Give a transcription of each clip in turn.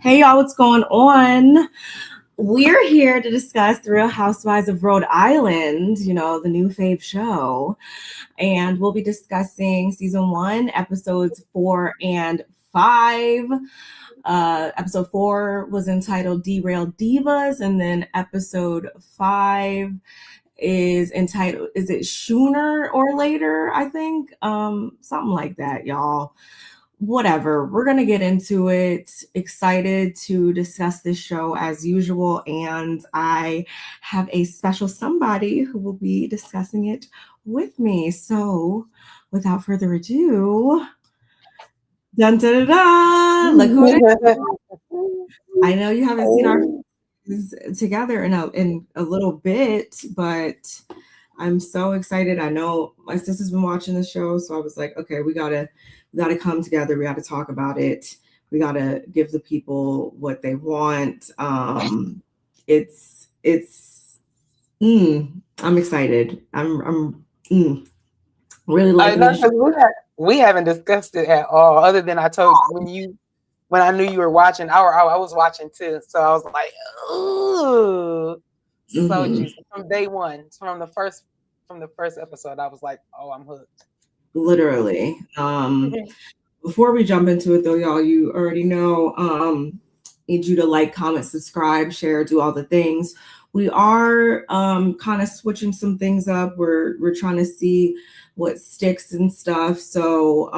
Hey y'all, what's going on? We're here to discuss the Real Housewives of Rhode Island, you know, the new fave show. And we'll be discussing season 1, episodes 4 and 5. Episode 4 was entitled Derailed Divas, and then episode 5 is entitled, is it Sooner or Later, I think? Something like that, y'all. Whatever, we're gonna get into it. Excited to discuss this show as usual, and I have a special somebody who will be discussing it with me. So without further ado, dun dun dun, dun Laconetti. I know you haven't seen our faces together in a little bit, but I'm so excited. I know my sister's been watching the show, so I was like, okay, we gotta come together. We gotta talk about it. We gotta give the people what they want. I'm excited. I'm really liking this. We haven't discussed it at all, other than I told when I knew you were watching. I was watching too, so I was like, ooh. So juicy from day one, from the first episode. I was like, "Oh, I'm hooked." Literally. Before we jump into it, though, y'all, you already know. Need you to like, comment, subscribe, share, do all the things. We are kind of switching some things up. We're trying to see what sticks and stuff. So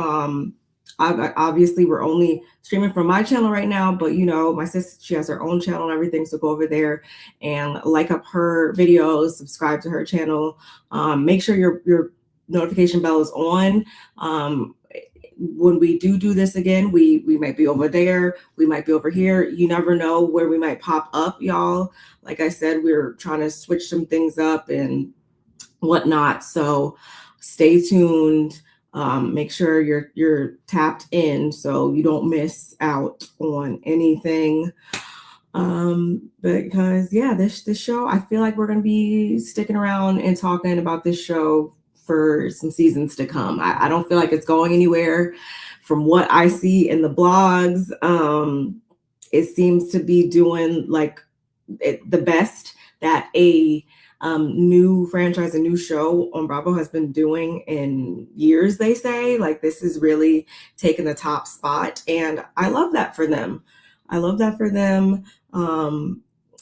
obviously we're only streaming from my channel right now, but you know, my sister, she has her own channel and everything, so go over there and like up her videos, subscribe to her channel, make sure your notification bell is on. When we do this again, we might be over there, we might be over here. You never know where we might pop up, y'all. Like I said, we're trying to switch some things up and whatnot, so stay tuned. Make sure you're tapped in so you don't miss out on anything. Because yeah, this show, I feel like we're gonna be sticking around and talking about this show for some seasons to come. I don't feel like it's going anywhere. From what I see in the blogs, it seems to be doing like the best that a new franchise, a new show on Bravo has been doing in years, they say. Like, this is really taking the top spot, and I love that for them.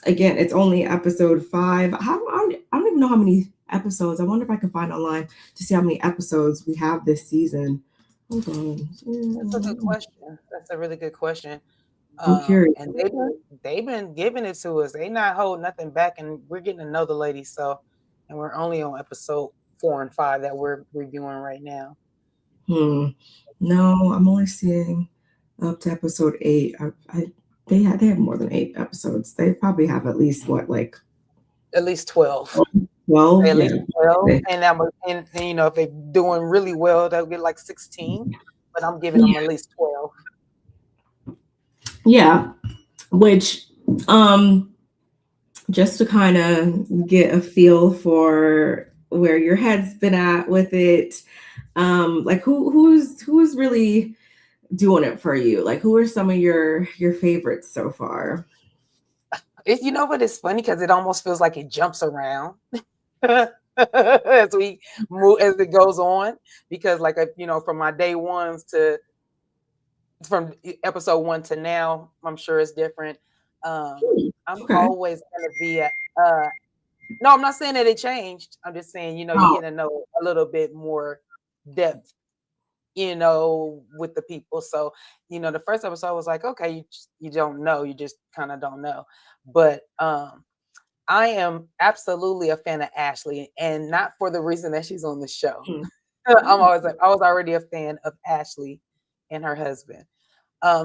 Again, it's only episode 5. I don't even know how many episodes. I wonder if I can find online to see how many episodes we have this season. Hold on. That's a good question. That's a really good question. I'm curious. And they've been giving it to us. They not holding nothing back, and we're getting to know the ladies. So, and we're only on episode 4 and 5 that we're reviewing right now. No, I'm only seeing up to episode 8. They have more than 8 episodes. They probably have at least at least 12. 12, at least 12. And you know, if they're doing really well, they'll get like 16. But I'm giving them at least 12. Yeah, which just to kind of get a feel for where your head's been at with it, like who's really doing it for you? Like, who are some of your favorites so far? You know what? It's funny because it almost feels like it jumps around as we move, as it goes on. Because, like, you know, from my day ones from episode 1 to now, I'm sure it's different. I'm always going to be no, I'm not saying that it changed. I'm just saying, you know, you get to know a little bit more depth, you know, with the people. So, you know, the first episode was like, okay, you don't know, you just kind of don't know. But I am absolutely a fan of Ashley, and not for the reason that she's on the show. I was already a fan of Ashley and her husband.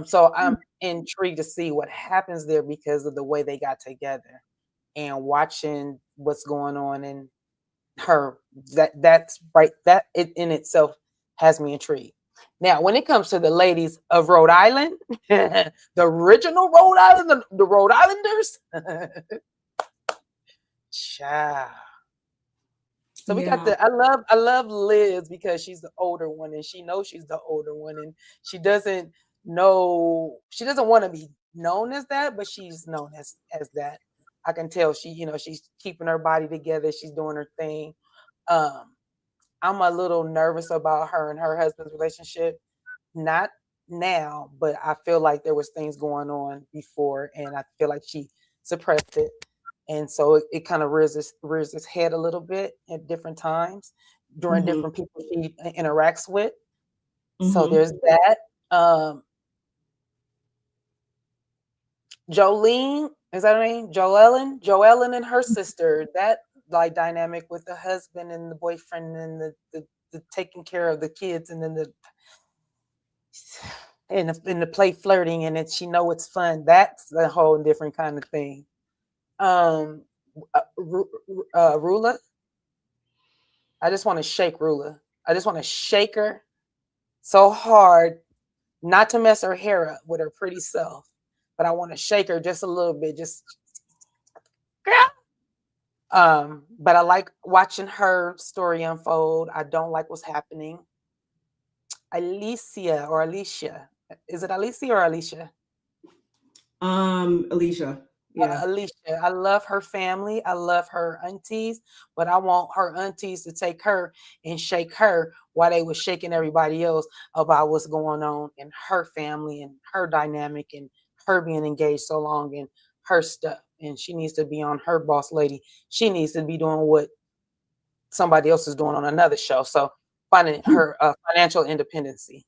So I'm intrigued to see what happens there because of the way they got together and watching what's going on in her. That's right. That it in itself has me intrigued. Now, when it comes to the ladies of Rhode Island, the original Rhode Island, the Rhode Islanders, child. So we got I love Liz because she's the older one and she knows she's the older one and she doesn't want to be known as that, but she's known as that. I can tell she's keeping her body together. She's doing her thing. I'm a little nervous about her and her husband's relationship. Not now, but I feel like there was things going on before, and I feel like she suppressed it. And so it kind of rears its head a little bit at different times during different people she interacts with. So there's that. Jolene, is that her name? Joellen and her sister, that like dynamic with the husband and the boyfriend and the taking care of the kids, and then the play flirting, and then she know it's fun. That's a whole different kind of thing. Rulla, I just want to shake Rulla. I just want to shake her so hard, not to mess her hair up with her pretty self, but I want to shake her just a little bit, just. But I like watching her story unfold. I don't like what's happening. Alicia. Is it Alicia or Alicia? Alicia. Yeah. Alicia. I love her family. I love her aunties, but I want her aunties to take her and shake her while they were shaking everybody else about what's going on in her family and her dynamic and her being engaged so long and her stuff. And she needs to be on her boss lady. She needs to be doing what somebody else is doing on another show. So finding her financial independency.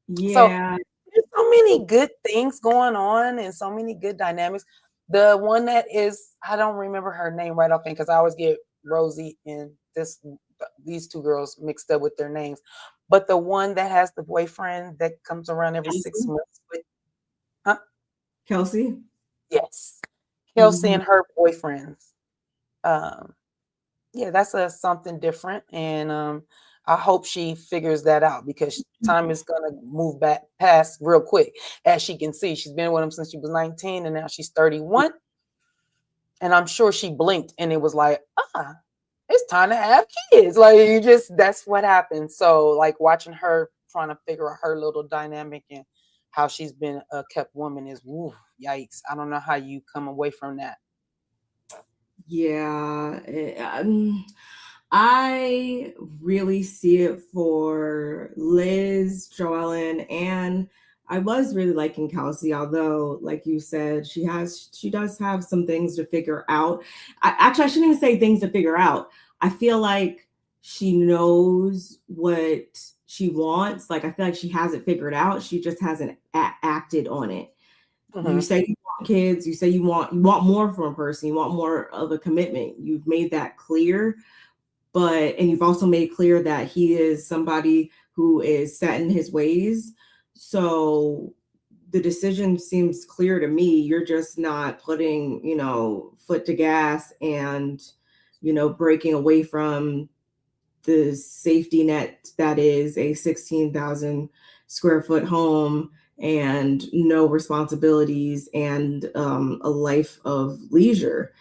Yeah. So there's so many good things going on and so many good dynamics. The one that is, I don't remember her name right offhand because I always get Rosie and these two girls mixed up with their names. But the one that has the boyfriend that comes around every 6 months with, Kelsey? Yes. Kelsey and her boyfriends. Yeah, that's something different. And I hope she figures that out because time is going to move back past real quick. As she can see, she's been with him since she was 19 and now she's 31. And I'm sure she blinked and it was like, it's time to have kids. Like that's what happened. So like watching her trying to figure out her little dynamic and how she's been a kept woman is, woo, yikes. I don't know how you come away from that. Yeah. I really see it for Liz, Joellen, and I was really liking Kelsey, although, like you said, she does have some things to figure out. I shouldn't even say things to figure out. I feel like she knows what she wants. Like, I feel like she has it figured out. She just hasn't acted on it. You say you want kids. You say you want more from a person. You want more of a commitment. You've made that clear. And you've also made clear that he is somebody who is set in his ways. So the decision seems clear to me. You're just not putting, foot to gas and, breaking away from the safety net that is a 16,000 square foot home and no responsibilities and a life of leisure.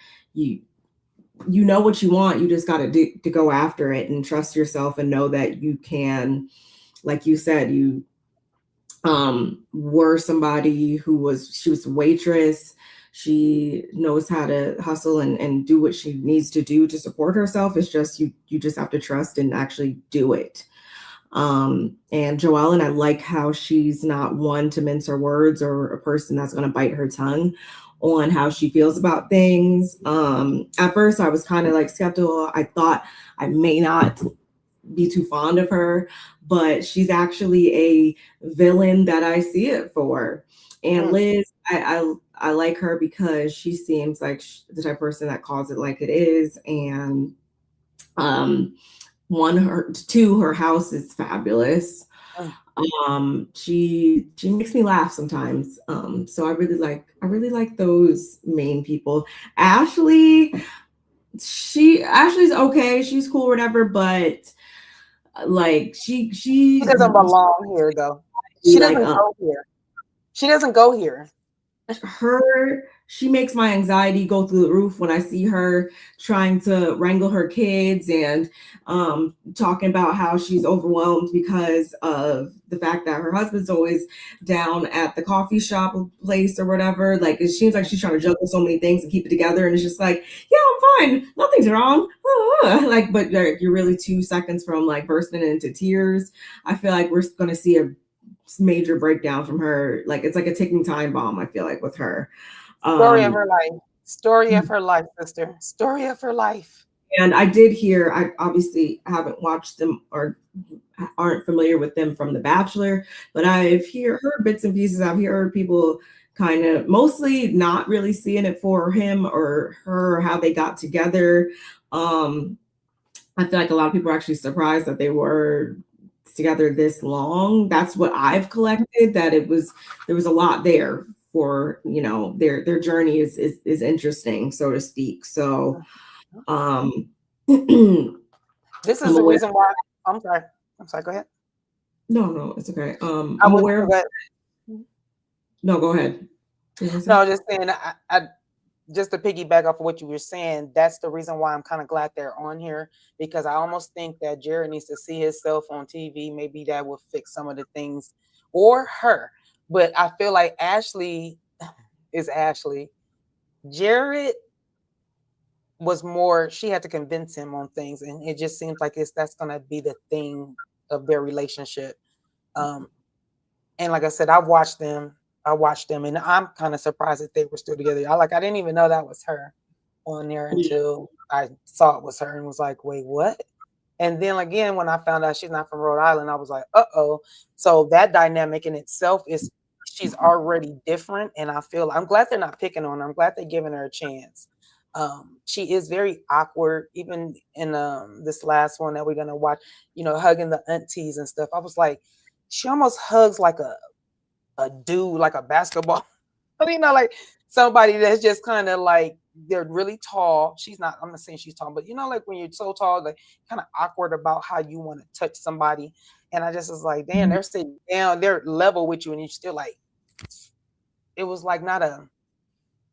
You know what you want. You just got to go after it and trust yourself and know that you can. Like you said, you were somebody she was a waitress. She knows how to hustle and do what she needs to do to support herself. It's just you just have to trust and actually do it. And Joellen, I like how she's not one to mince her words or a person that's going to bite her tongue on how she feels about things. At first I was kind of like skeptical. I thought I may not be too fond of her, but she's actually a villain that I see it for. And Liz, I like her because she seems like the type of person that calls it like it is. And her house is fabulous. She makes me laugh sometimes. So I really like those main people. Ashley's okay. She's cool, whatever, but like she doesn't belong here though. She doesn't go here. She doesn't go here. Her she makes my anxiety go through the roof when I see her trying to wrangle her kids and talking about how she's overwhelmed because of the fact that her husband's always down at the coffee shop place or whatever. Like, it seems like she's trying to juggle so many things and keep it together. And it's just like, yeah, I'm fine. Nothing's wrong. Like, but like, you're really 2 seconds from like bursting into tears. I feel like we're going to see a major breakdown from her. Like, it's like a ticking time bomb, I feel like, with her. Story of her life. Story of her life, sister. Story of her life. And I did hear, I obviously haven't watched them or aren't familiar with them from The Bachelor, but I've heard bits and pieces. I've heard people kind of mostly not really seeing it for him or her, or how they got together. I feel like a lot of people are actually surprised that they were together this long. That's what I've collected, that there was a lot there for, you know, their journey is interesting, so to speak. So this is the reason why I'm sorry, go ahead. No, it's okay. I'm aware of no, go ahead. No, just saying, I just to piggyback off of what you were saying, that's the reason why I'm kind of glad they're on here, because I almost think that Jared needs to see himself on TV. Maybe that will fix some of the things, or her. But I feel like Ashley is Ashley. Jared was more, she had to convince him on things, and it just seems like that's gonna be the thing of their relationship. And like I said, I watched them, and I'm kind of surprised that they were still together. I didn't even know that was her on there until I saw it was her and was like, wait, what? And then again, when I found out she's not from Rhode Island, I was like, uh-oh. So that dynamic in itself is, she's already different. And I'm glad they're not picking on her. I'm glad they're giving her a chance. She is very awkward, even in this last one that we're going to watch, you know, hugging the aunties and stuff. I was like, she almost hugs like a dude, like a basketball. I mean, like somebody that's just kind of like, they're really tall. I'm not saying she's tall, but you know, like when you're so tall, like kind of awkward about how you want to touch somebody. And I just was like, damn, they're sitting down, they're level with you, and you're still like, it was like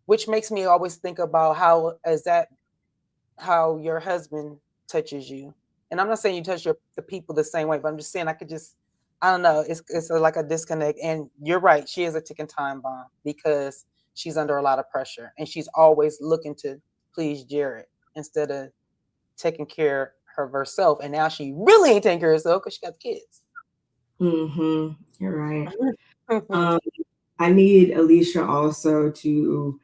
which makes me always think about how your husband touches you. And I'm not saying you touch the people the same way, but I'm just saying I don't know. It's like a disconnect. And you're right. She is a ticking time bomb because she's under a lot of pressure, and she's always looking to please Jared instead of taking care of herself. And now she really ain't taking care of herself because she got kids. You're right. I need Alicia also to,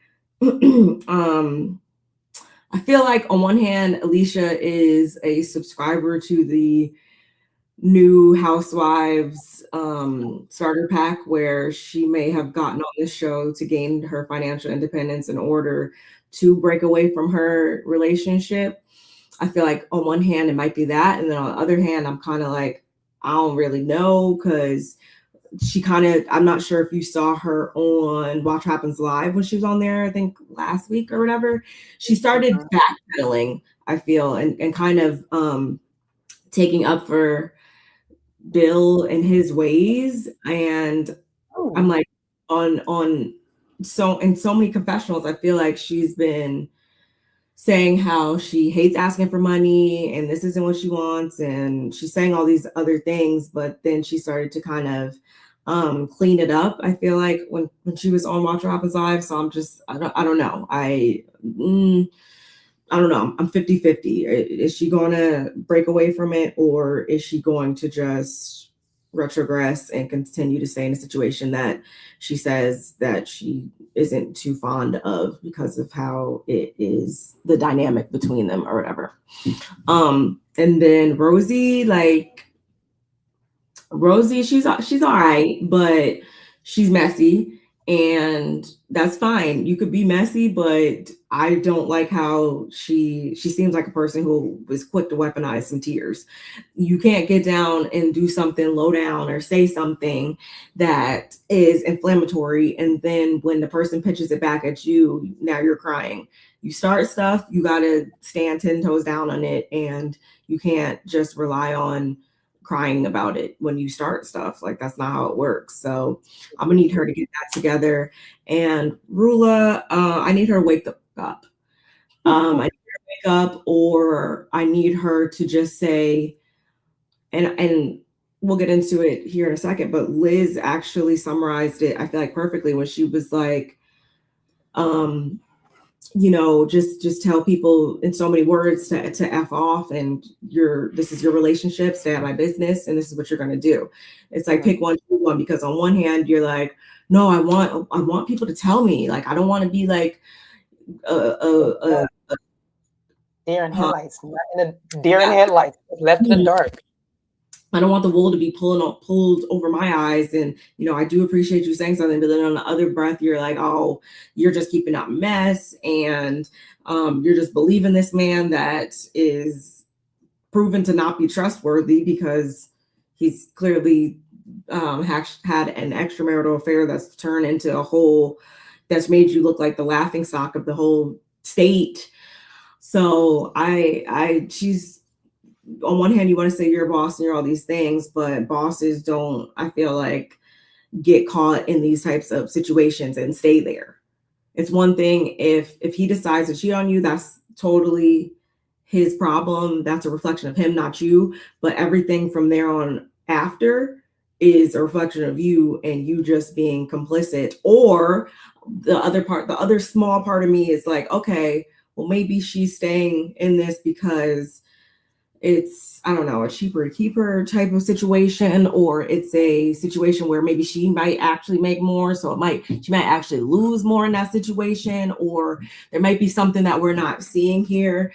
I feel like on one hand, Alicia is a subscriber to the new Housewives starter pack, where she may have gotten on this show to gain her financial independence in order to break away from her relationship. I feel like on one hand it might be that, and then on the other hand I'm kind of like, I don't really know, because I'm not sure if you saw her on Watch What Happens Live when she was on there, I think last week or whatever. She started backpedaling, I feel, and kind of taking up for Bill and his ways. And I'm like, in so many confessionals, I feel like she's been saying how she hates asking for money and this isn't what she wants, and she's saying all these other things, but then she started to kind of clean it up, I feel like, when she was on Watch What Happens Live. So I'm just, I don't know. I don't know. I'm 50-50. Is she going to break away from it, or is she going to just retrogress and continue to stay in a situation that she says that she isn't too fond of because of how it is, the dynamic between them or whatever. And then Rosie, she's all right, but she's messy. And that's fine. You could be messy, but I don't like how she seems like a person who was quick to weaponize some tears. You can't get down and do something low down or say something that is inflammatory, and then when the person pitches it back at you, now you're crying. You start stuff, you got to stand 10 toes down on it, and you can't just rely on crying about it when you start stuff. Like, that's not how it works. So I'm gonna need her to get that together. And Rulla, I need her to wake up. I need her to wake up, or I need her to just say, and we'll get into it here in a second, but Liz actually summarized it, I feel like, perfectly when she was like, just tell people in so many words to F off, and this is your relationship, stay out of my business, and this is what you're gonna do. It's like pick one, choose one, because on one hand you're like, no, I want people to tell me, like, I don't want to be like deer in headlights, not in a deer in headlights, left in the dark. I don't want the wool to be pulled over my eyes. And, I do appreciate you saying something, but then on the other breath, you're like, oh, you're just keeping up mess. And you're just believing this man that is proven to not be trustworthy, because he's clearly had an extramarital affair that's turned into a whole, that's made you look like the laughing stock of the whole state. So she's, on one hand, you want to say you're a boss and you're all these things, but bosses don't, I feel like, get caught in these types of situations and stay there. It's one thing if he decides to cheat on you, that's totally his problem. That's a reflection of him, not you. But everything from there on after is a reflection of you, and you just being complicit. Or the other small part of me is like, okay, well, maybe she's staying in this because it's, I don't know, a cheaper to keep her type of situation, or it's a situation where maybe she might actually make more, so she might actually lose more in that situation, or there might be something that we're not seeing here,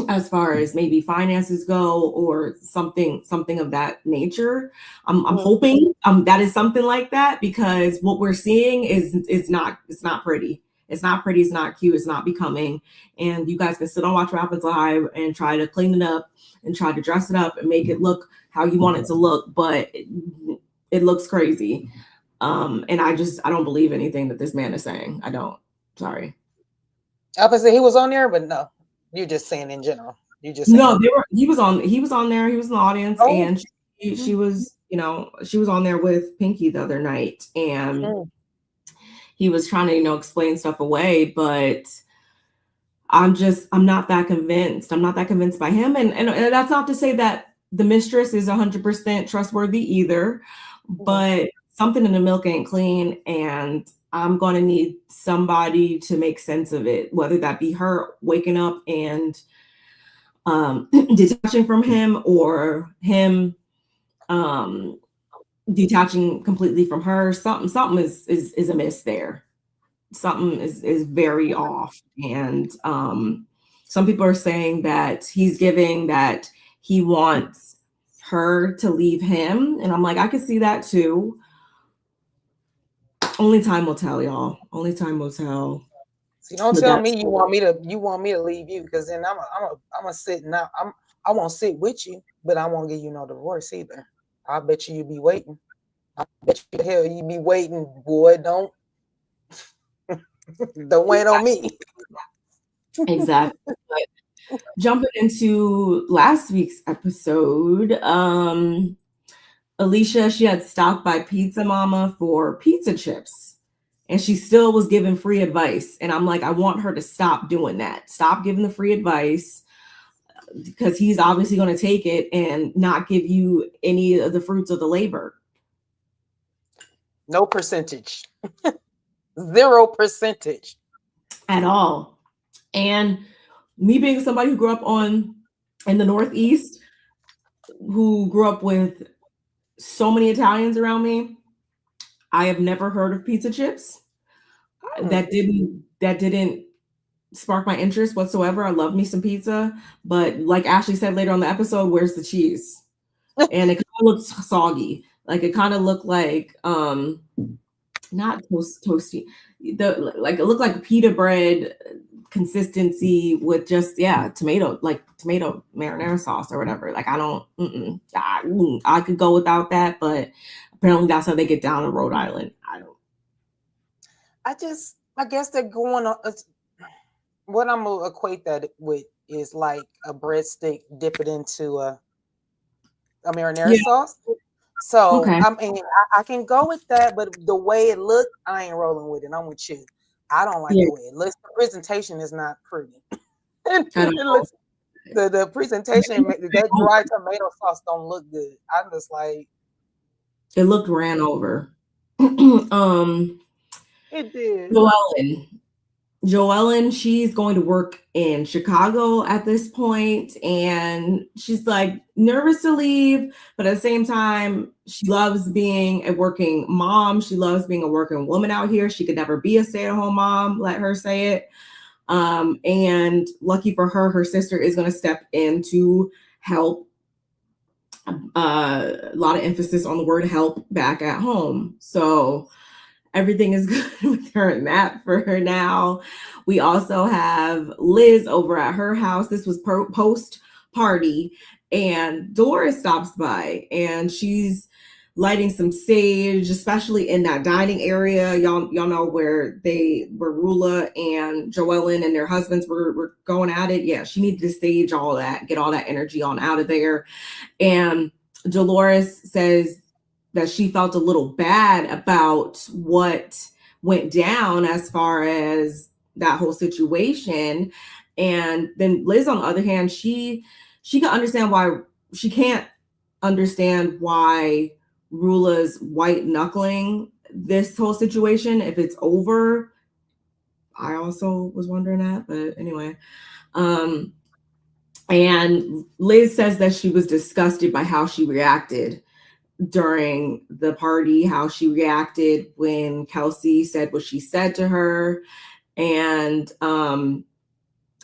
as far as maybe finances go, or something of that nature. I'm hoping that is something like that, because what we're seeing is not pretty. It's not pretty, it's not cute, it's not becoming. And you guys can sit on Watch What Happens Live and try to clean it up and try to dress it up and make it look how you want it to look, but it looks crazy. And I don't believe anything that this man is saying. I don't. Sorry. I was saying he was on there, but no, you're just saying in general. You just saying. No, he was on there. He was in the audience, and she was, she was on there with Pinky the other night, and he was trying to, explain stuff away, but I'm not that convinced. I'm not that convinced by him. And that's not to say that the mistress is 100% trustworthy either, but something in the milk ain't clean, and I'm going to need somebody to make sense of it, whether that be her waking up and detaching from him, or him detaching completely from her. Something is amiss there. Something is very off. And some people are saying that he's giving that he wants her to leave him, and I'm like, I could see that too. Only time will tell, y'all. Only time will tell. So don't tell me you want me to leave you, because then I'm a sit now. I won't sit with you, but I won't give you no divorce either. I bet you be waiting. I bet you the hell you be waiting, boy. Don't wait on me. Exactly. But jumping into last week's episode, Alicia, she had stopped by Pizza Mama for pizza chips, and she still was giving free advice. And I'm like, I want her to stop doing that. Stop giving the free advice, because he's obviously going to take it and not give you any of the fruits of the labor. No percentage. 0% at all. And me being somebody who grew up in the Northeast, who grew up with so many Italians around me, I have never heard of pizza chips. That didn't spark my interest whatsoever. I love me some pizza, but like Ashley said later on the episode, where's the cheese? And it kind of looked soggy. Like, it kind of looked like not toasty. It looked like pita bread consistency with just tomato marinara sauce or whatever. Like, I could go without that, but apparently that's how they get down in Rhode Island. I guess they're going on. What I'm gonna equate that with is like a breadstick, dip it into a marinara Yeah. sauce. So Okay. I mean, I can go with that, but the way it looked, I ain't rolling with it. I'm with you. I don't like Yeah. the way it looks. The presentation is not pretty. I don't It know. looks the presentation, that dry tomato sauce don't look good. I'm just like, It looked ran over. it did. Joellen. Joellen, she's going to work in Chicago at this point, and she's like nervous to leave, but at the same time, she loves being a working mom. She loves being a working woman out here. She could never be a stay-at-home mom, let her say it. And lucky for her, her sister is going to step in to help. A lot of emphasis on the word help back at home. So everything is good with her and Matt for her now. We also have Liz over at her house. This was post party, and Dolores stops by and she's lighting some sage, especially in that dining area. Y'all know where Rulla and Joellen and their husbands were going at it. Yeah, she needed to stage all that, get all that energy on out of there. And Dolores says that she felt a little bad about what went down as far as that whole situation. And then Liz, on the other hand, she can understand why she can't understand why Rulla's white knuckling this whole situation if it's over. I also was wondering that, but anyway. And Liz says that she was disgusted by how she reacted during the party, how she reacted when Kelsey said what she said to her. And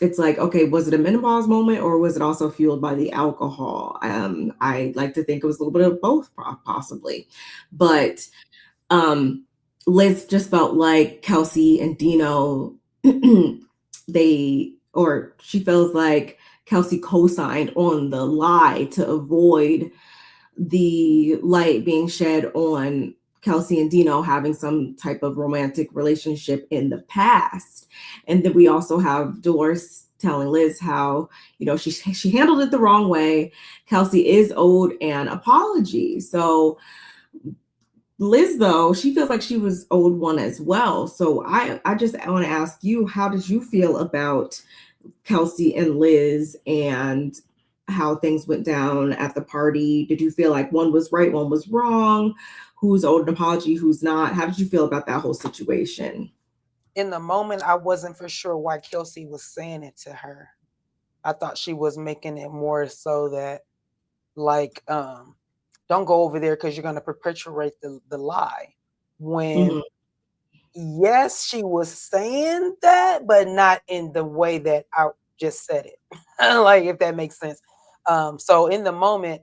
it's like, okay, was it a menopause moment or was it also fueled by the alcohol? I like to think it was a little bit of both, possibly. But Liz just felt like Kelsey and Dino, she feels like Kelsey co-signed on the lie to avoid the light being shed on Kelsey and Dino having some type of romantic relationship in the past. And then we also have Dolores telling Liz how, she handled it the wrong way. Kelsey is owed an apology. So Liz, though, she feels like she was owed one as well. So I just want to ask you, how did you feel about Kelsey and Liz and how things went down at the party? Did you feel like one was right, one was wrong? Who's owed an apology, who's not? How did you feel about that whole situation? In the moment, I wasn't for sure why Kelsey was saying it to her. I thought she was making it more so that, like, don't go over there because you're going to perpetuate the lie. When, yes, she was saying that, but not in the way that I just said it. Like, if that makes sense. So in the moment,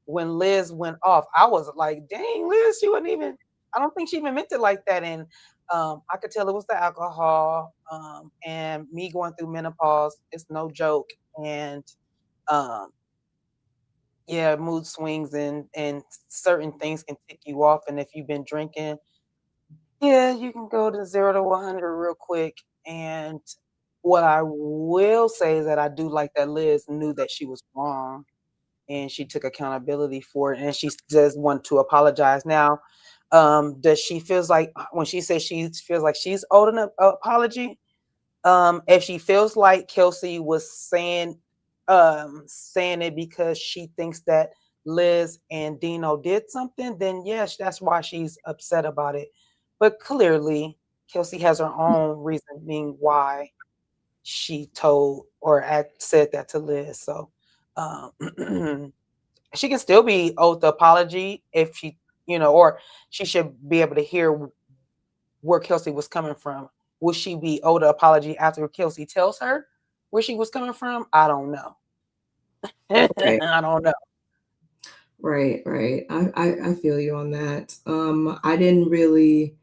when Liz went off, I was like, dang, Liz, she wasn't even, I don't think she even meant it like that. And I could tell it was the alcohol, and me going through menopause. It's no joke. And yeah, mood swings and certain things can tick you off. And if you've been drinking, yeah, you can go to 0 to 100 real quick. And what I will say is that I do like that Liz knew that she was wrong and she took accountability for it, and she does want to apologize now. Does she feels like, when she says she feels like she's owed an apology? If she feels like Kelsey was saying it because she thinks that Liz and Dino did something, then yes, that's why she's upset about it. But clearly, Kelsey has her own reasoning why she told or said that to Liz. So she can still be owed the apology if she, or she should be able to hear where Kelsey was coming from. Will she be owed an apology after Kelsey tells her where she was coming from? I don't know. Okay. I don't know. Right. I feel you on that. I didn't really,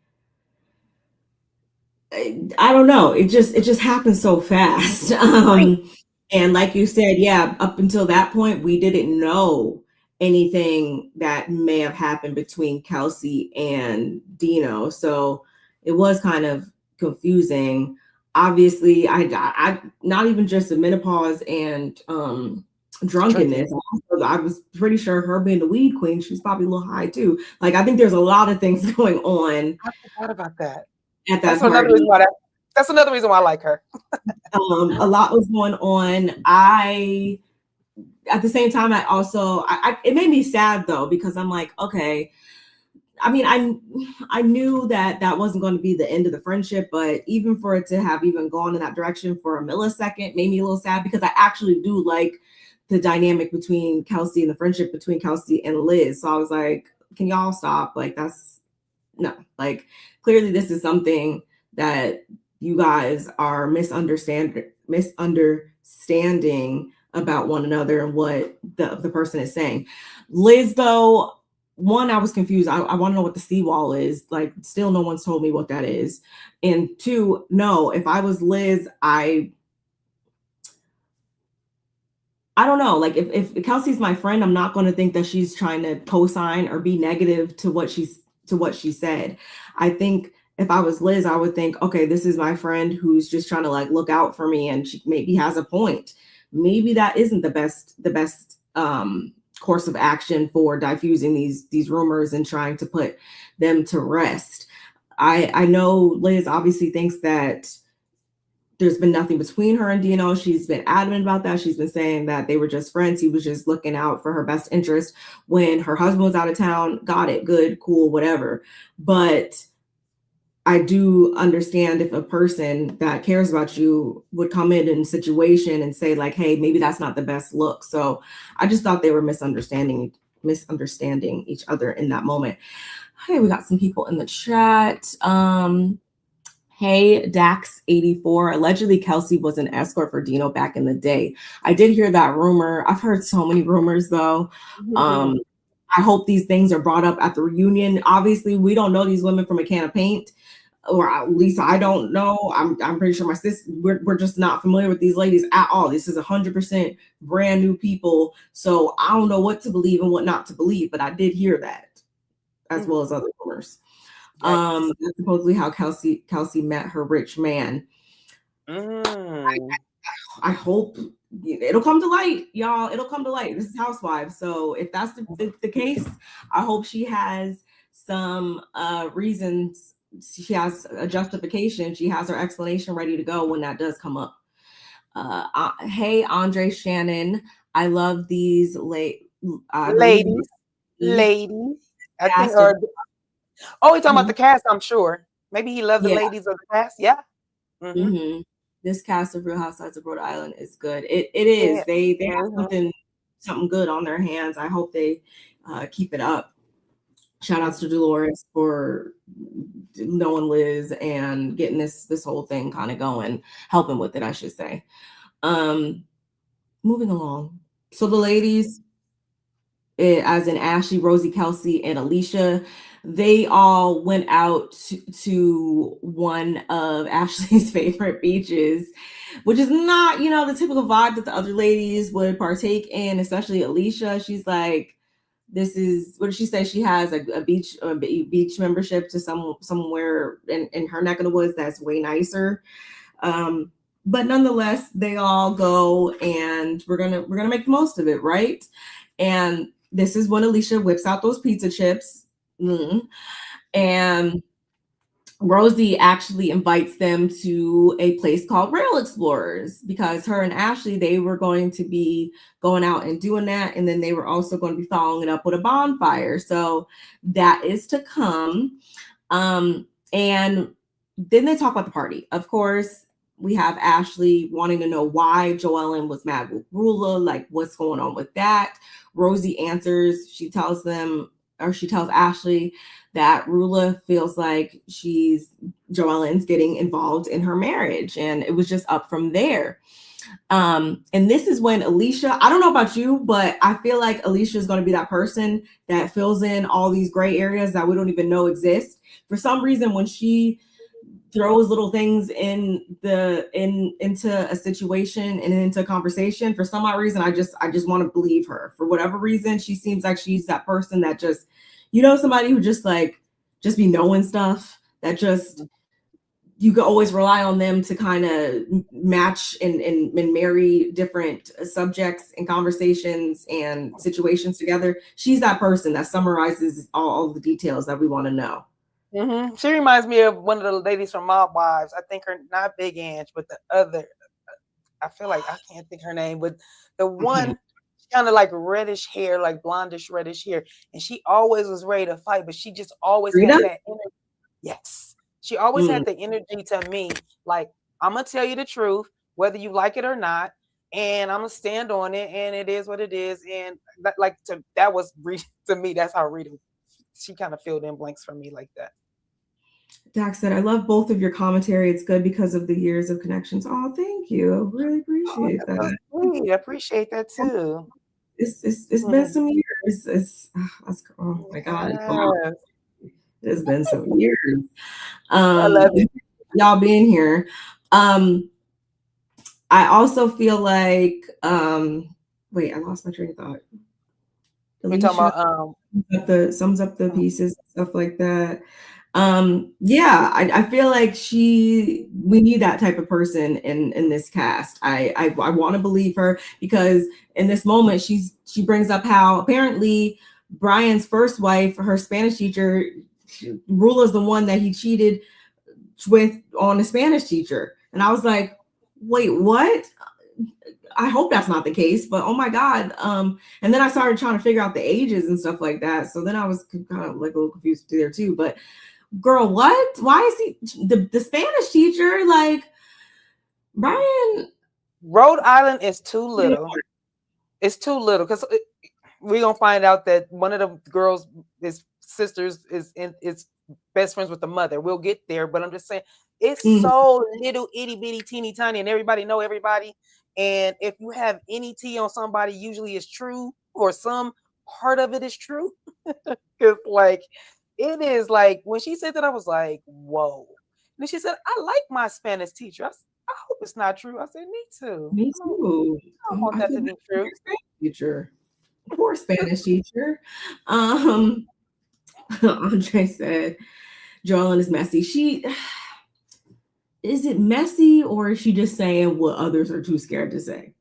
I don't know. It just happened so fast. Right. And like you said, yeah, up until that point, we didn't know anything that may have happened between Kelsey and Dino. So it was kind of confusing. Obviously, I not even just the menopause and drunkenness. I was pretty sure her being the weed queen, she's probably a little high too. Like, I think there's a lot of things going on. I forgot about that. At that That's party. another reason why that's another reason why I like her. A lot was going on. At the same time, it made me sad though, because I'm like, okay, I mean, I knew that wasn't going to be the end of the friendship, but even for it to have even gone in that direction for a millisecond made me a little sad, because I actually do like the dynamic between Kelsey and the friendship between Kelsey and Liz. So I was like, can y'all stop? Like, that's no, like, clearly this is something that you guys are misunderstanding about one another and what the person is saying. Liz, though, one, I was confused. I want to know what the seawall is. Like, still no one's told me what that is. And two, no, if I was Liz, I don't know. Like, if Kelsey's my friend, I'm not going to think that she's trying to co-sign or be negative to what she said. I think if I was Liz, I would think, okay, this is my friend who's just trying to like look out for me, and she maybe has a point. Maybe that isn't the best course of action for diffusing these rumors and trying to put them to rest. I know Liz obviously thinks that there's been nothing between her and Dino. She's been adamant about that. She's been saying that they were just friends. He was just looking out for her best interest when her husband was out of town. Got it. Good, cool, whatever. But I do understand if a person that cares about you would come in a situation and say like, hey, maybe that's not the best look. So I just thought they were misunderstanding each other in that moment. Hey, we got some people in the chat. Hey, Dax84. Allegedly, Kelsey was an escort for Dino back in the day. I did hear that rumor. I've heard so many rumors, though. Mm-hmm. I hope these things are brought up at the reunion. Obviously, we don't know these women from a can of paint, or at least I don't know. I'm pretty sure my sister, we're just not familiar with these ladies at all. This is 100% brand new people. So I don't know what to believe and what not to believe, but I did hear that, as well as other rumors. That's supposedly how Kelsey met her rich man. I hope it'll come to light, y'all. It'll come to light. This is Housewives. So if that's the case, I hope she has some reasons. She has a justification. She has her explanation ready to go when that does come up. Hey, Andre Shannon. I love these ladies. I think her. Oh, he's talking about the cast, I'm sure. Maybe he loves the ladies of the cast. Yeah. Mm-hmm. Mm-hmm. This cast of Real Housewives of Rhode Island is good. It is. Yeah. They have something good on their hands. I hope they keep it up. Shout outs to Dolores for knowing Liz and getting this whole thing kind of going, helping with it, I should say. Moving along. So the ladies, as in Ashley, Rosie, Kelsey, and Alicia, they all went out to one of Ashley's favorite beaches, which is not, the typical vibe that the other ladies would partake in, especially Alicia. She's like, this is, what did she say? She has a beach membership to somewhere in her neck of the woods that's way nicer. But nonetheless, they all go, and we're gonna make the most of it, right? And this is when Alicia whips out those pizza chips. And Rosie actually invites them to a place called Rail Explorers, because her and Ashley, they were going to be going out and doing that. And then they were also going to be following it up with a bonfire. So that is to come. And then they talk about the party. Of course, we have Ashley wanting to know why Joellen was mad with Rulla, like what's going on with that. Rosie answers. She tells Ashley that Rulla feels like Joellen's getting involved in her marriage, and it was just up from there. And this is when Alicia, I don't know about you, but I feel like Alicia is going to be that person that fills in all these gray areas that we don't even know exist. For some reason, when she throws little things into a situation and into a conversation, for some odd reason, I just want to believe her. For whatever reason, she seems like she's that person that just, somebody who just be knowing stuff, that just you can always rely on them to kind of match and marry different subjects and conversations and situations together. She's that person that summarizes all the details that we want to know. Mm-hmm. She reminds me of one of the ladies from Mob Wives. I think her, not Big Ange, but the other. I feel like I can't think her name, but the one kind of like reddish hair, like blondish reddish hair, and she always was ready to fight, but she just always Rita? had that energy. Yes, she always had the energy to me, like, I'm gonna tell you the truth, whether you like it or not, and I'm gonna stand on it, and it is what it is. And that, like, that was to me, that's how Rita, she kind of filled in blanks for me like that. Dax said, I love both of your commentary. It's good because of the years of connections. Oh, thank you. Really appreciate that. I appreciate that too. It's been some years. Oh my God. Yes. It's been some years. I love it. Y'all being here. I also feel like wait, I lost my train of thought. We talking about sums up the pieces, stuff like that. Yeah, I feel like we need that type of person in this cast. I want to believe her, because in this moment she brings up how apparently Brian's first wife, her Spanish teacher, Rulla's the one that he cheated with on the Spanish teacher. And I was like, wait, what? I hope that's not the case, but oh my God. And then I started trying to figure out the ages and stuff like that. So then I was kind of like a little confused there too. But girl, what? Why is he the Spanish teacher? Like, Brian. Rhode Island is too little. It's too little, because we're gonna find out that one of the girls, his sisters, is best friends with the mother. We'll get there, but I'm just saying it's so little, itty bitty, teeny tiny, and everybody know everybody. And if you have any tea on somebody, usually it's true, or some part of it is true. Because like, it is like, when she said that, I was like, whoa. And then she said, I like my Spanish teacher. I hope it's not true. I said, me too. Me too. I don't want that to be true. Teacher. Poor Spanish teacher. Andre said, Joellen is messy. Is it messy, or is she just saying what others are too scared to say?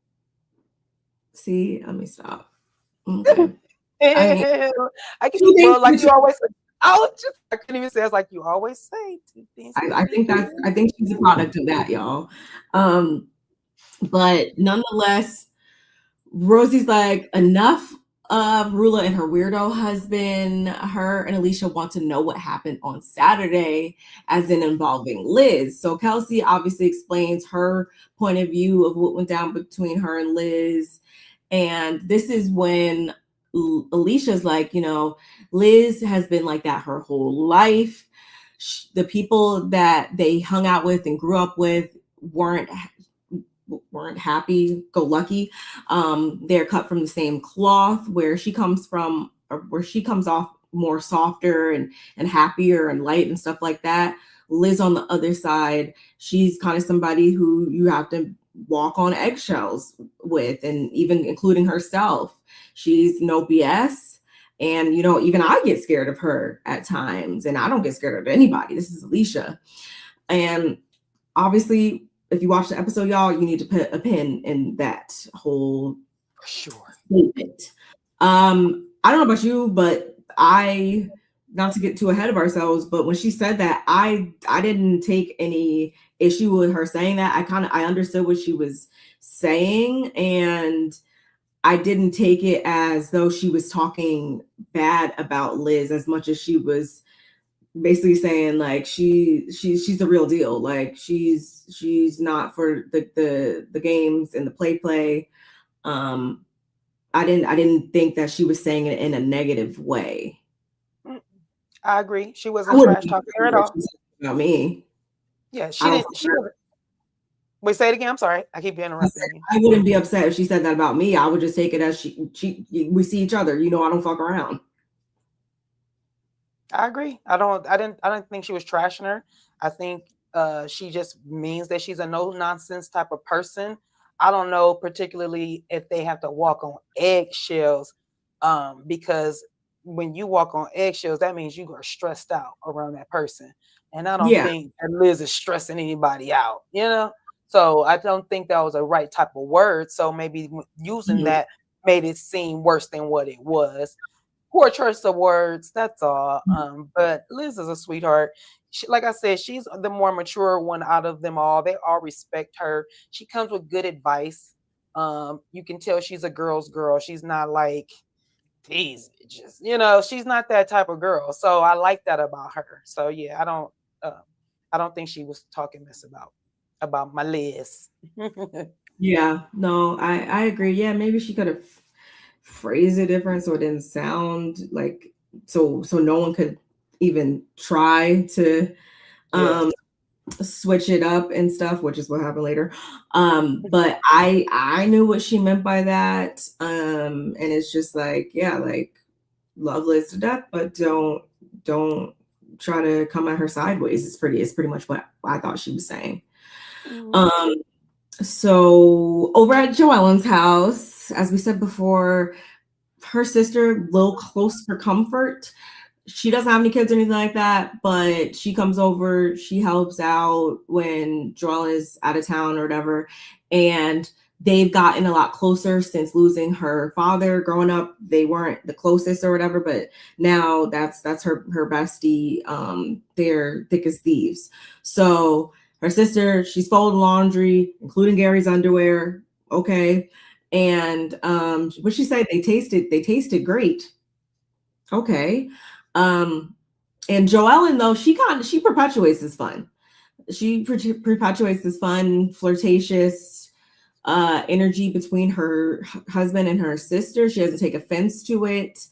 See, let me stop. Okay. I like you always say. I couldn't even say. It's like you always say. I think she's a product of that, y'all. But nonetheless, Rosie's like, enough of Rulla and her weirdo husband. Her and Alicia want to know what happened on Saturday, as in involving Liz. So Kelsey obviously explains her point of view of what went down between her and Liz. And this is when Alicia's like, Liz has been like that her whole life. The people that they hung out with and grew up with weren't happy go lucky. They're cut from the same cloth. Where she comes from, or where she comes off more softer and happier and light and stuff like that. Liz on the other side, she's kind of somebody who you have to walk on eggshells with, and even including herself. She's no BS. And, even I get scared of her at times, and I don't get scared of anybody. This is Alicia. And obviously, if you watch the episode, y'all, you need to put a pin in that whole statement. I don't know about you, but not to get too ahead of ourselves, but when she said that, I didn't take any issue with her saying that. I understood what she was saying, and I didn't take it as though she was talking bad about Liz, as much as she was basically saying like she's the real deal. Like she's not for the games and the play. I didn't think that she was saying it in a negative way. I agree. She wasn't trash talking her at all. About me. Yeah, she didn't. Wait, say it again. I'm sorry. I keep interrupting you. I wouldn't be upset if she said that about me. I would just take it as we see each other. I don't fuck around. I agree. I didn't think she was trashing her. I think she just means that she's a no nonsense type of person. I don't know particularly if they have to walk on eggshells, because when you walk on eggshells, that means you are stressed out around that person. And I don't think that Liz is stressing anybody out, you know? So I don't think that was a right type of word. So maybe using that made it seem worse than what it was. Poor choice of words, that's all. But Liz is a sweetheart. She, like I said, she's the more mature one out of them all. They all respect her. She comes with good advice. You can tell she's a girl's girl. She's not like these bitches, you know. She's not that type of girl. So I like that about her. So yeah, I don't think she was talking this about my Liz. Yeah, no, I agree. Yeah, maybe she could have phrased it different so it didn't sound like so no one could even try to switch it up and stuff, which is what happened later. But I knew what she meant by that. And it's just like, yeah, like love Liz to death, but don't try to come at her sideways. It's pretty much what I thought she was saying. So over at Joellen's house, as we said before, her sister, a little close for comfort. She doesn't have any kids or anything like that, but she comes over, she helps out when Joellen is out of town or whatever. And they've gotten a lot closer since losing her father. Growing up, they weren't the closest or whatever, but now that's her bestie. They're thick as thieves. So her sister, she's folding laundry, including Gary's underwear. Okay. And what she said, they tasted great. Okay. And Joellen, though, she perpetuates this fun. She perpetuates this fun, flirtatious energy between her husband and her sister. She doesn't take offense to it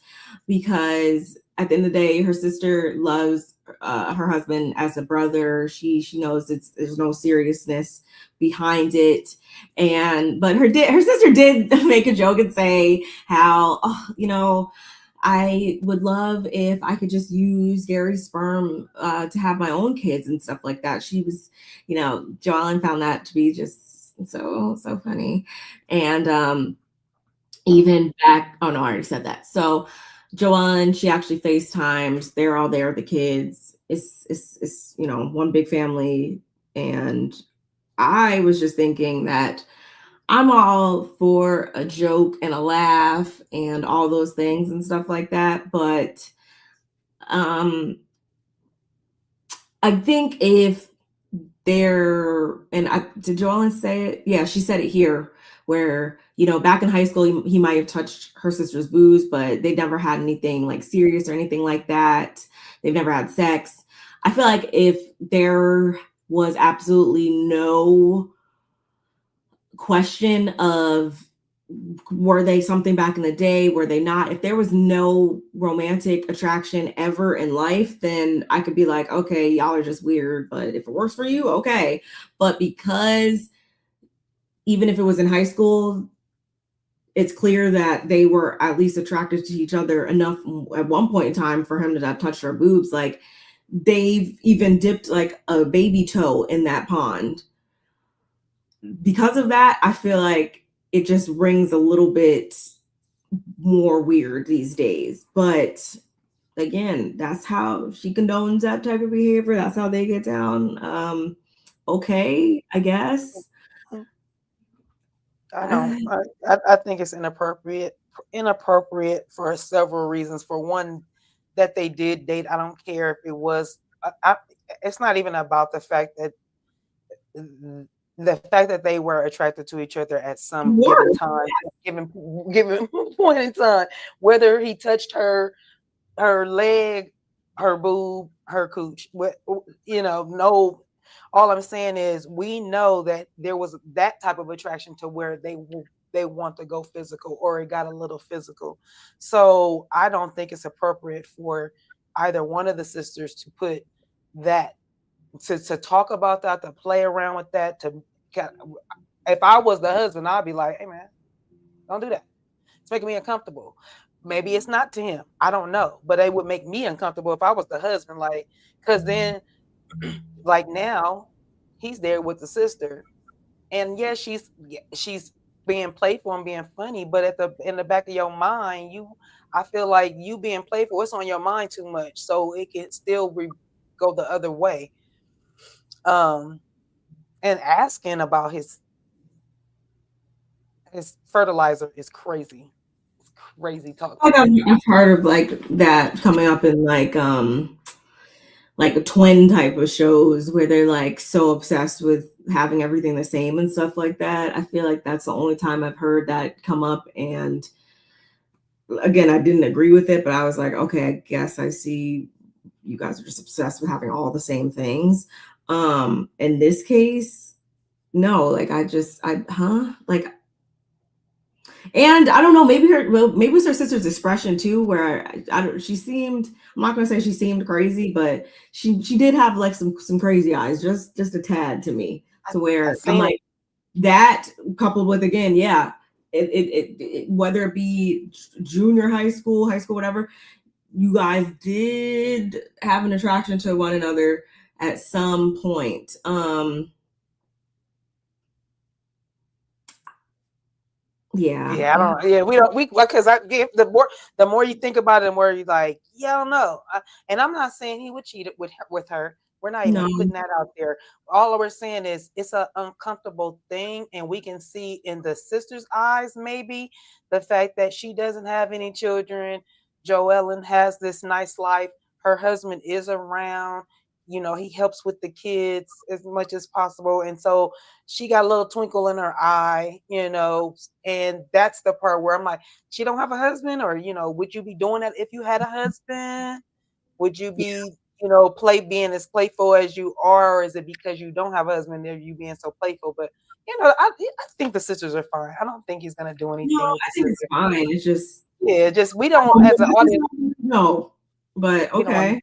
because at the end of the day, her sister loves her husband as a brother. She knows there's no seriousness behind it. But her sister did make a joke and say how, I would love if I could just use Gary's sperm to have my own kids and stuff like that. She was, Joellen found that to be just so funny. And even back, oh no, I already said that. So Joellen, she actually FaceTimes. They're all there, the kids. It's one big family. And I was just thinking that I'm all for a joke and a laugh and all those things and stuff like that. But I think if did Joellen say it? Yeah, she said it here where, back in high school, he might have touched her sister's boobs, but they never had anything like serious or anything like that. They've never had sex. I feel like if there was absolutely no question of were they something back in the day, were they not, if there was no romantic attraction ever in life, then I could be like, okay, y'all are just weird, but if it works for you, okay. But because even if it was in high school, it's clear that they were at least attracted to each other enough at one point in time for him to have touched her boobs. Like they've even dipped like a baby toe in that pond. Because of that, I feel like it just rings a little bit more weird these days. But again, that's how she condones that type of behavior. That's how they get down. Okay, I guess. I know. I think it's inappropriate for several reasons. For one, that they did date. I don't care if it was. It's not even about the fact that they were attracted to each other at some given time, given point in time, whether he touched her leg, her boob, her cooch, no. All I'm saying is we know that there was that type of attraction to where they want to go physical, or it got a little physical. So I don't think it's appropriate for either one of the sisters to put that, to talk about that, to play around with that. If I was the husband, I'd be like, hey man, don't do that. It's making me uncomfortable. Maybe it's not to him. I don't know, but it would make me uncomfortable if I was the husband. Like, because then, like now, he's there with the sister, and yes, she's being playful and being funny, but in the back of your mind, I feel like you being playful, it's on your mind too much, so it can still go the other way. And asking about his fertilizer is crazy. It's crazy talk. I've heard of like that coming up in like a twin type of shows where they're like so obsessed with having everything the same and stuff like that. I feel like that's the only time I've heard that come up. And again, I didn't agree with it, but I was like, okay, I guess I see you guys are just obsessed with having all the same things. In this case, no, like and I don't know, maybe maybe it was her sister's expression too, where she seemed, I'm not gonna say she seemed crazy, but she did have like some crazy eyes, just a tad to me, to where I'm like, that coupled with, again, yeah, it whether it be junior high school, whatever, you guys did have an attraction to one another at some point. Yeah, I don't. Yeah, we because the more you think about it, the more you like, yeah, I don't know. And I'm not saying he would cheat with her. We're not even putting that out there. All we're saying is it's an uncomfortable thing, and we can see in the sister's eyes maybe the fact that she doesn't have any children. Joellen has this nice life. Her husband is around. You know, he helps with the kids as much as possible, and so she got a little twinkle in her eye, you know, and that's the part where I'm like, she don't have a husband, or, you know, would you be doing that if you had a husband? Would you be, you know, being as playful as you are, or is it because you don't have a husband that you being so playful? But, you know, I think the sisters are fine. I don't think he's going to do anything with the sisters. It's fine. It's just, we don't, as an audience. No, but okay.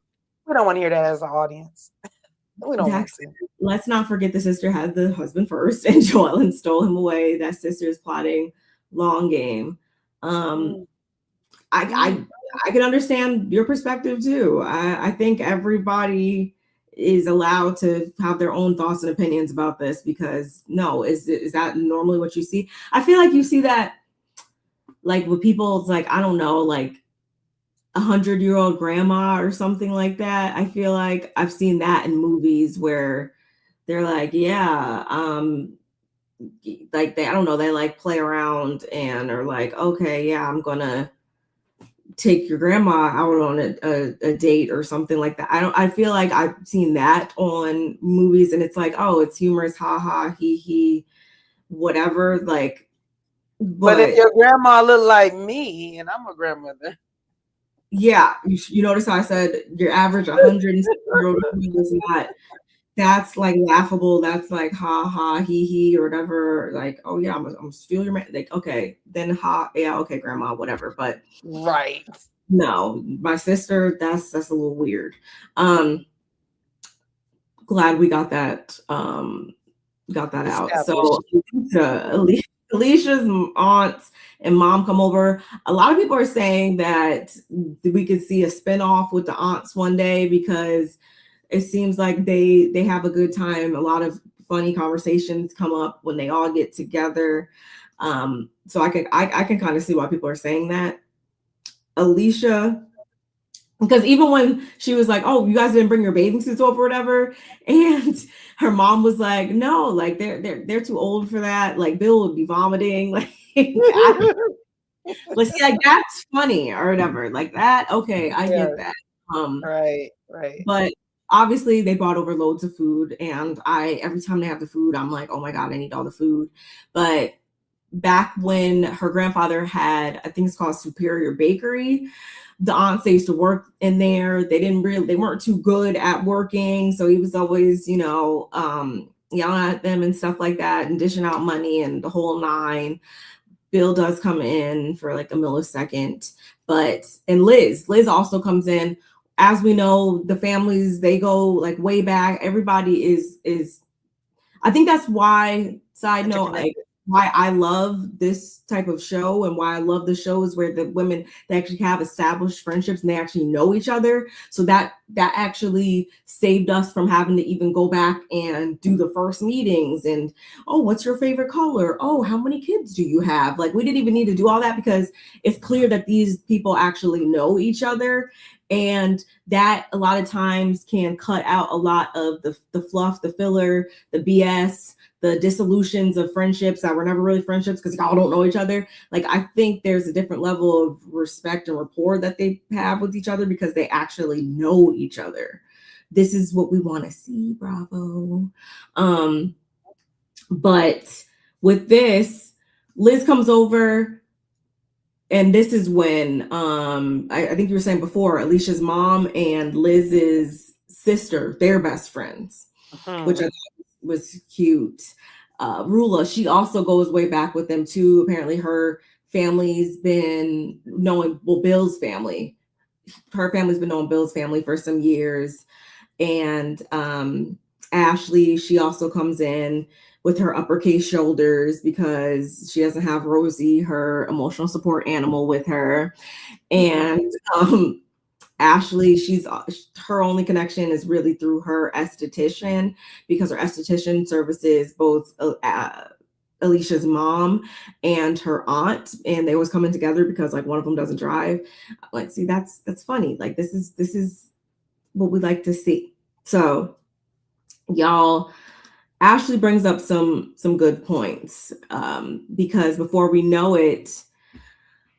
We don't want to hear that as an audience. We don't want to. Let's not forget the sister had the husband first, and Joellen stole him away. That sister's plotting long game. I can understand your perspective too. I think everybody is allowed to have their own thoughts and opinions about this, because no, is that normally what you see? I feel like you see that like with people, it's like, I don't know, like 100-year-old grandma or something like that. I feel like I've seen that in movies where they're like, yeah, like I don't know, they like play around and are like, okay, yeah, I'm gonna take your grandma out on a date or something like that. I feel like I've seen that on movies, and it's like, oh, it's humorous, ha, he, whatever. Like, but if your grandma look like me and I'm a grandmother. Yeah, you notice how I said your average 100-year-old is not, that's like laughable. That's like ha, he, or whatever. Like, oh yeah, I'm gonna steal your man. Like, okay, then yeah, okay, grandma, whatever. But right. No, my sister, that's a little weird. Glad we got that out. So Alicia's aunts and mom come over. A lot of people are saying that we could see a spinoff with the aunts one day, because it seems like they have a good time. A lot of funny conversations come up when they all get together. So I can kind of see why people are saying that. Alicia, because even when she was like, oh, you guys didn't bring your bathing suits over or whatever, and her mom was like, no, like they're too old for that. Like Bill would be vomiting. Like, let's see, like that's funny or whatever. Like that, okay, I get that. Right. But obviously they brought over loads of food, and every time they have the food, I'm like, oh my God, I need all the food. But back when her grandfather had, I think it's called Superior Bakery, the aunts, they used to work in there. They weren't too good at working. So he was always, yelling at them and stuff like that, and dishing out money and the whole nine. Bill does come in for like a millisecond, and Liz also comes in. As we know, the families, they go like way back. Everybody is, I think that's why, side note, like, why I love this type of show, and why I love the shows where the women, they actually have established friendships and they actually know each other. So that actually saved us from having to even go back and do the first meetings and, oh, what's your favorite color? Oh, how many kids do you have? Like, we didn't even need to do all that, because it's clear that these people actually know each other. And that a lot of times can cut out a lot of the fluff, the filler, the BS, the dissolutions of friendships that were never really friendships because y'all don't know each other. Like, I think there's a different level of respect and rapport that they have with each other because they actually know each other. This is what we want to see, bravo. But with this, Liz comes over, and this is when I think you were saying before, Alicia's mom and Liz's sister, they're best friends, which I thought was cute. Rulla, she also goes way back with them too. Apparently her family's been knowing, well, Bill's family. Her family's been knowing Bill's family for some years. And Ashley, she also comes in with her uppercase shoulders because she doesn't have Rosie, her emotional support animal, with her. And Ashley, her only connection is really through her esthetician because her esthetician services both Alicia's mom and her aunt, and they was coming together because like one of them doesn't drive. Like, see, that's funny. Like, this is what we like to see. So y'all, Ashley brings up some good points because before we know it,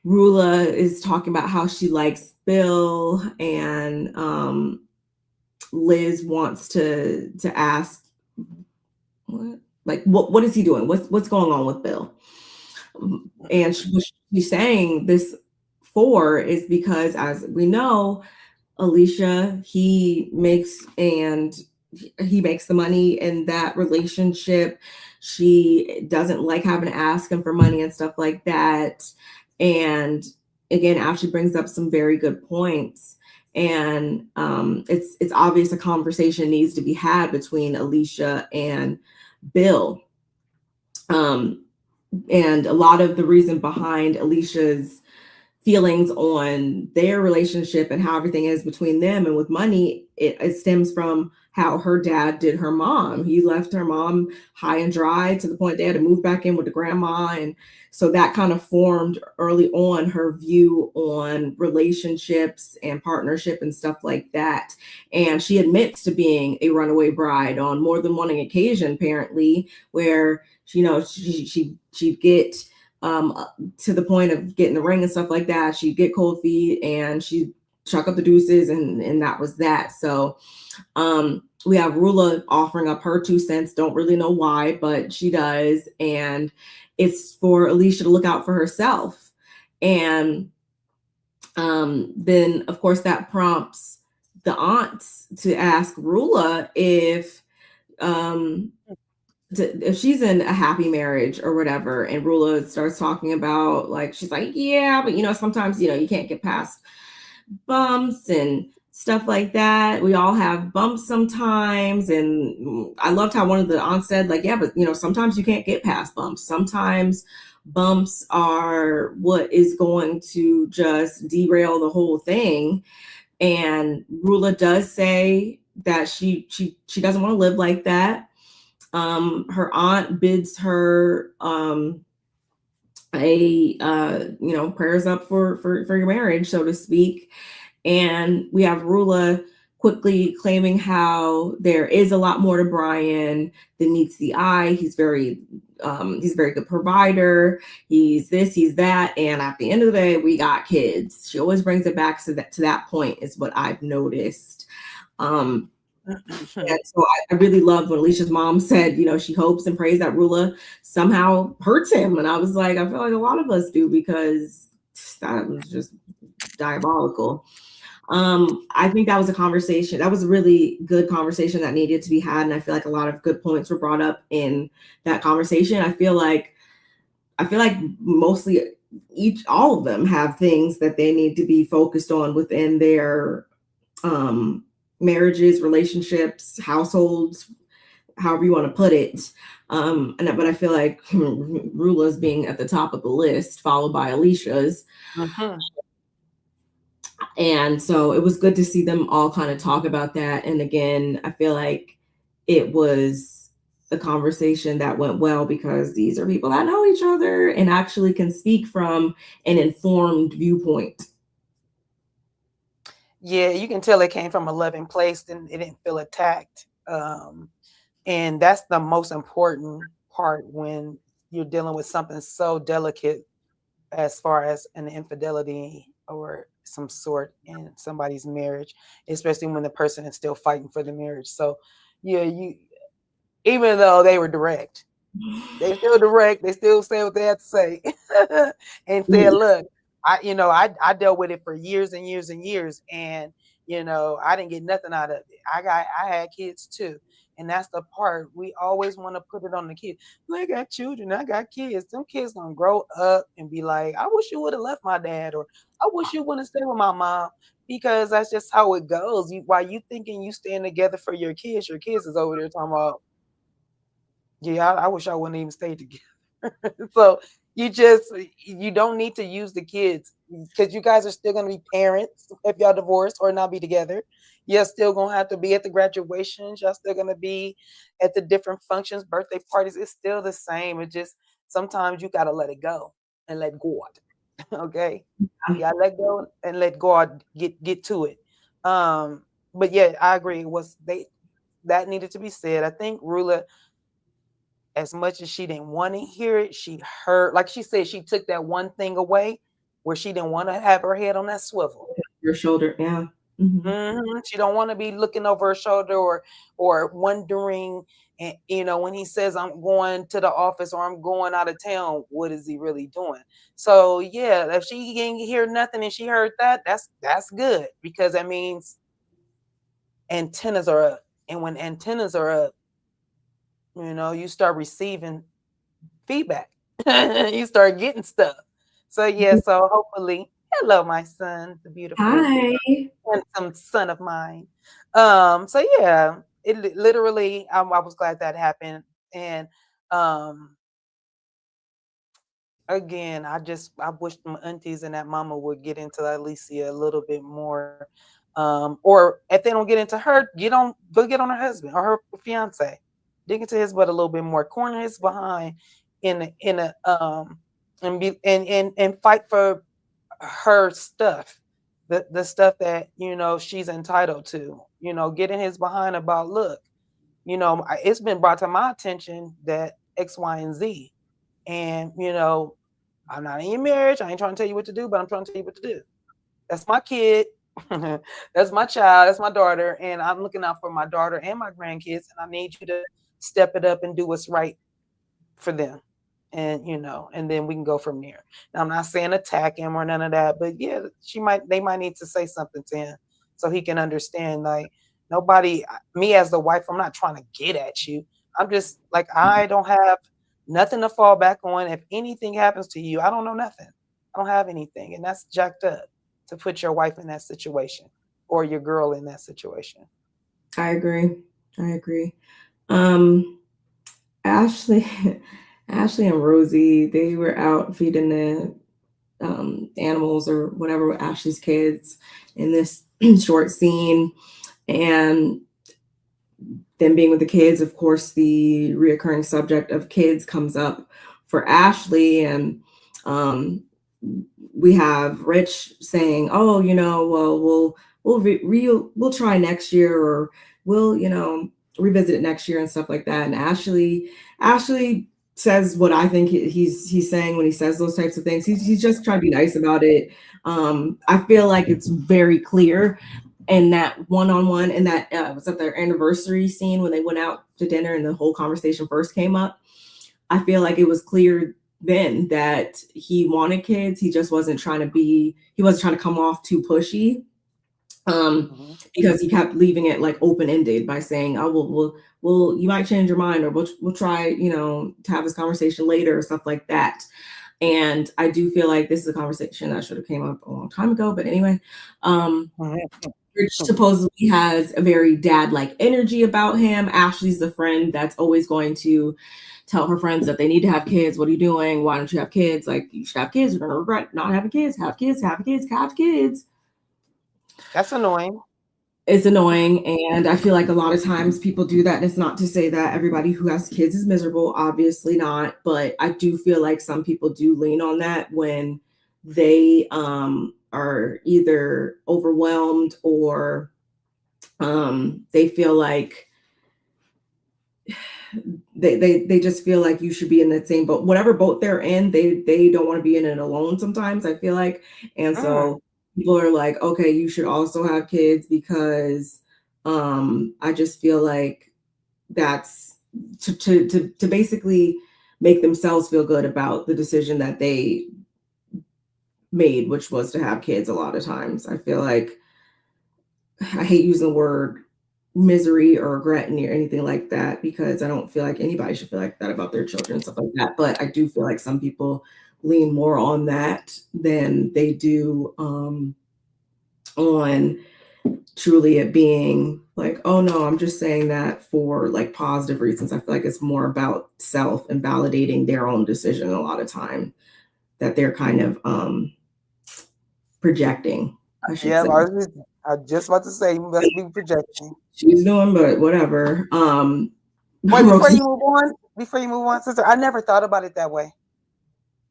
Rulla is talking about how she likes Bill, and Liz wants to ask what is he doing? What's going on with Bill? And she's saying this for is because, as we know, Alicia, he makes the money in that relationship. She doesn't like having to ask him for money and stuff like that. And again, Ashley brings up some very good points. And it's obvious a conversation needs to be had between Alicia and Bill. And a lot of the reason behind Alicia's feelings on their relationship and how everything is between them and with money, it stems from how her dad did her mom. He left her mom high and dry to the point they had to move back in with the grandma. And so that kind of formed early on her view on relationships and partnership and stuff like that. And she admits to being a runaway bride on more than one occasion, apparently, where, you know, she'd get to the point of getting the ring and stuff like that. She'd get cold feet and she'd chuck up the deuces, and that was that. So we have Rulla offering up her 2 cents. Don't really know why, but she does. And it's for Alicia to look out for herself. And then, of course, that prompts the aunts to ask Rulla if she's in a happy marriage or whatever. And Rulla starts talking about, like, she's like, yeah, but, you know, sometimes, you know, you can't get past bumps and stuff like that. We all have bumps sometimes. And I loved how one of the aunts said, like, yeah, but, you know, sometimes you can't get past bumps. Sometimes bumps are what is going to just derail the whole thing. And Rulla does say that she doesn't want to live like that. Her aunt bids her prayers up for your marriage, so to speak. And we have Rulla quickly claiming how there is a lot more to Brian than meets the eye. He's very good provider. He's this, he's that. And at the end of the day, we got kids. She always brings it back to that point, is what I've noticed. And so I really loved when Alicia's mom said, you know, she hopes and prays that Rulla somehow hurts him. And I was like, I feel like a lot of us do, because that was just diabolical. I think that was a conversation. That was a really good conversation that needed to be had. And I feel like a lot of good points were brought up in that conversation. I feel like mostly all of them have things that they need to be focused on within their marriages, relationships, households, however you want to put it. But I feel like Rulla's being at the top of the list, followed by Alicia's. And so it was good to see them all kind of talk about that. And again, I feel like it was a conversation that went well because these are people that know each other and actually can speak from an informed viewpoint. Yeah, you can tell it came from a loving place and it didn't feel attacked. And that's the most important part when you're dealing with something so delicate as far as an infidelity or some sort in somebody's marriage, especially when the person is still fighting for the marriage. So yeah, you, even though they were direct, they still direct, they still say what they have to say. And said, look, I dealt with it for years and years and years, and I didn't get nothing out of it. I had kids too. And that's the part we always want to put it on the kids. I got children, I got kids. Them kids gonna grow up and be like, I wish you would have left my dad, or I wish you wouldn't stay with my mom, because that's just how it goes. While you thinking you stand together for your kids is over there talking about, yeah, I wish I wouldn't even stay together. So you don't need to use the kids, because you guys are still going to be parents if y'all divorced or not be together. You're still going to have to be at the graduations. Y'all still going to be at the different functions, birthday parties. It's still the same. It just, sometimes you got to let it go and let God. Okay. Yeah, let go and let God get to it. But yeah, I agree. That needed to be said. I think Rulla, as much as she didn't want to hear it, she heard, like she said, she took that one thing away where she didn't want to have her head on that swivel. Your shoulder, yeah. She don't want to be looking over her shoulder or wondering, and when he says I'm going to the office or I'm going out of town, what is he really doing? So yeah, if she didn't hear nothing and she heard that, that's good, because that means antennas are up. And when antennas are up, you start receiving feedback. You start getting stuff. So yeah, so hopefully, hello, my son, the beautiful, Hi. handsome son of mine. So yeah, it literally, I was glad that happened. And again, I wish my aunties and that mama would get into Alicia a little bit more. Or if they don't get into her, go get on her husband or her fiance. Dig into his butt a little bit more, corner his behind in a and be and fight for her stuff, the stuff that she's entitled to. Get in his behind about, look, it's been brought to my attention that X, Y, and Z, and I'm not in your marriage. I ain't trying to tell you what to do, but I'm trying to tell you what to do. That's my kid. That's my child. That's my daughter. And I'm looking out for my daughter and my grandkids. And I need you to step it up and do what's right for them. And, and then we can go from there. Now, I'm not saying attack him or none of that, but yeah, they might need to say something to him so he can understand, like, me as the wife, I'm not trying to get at you. I'm just like, I don't have nothing to fall back on. If anything happens to you, I don't know nothing. I don't have anything. And that's jacked up to put your wife in that situation or your girl in that situation. I agree. Ashley and Rosie, they were out feeding the animals or whatever with Ashley's kids in this short scene. And then being with the kids, of course, the reoccurring subject of kids comes up for Ashley. And we have Rich saying, oh, well, we'll try next year, or we'll, revisit it next year and stuff like that. And Ashley says what I think he's saying when he says those types of things. He's just trying to be nice about it. I feel like it's very clear in that one-on-one, and that was at their anniversary scene when they went out to dinner and the whole conversation first came up. I feel like it was clear then that he wanted kids. He just wasn't trying to come off too pushy. Because he kept leaving it like open-ended by saying, oh, well, you might change your mind, or we'll try, to have this conversation later or stuff like that. And I do feel like this is a conversation that should have came up a long time ago. But anyway, Rich supposedly has a very dad-like energy about him. Ashley's the friend that's always going to tell her friends that they need to have kids. What are you doing? Why don't you have kids? Like, you should have kids. You're going to regret not having kids. Have kids. That's annoying. It's annoying. And I feel like a lot of times people do that. And it's not to say that everybody who has kids is miserable. Obviously not. But I do feel like some people do lean on that when they are either overwhelmed or they feel like they just feel like you should be in that same boat, whatever boat they're in. They don't want to be in it alone sometimes, I feel like. And so people are like, okay, you should also have kids because I just feel like that's to basically make themselves feel good about the decision that they made, which was to have kids. A lot of times I feel like, I hate using the word misery or regret or anything like that, because I don't feel like anybody should feel like that about their children and stuff like that. But I do feel like some people lean more on that than they do on truly it being like, oh no, I'm just saying that for like positive reasons. I feel like it's more about self and validating their own decision a lot of time that they're kind of projecting, I should say. I was just about to say, you must be projecting. She's doing, but whatever. Wait, before you move on, sister, I never thought about it that way.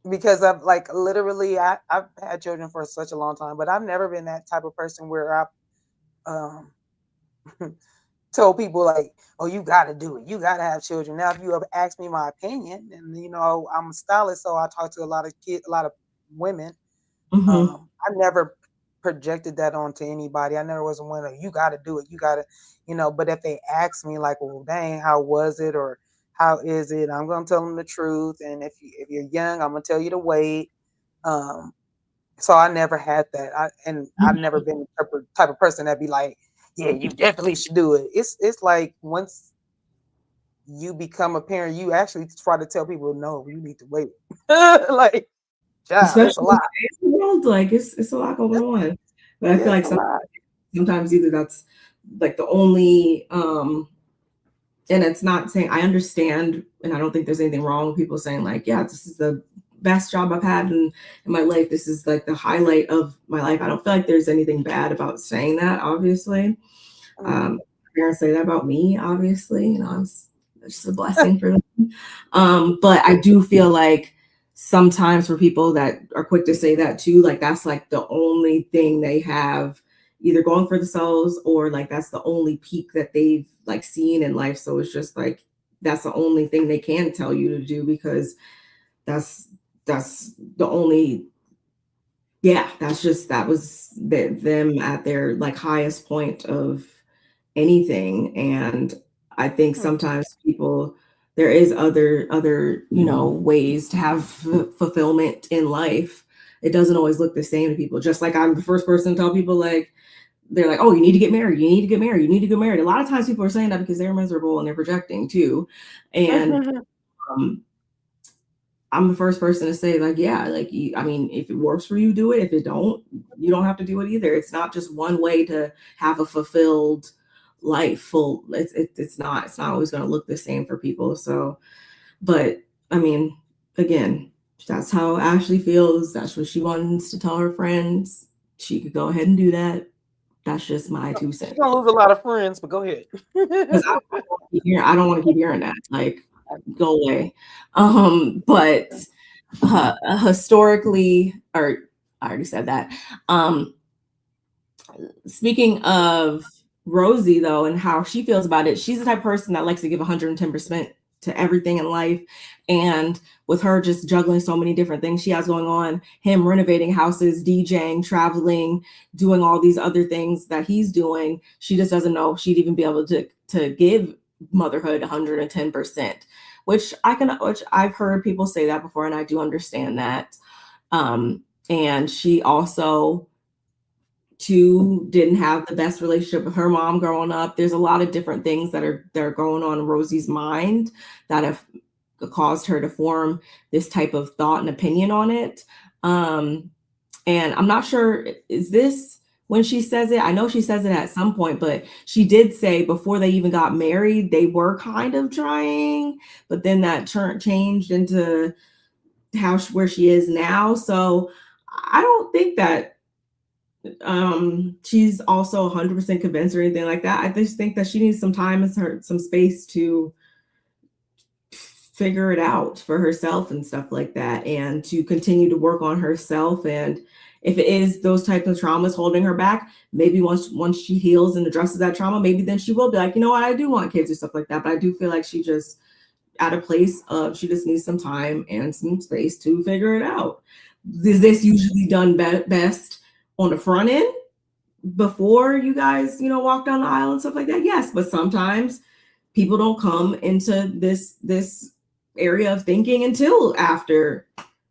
Because I've like literally, I've had children for such a long time, but I've never been that type of person where I've told people like, oh, you got to do it. You got to have children. Now, if you have asked me my opinion, and you know, I'm a stylist, so I talk to a lot of kids, a lot of women. I never projected that onto anybody. I never was one of, you got to do it. You got to, you know, but if they ask me like, well, dang, how was it? Or how is it? I'm going to tell them the truth. And if you're young, I'm going to tell you to wait. So I never had that. I've never been the type of person that be like, yeah, you definitely should do it. It's like once you become a parent, you actually try to tell people, no, you need to wait. Like, child, it's a lot. World, like it's a lot going on. But I feel like sometimes either that's like the only and it's not saying, I understand, and I don't think there's anything wrong with people saying like, yeah, this is the best job I've had in my life. This is like the highlight of my life. I don't feel like there's anything bad about saying that, obviously. Parents say that about me, obviously, you know, it's just a blessing for them. But I do feel like sometimes for people that are quick to say that too, like that's like the only thing they have either going for themselves, or like that's the only peak that they've like seen in life. So it's just like that's the only thing they can tell you to do, because that's the only, that was them at their like highest point of anything. And I think sometimes people, there is other you know, ways to have fulfillment in life. It doesn't always look the same to people. Just like I'm the first person to tell people, like, they're like, oh, you need to get married, you need to get married, you need to get married. A lot of times people are saying that because they're miserable and they're projecting too. And I'm the first person to say, like, yeah, like, I mean, if it works for you, do it. If it don't, you don't have to do it either. It's not just one way to have a fulfilled life. It's not always going to look the same for people. So, but I mean, again, that's how Ashley feels. That's what she wants to tell her friends. She could go ahead and do that. That's just my 2 cents. She's gonna lose a lot of friends, but go ahead. I don't want to keep hearing that. Like, go away. But historically, or I already said that. Speaking of Rosie, though, and how she feels about it, she's the type of person that likes to give 110% to everything in life. And with her just juggling so many different things she has going on, him renovating houses, DJing, traveling, doing all these other things that he's doing, she just doesn't know if she'd even be able to give motherhood 110%, which I've heard people say that before, and I do understand that. And she also too didn't have the best relationship with her mom growing up. There's a lot of different things that are going on in Rosie's mind that have caused her to form this type of thought and opinion on it. And I'm not sure, is this when she says it? I know she says it at some point, but she did say before they even got married, they were kind of trying, but then that changed into where she is now. So I don't think that she's also 100% convinced or anything like that. I just think that she needs some time and some space to figure it out for herself and stuff like that, and to continue to work on herself. And if it is those types of traumas holding her back, maybe once she heals and addresses that trauma, maybe then she will be like, you know what, I do want kids or stuff like that. But I do feel like she just at a place of she just needs some time and some space to figure it out. Is this usually done best on the front end before you guys, walk down the aisle and stuff like that? Yes, but sometimes people don't come into this area of thinking until after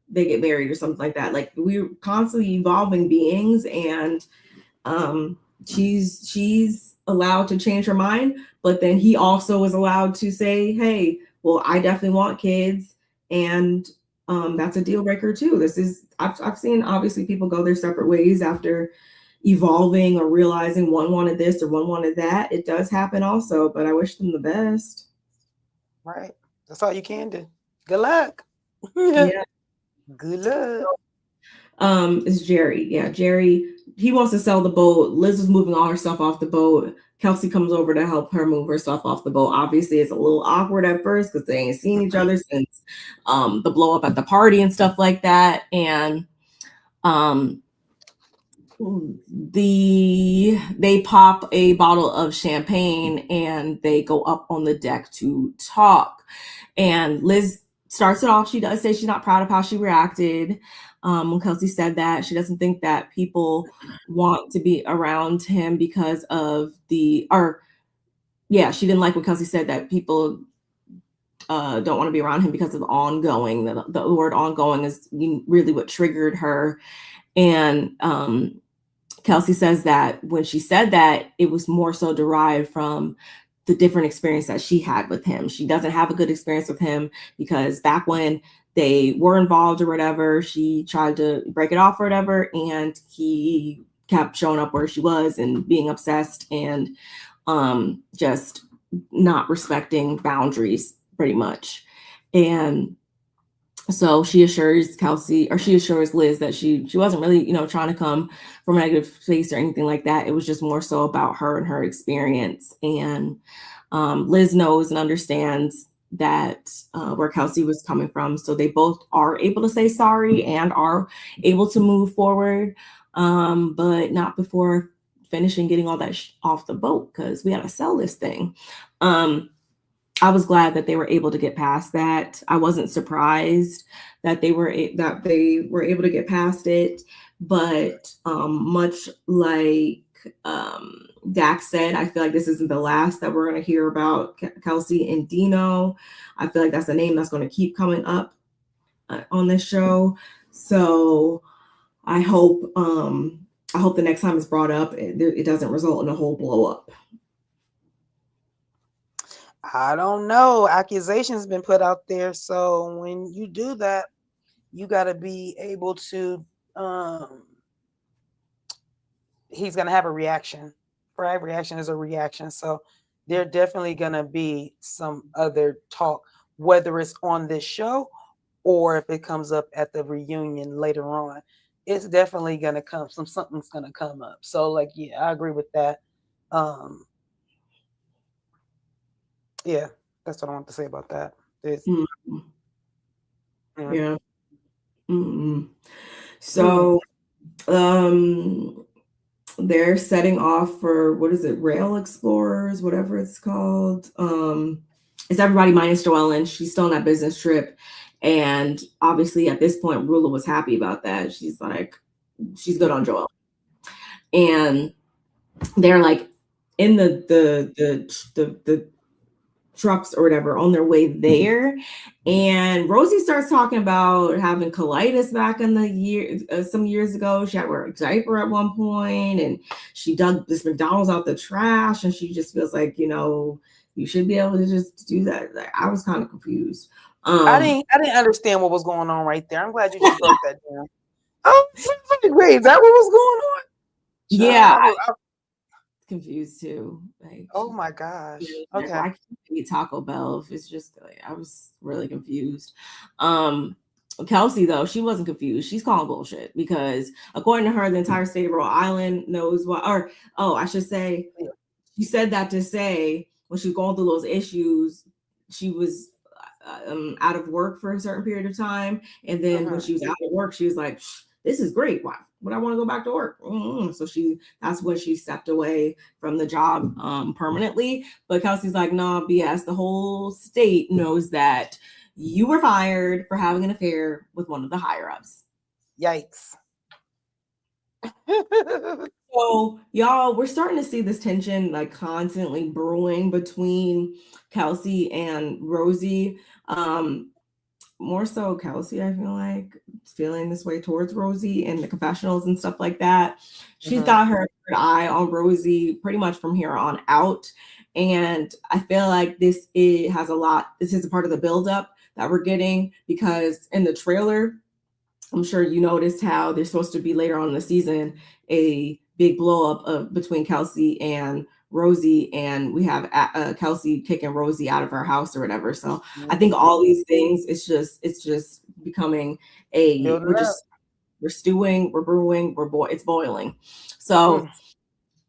they get married or something like that. Like, we're constantly evolving beings, and she's allowed to change her mind, but then he also is allowed to say, hey, well, I definitely want kids, and that's a deal breaker too. I've seen obviously people go their separate ways after evolving or realizing one wanted this or one wanted that. It does happen also, but I wish them the best. Right. That's all you can do. Good luck. Yeah. Good luck. It's Jerry. Yeah, Jerry, he wants to sell the boat. Liz is moving all her stuff off the boat. Kelsey comes over to help her move her stuff off the boat. Obviously, it's a little awkward at first because they ain't seen each other since the blow up at the party and stuff like that. And they pop a bottle of champagne and they go up on the deck to talk. And Liz starts it off. She does say she's not proud of how she reacted. When Kelsey said that, she doesn't think that people want to be around him because of she didn't like what Kelsey said, that people don't want to be around him because of ongoing. The word ongoing is really what triggered her. And Kelsey says that when she said that, it was more so derived from the different experience that she had with him. She doesn't have a good experience with him because back when they were involved or whatever, she tried to break it off or whatever, and he kept showing up where she was and being obsessed and just not respecting boundaries pretty much. And so she assures Liz that she wasn't really, trying to come from a negative place or anything like that. It was just more so about her and her experience. And Liz knows and understands that where Kelsey was coming from. So they both are able to say sorry and are able to move forward, but not before finishing getting all that off the boat, because we got to sell this thing. I was glad that they were able to get past that. I wasn't surprised that they were able to get past it, but much like Dax said, I feel like this isn't the last that we're going to hear about Kelsey and Dino. I feel like that's a name that's going to keep coming up on this show. So I hope the next time it's brought up, it doesn't result in a whole blow up. I don't know. Accusations been put out there. So when you do that, you got to be able to, he's going to have a reaction. Right? Reaction is a reaction. So there definitely going to be some other talk, whether it's on this show or if it comes up at the reunion later on. It's definitely going to come. Something's going to come up. So like, yeah, I agree with that. Yeah, that's what I want to say about that. Yeah. Mm-hmm. So they're setting off for, what is it, Rail Explorers, whatever it's called. It's everybody minus Joellen. She's still on that business trip. And obviously at this point, Rulla was happy about that. She's like, she's good on Joellen. And they're like in the trucks or whatever on their way there, and Rosie starts talking about having colitis back in the year some years ago. She had to wear a diaper at one point, and she dug this McDonald's out the trash, and she just feels like, you should be able to just do that. Like, I was kind of confused. I didn't understand what was going on right there. I'm glad you just broke that down. Oh, great. Is that what was going on? Yeah, I was confused too. Like, oh my gosh. Okay. I can't eat Taco Bell if it's just like, I was really confused. Kelsey, though, she wasn't confused. She's calling bullshit because according to her, the entire state of Rhode Island knows what, or I should say, she said that to say when she was going through those issues, she was out of work for a certain period of time. And then when she was out of work, she was like, this is great. Why would I want to go back to work? So that's when she stepped away from the job permanently. But Kelsey's like, no, BS. The whole state knows that you were fired for having an affair with one of the higher ups. Yikes. So y'all, we're starting to see this tension like constantly brewing between Kelsey and Rosie. More so Kelsey, I feel like, feeling this way towards Rosie and the confessionals and stuff like that. She's got her eye on Rosie pretty much from here on out. And I feel like this is a part of the buildup that we're getting, because in the trailer, I'm sure you noticed how there's supposed to be later on in the season a big blow up between Kelsey and Rosie, and we have Kelsey kicking Rosie out of her house or whatever. So I think all these things, it's just becoming we're stewing, we're brewing, it's boiling. So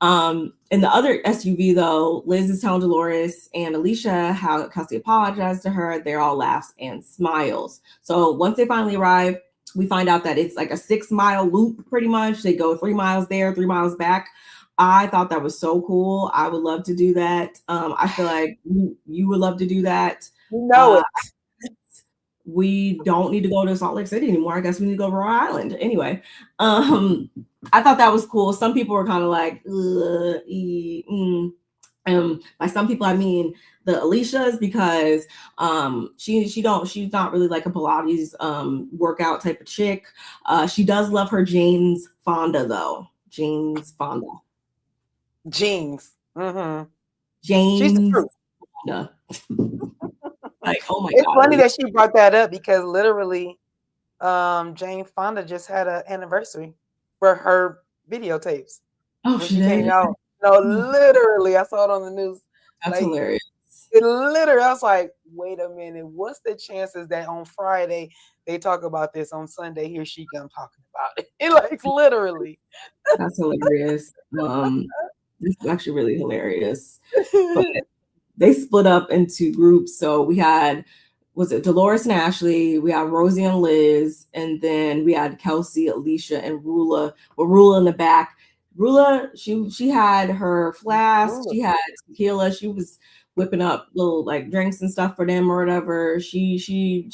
in the other SUV though, Liz is telling Dolores and Alicia how Kelsey apologized to her. They're all laughs and smiles. So once they finally arrive, we find out that it's like a 6-mile loop pretty much. They go 3 miles there, 3 miles back. I thought that was so cool. I would love to do that. I feel like you would love to do that. We don't need to go to Salt Lake City anymore. I guess we need to go to Rhode Island. Anyway, I thought that was cool. Some people were kind of like, by some people, I mean the Alicias, because she's not really like a Pilates workout type of chick. She does love her James Fonda though. James Fonda. James. James. She's the truth. Fonda. Like, oh my God. It's funny that she brought that up, because literally Jane Fonda just had an anniversary for her videotapes. Oh, she came out. No, literally, I saw it on the news. That's hilarious. It literally, I was like, wait a minute, what's the chances that on Friday they talk about this, on Sunday here she comes talking about it? Like, literally. That's hilarious. This is actually really hilarious. But they split up into groups. So we had, was it Dolores and Ashley? We had Rosie and Liz, and then we had Kelsey, Alicia, and Rulla. With Rulla in the back. Rulla, she had her flask. She had tequila. She was whipping up little like drinks and stuff for them or whatever. She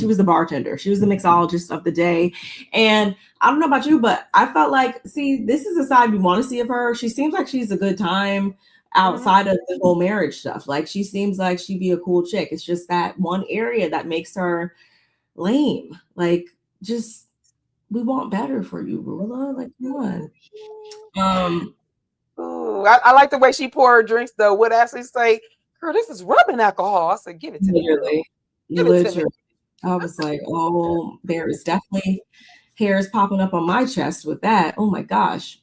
was the bartender. She was the mixologist of the day. And I don't know about you, but I felt like, see, this is a side we want to see of her. She seems like she's a good time outside of the whole marriage stuff. Like, she seems like she'd be a cool chick. It's just that one area that makes her lame. Like, just, we want better for you, Rulla. Like, come on. Ooh, I like the way she poured her drinks though. Would Ashley say, girl, this is rubbing alcohol? I said, give it to me. Literally. I was like, oh, there is definitely hairs popping up on my chest with that. Oh my gosh.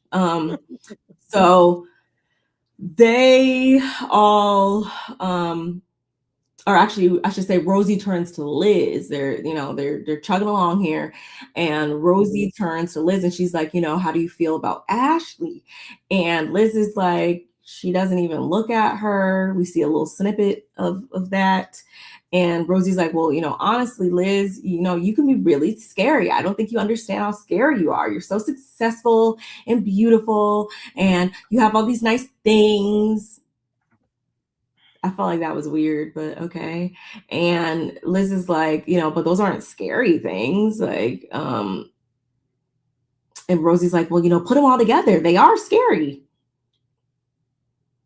So they all or actually I should say Rosie turns to Liz. They're chugging along here, and Rosie turns to Liz and she's like, how do you feel about Ashley? And Liz is like, she doesn't even look at her. We see a little snippet of that. And Rosie's like, well, honestly, Liz, you can be really scary. I don't think you understand how scary you are. You're so successful and beautiful, and you have all these nice things. I felt like that was weird, but okay. And Liz is like, but those aren't scary things. Like, and Rosie's like, well, put them all together. They are scary.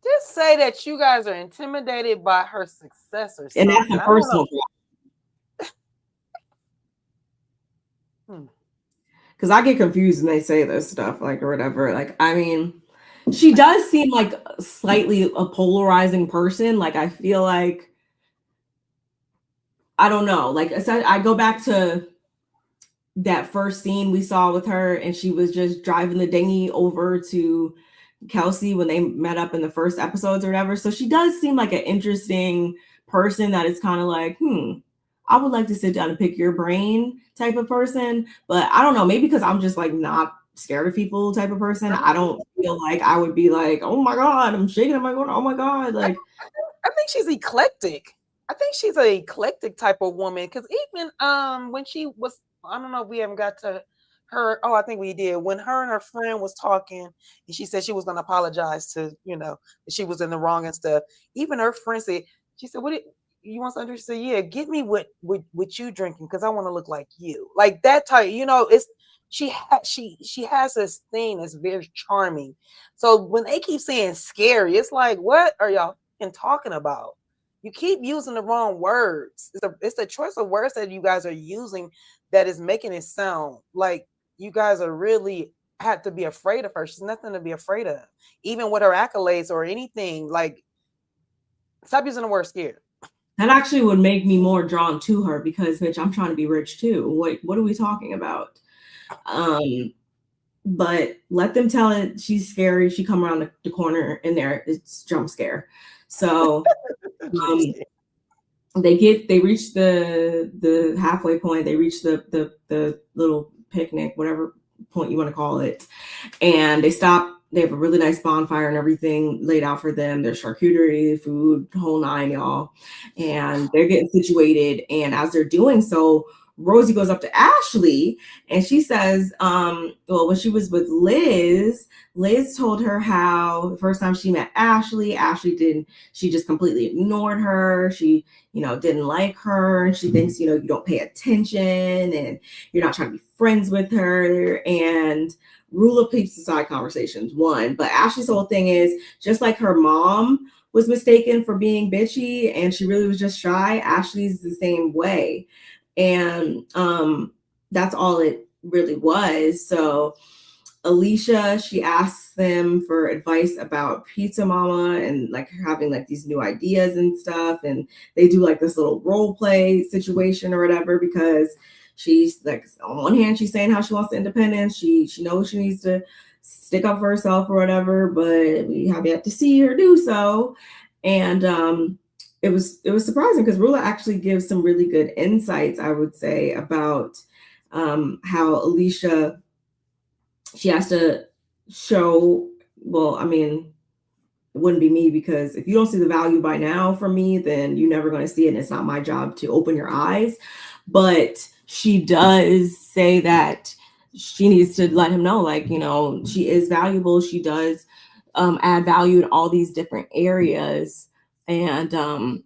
Just say that you guys are intimidated by her success or something. And that's a personal problem. Because I get confused when they say this stuff, like, or whatever. Like, I mean, she does seem like slightly a polarizing person. Like, I feel like, I don't know. Like I said, I go back to that first scene we saw with her, and she was just driving the dinghy over to Kelsey when they met up in the first episodes or whatever. So she does seem like an interesting person that is kind of like, I would like to sit down and pick your brain type of person. But I don't know, maybe because I'm just like not scared of people type of person. I don't feel like I would be like, oh my God, I'm shaking. Am I going, oh my God? Like, I think she's eclectic. I think she's an eclectic type of woman, because even when she was, I don't know if we haven't got to her. Oh, I think we did. When her and her friend was talking, and she said she was going to apologize to, that she was in the wrong and stuff. Even her friend said, she said, "What you want something?" She said, "Yeah, get me what you drinking, because I want to look like you." Like that type, it's she has this thing that's very charming. So when they keep saying scary, it's like, what are y'all talking about? You keep using the wrong words. It's the choice of words that you guys are using that is making it sound like you guys are really have to be afraid of her. She's nothing to be afraid of. Even with her accolades or anything, like, stop using the word scared. That actually would make me more drawn to her, because, bitch, I'm trying to be rich too. What are we talking about? But let them tell it she's scary. She come around the corner and it's jump scare. So they reach the halfway point. They reach the little picnic, whatever point you want to call it, and they stop. They have a really nice bonfire and everything laid out for them. There's charcuterie, food, whole nine, y'all. And they're getting situated. And as they're doing so, Rosie goes up to Ashley and she says, when she was with Liz told her how the first time she met Ashley she just completely ignored her. She, didn't like her. And she thinks, you don't pay attention and you're not trying to be friends with her. And Rulla peeps the side conversations, one. But Ashley's whole thing is, just like her mom was mistaken for being bitchy and she really was just shy, Ashley's the same way. And that's all it really was. So Alicia, she asks them for advice about Pizza Mama and like having like these new ideas and stuff. And they do like this little role play situation or whatever, because she's like, on one hand, she's saying how she wants the independence. She knows she needs to stick up for herself or whatever, but we have yet to see her do so. And it was surprising because Rulla actually gives some really good insights, I would say, about how Alicia, she has to show, well, I mean, it wouldn't be me, because if you don't see the value by now from me, then you're never going to see it. And it's not my job to open your eyes. But she does say that she needs to let him know, like, she is valuable. She does add value in all these different areas. And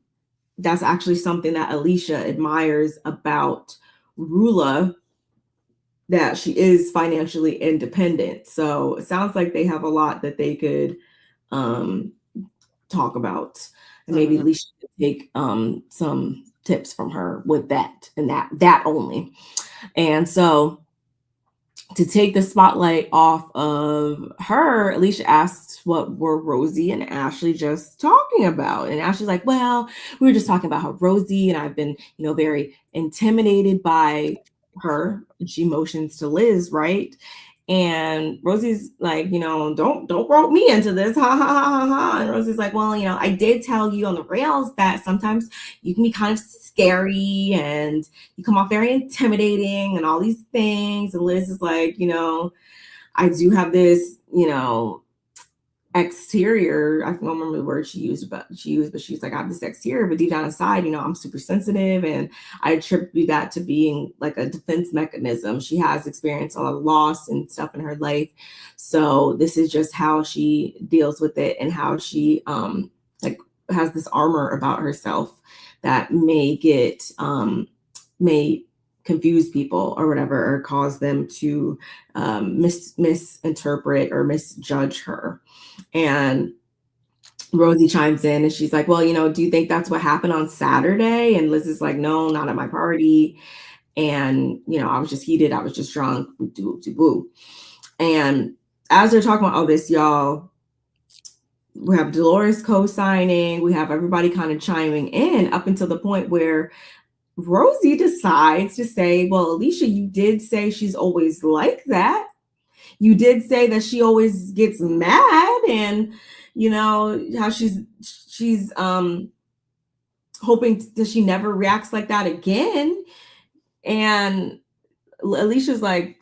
that's actually something that Alicia admires about Rulla, that she is financially independent. So it sounds like they have a lot that they could talk about, and maybe Alicia could take some tips from her with that, and that only. And so to take the spotlight off of her, Alicia asks, what were Rosie and Ashley just talking about? And Ashley's like, well, we were just talking about how Rosie and I've been, very intimidated by her. And she motions to Liz, right? And Rosie's like, don't rope me into this. Ha ha ha ha ha. And Rosie's like, well, I did tell you on the rails that sometimes you can be kind of scary and you come off very intimidating and all these things. And Liz is like, I do have this, exterior. I don't remember the word she used, but she's like, I have this exterior, but deep down inside, I'm super sensitive, and I attribute that to being like a defense mechanism. She has experienced a lot of loss and stuff in her life, so this is just how she deals with it, and how she like has this armor about herself that may confuse people or whatever, or cause them to misinterpret or misjudge her. And Rosie chimes in and she's like, well, do you think that's what happened on Saturday? And Liz is like, no, not at my party. And, I was just heated. I was just drunk. And as they're talking about all this, y'all, we have Dolores co-signing. We have everybody kind of chiming in up until the point where Rosie decides to say, well, Alicia, you did say she's always like that. You did say that she always gets mad, and how she's hoping that she never reacts like that again. And Alicia's like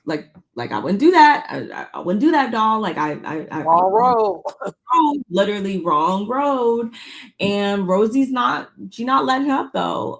like, I wouldn't do that. I wouldn't do that, doll. Like, Wrong road. literally wrong road. And Rosie's she's not letting up though.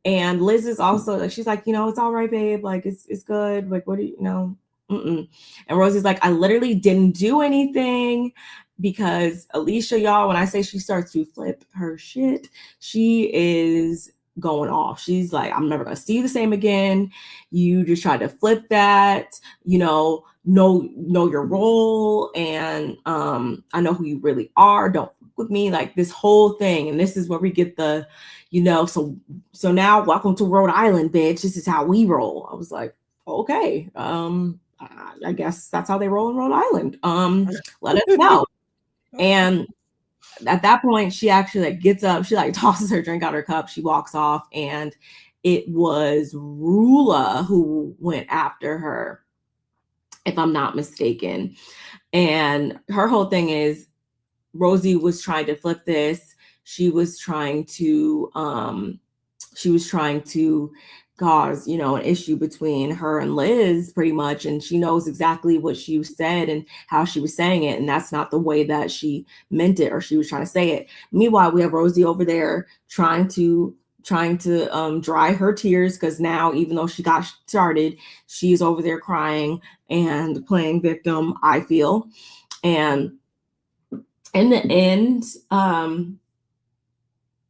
And Liz is also like, she's like, it's all right, babe. Like, it's good. Like, what do you know? Mm-mm. And Rosie's like, I literally didn't do anything, because Alicia, y'all, when I say she starts to flip her shit, she is going off. She's like, I'm never gonna see you the same again. You just tried to flip that, know your role, and I know who you really are. Don't fuck with me, like this whole thing. And this is where we get the, so now welcome to Rhode Island, bitch. This is how we roll. I was like, okay, I guess that's how they roll in Rhode Island. Let us know. And at that point, she actually like gets up, she like tosses her drink out her cup, she walks off, and it was Rulla who went after her, if I'm not mistaken. And her whole thing is, Rosie was trying to flip this. She was trying to cause, an issue between her and Liz, pretty much. And she knows exactly what she said and how she was saying it. And that's not the way that she meant it, or she was trying to say it. Meanwhile, we have Rosie over there trying to dry her tears, because now, even though she got started, she's over there crying and playing victim, I feel. And in the end,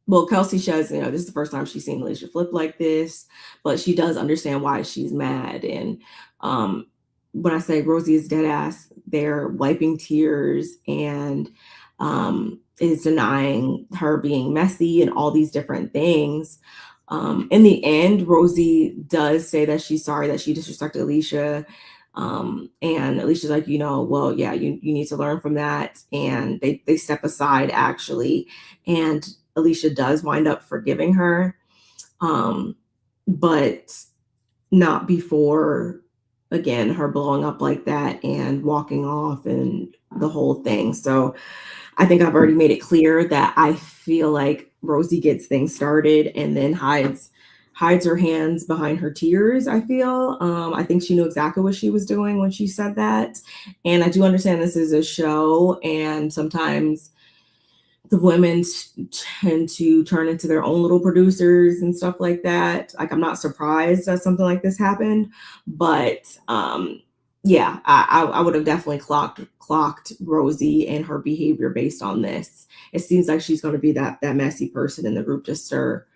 well, Kelsey says, this is the first time she's seen Alicia flip like this, but she does understand why she's mad. And when I say Rosie is dead ass, they're wiping tears and is denying her being messy and all these different things. In the end, Rosie does say that she's sorry that she disrespected Alicia. And Alicia's like, well, yeah, you need to learn from that. And they step aside, actually. And Alicia does wind up forgiving her, but not before, again, her blowing up like that and walking off and the whole thing. So I think I've already made it clear that I feel like Rosie gets things started and then hides her hands behind her tears, I feel. I think she knew exactly what she was doing when she said that. And I do understand this is a show, and sometimes the women tend to turn into their own little producers and stuff like that. Like, I'm not surprised that something like this happened, but yeah, I would have definitely clocked Rosie and her behavior based on this. It seems like she's going to be that messy person in the group to stir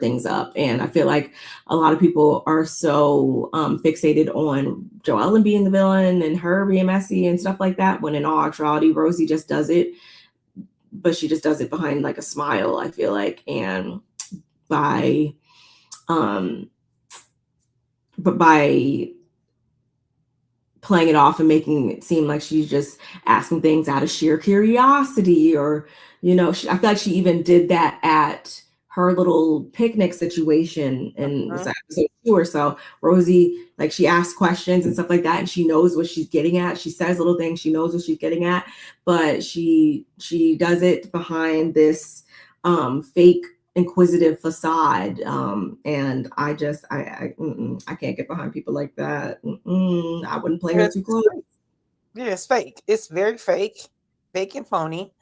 things up. And I feel like a lot of people are so fixated on Joellen being the villain and her being messy and stuff like that, when in all actuality, Rosie just does it, but she just does it behind like a smile, I feel like. And by playing it off and making it seem like she's just asking things out of sheer curiosity, or, I feel like she even did that at her little picnic situation in episode 2 or so. Rosie, like, she asks questions and stuff like that, and she knows what she's getting at. She says little things, she knows what she's getting at, but she does it behind this fake inquisitive facade. And I can't get behind people like that. I wouldn't play her too close. Yeah, it's fake. It's very fake and phony.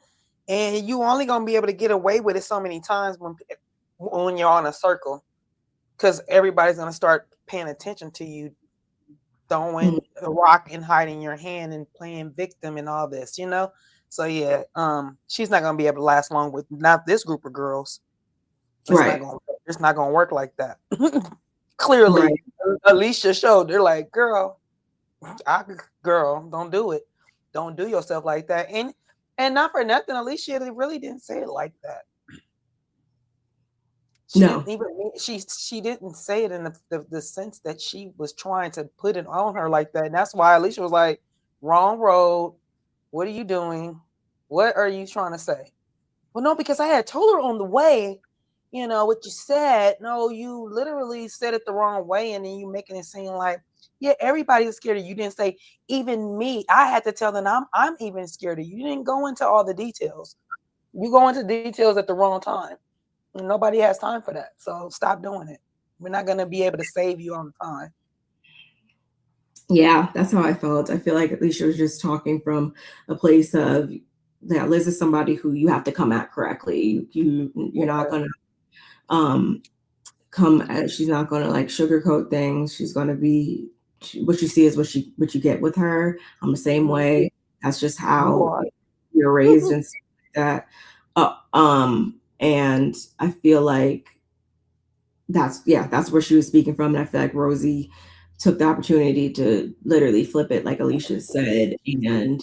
And you only gonna be able to get away with it so many times when you're on a circle, because everybody's gonna start paying attention to you, throwing a rock and hiding your hand and playing victim and all this, So yeah, she's not gonna be able to last long with not this group of girls. It's not gonna work like that. Clearly, right. Alicia showed. They're like, girl, don't do it. Don't do yourself like that. And not for nothing, Alicia really didn't say it like that. She didn't say it in the sense that she was trying to put it on her like that. And that's why Alicia was like, wrong road. What are you doing? What are you trying to say? Well, no, because I had told her on the way, what you said. No, you literally said it the wrong way. And then you making it seem like, yeah, everybody's scared of you. You didn't say, even me. I had to tell them I'm even scared of you. You didn't go into all the details. You go into details at the wrong time. And nobody has time for that. So stop doing it. We're not going to be able to save you on time. Yeah, that's how I felt. I feel like Alicia was just talking from a place of that Liz is somebody who you have to come at correctly. You're not gonna um come at, she's not gonna like sugarcoat things. She's gonna be what you see is what you get with her. I'm the same way. That's just how you're raised and stuff like that. And I feel like that's where she was speaking from. And I feel like Rosie took the opportunity to literally flip it, like Alicia said. And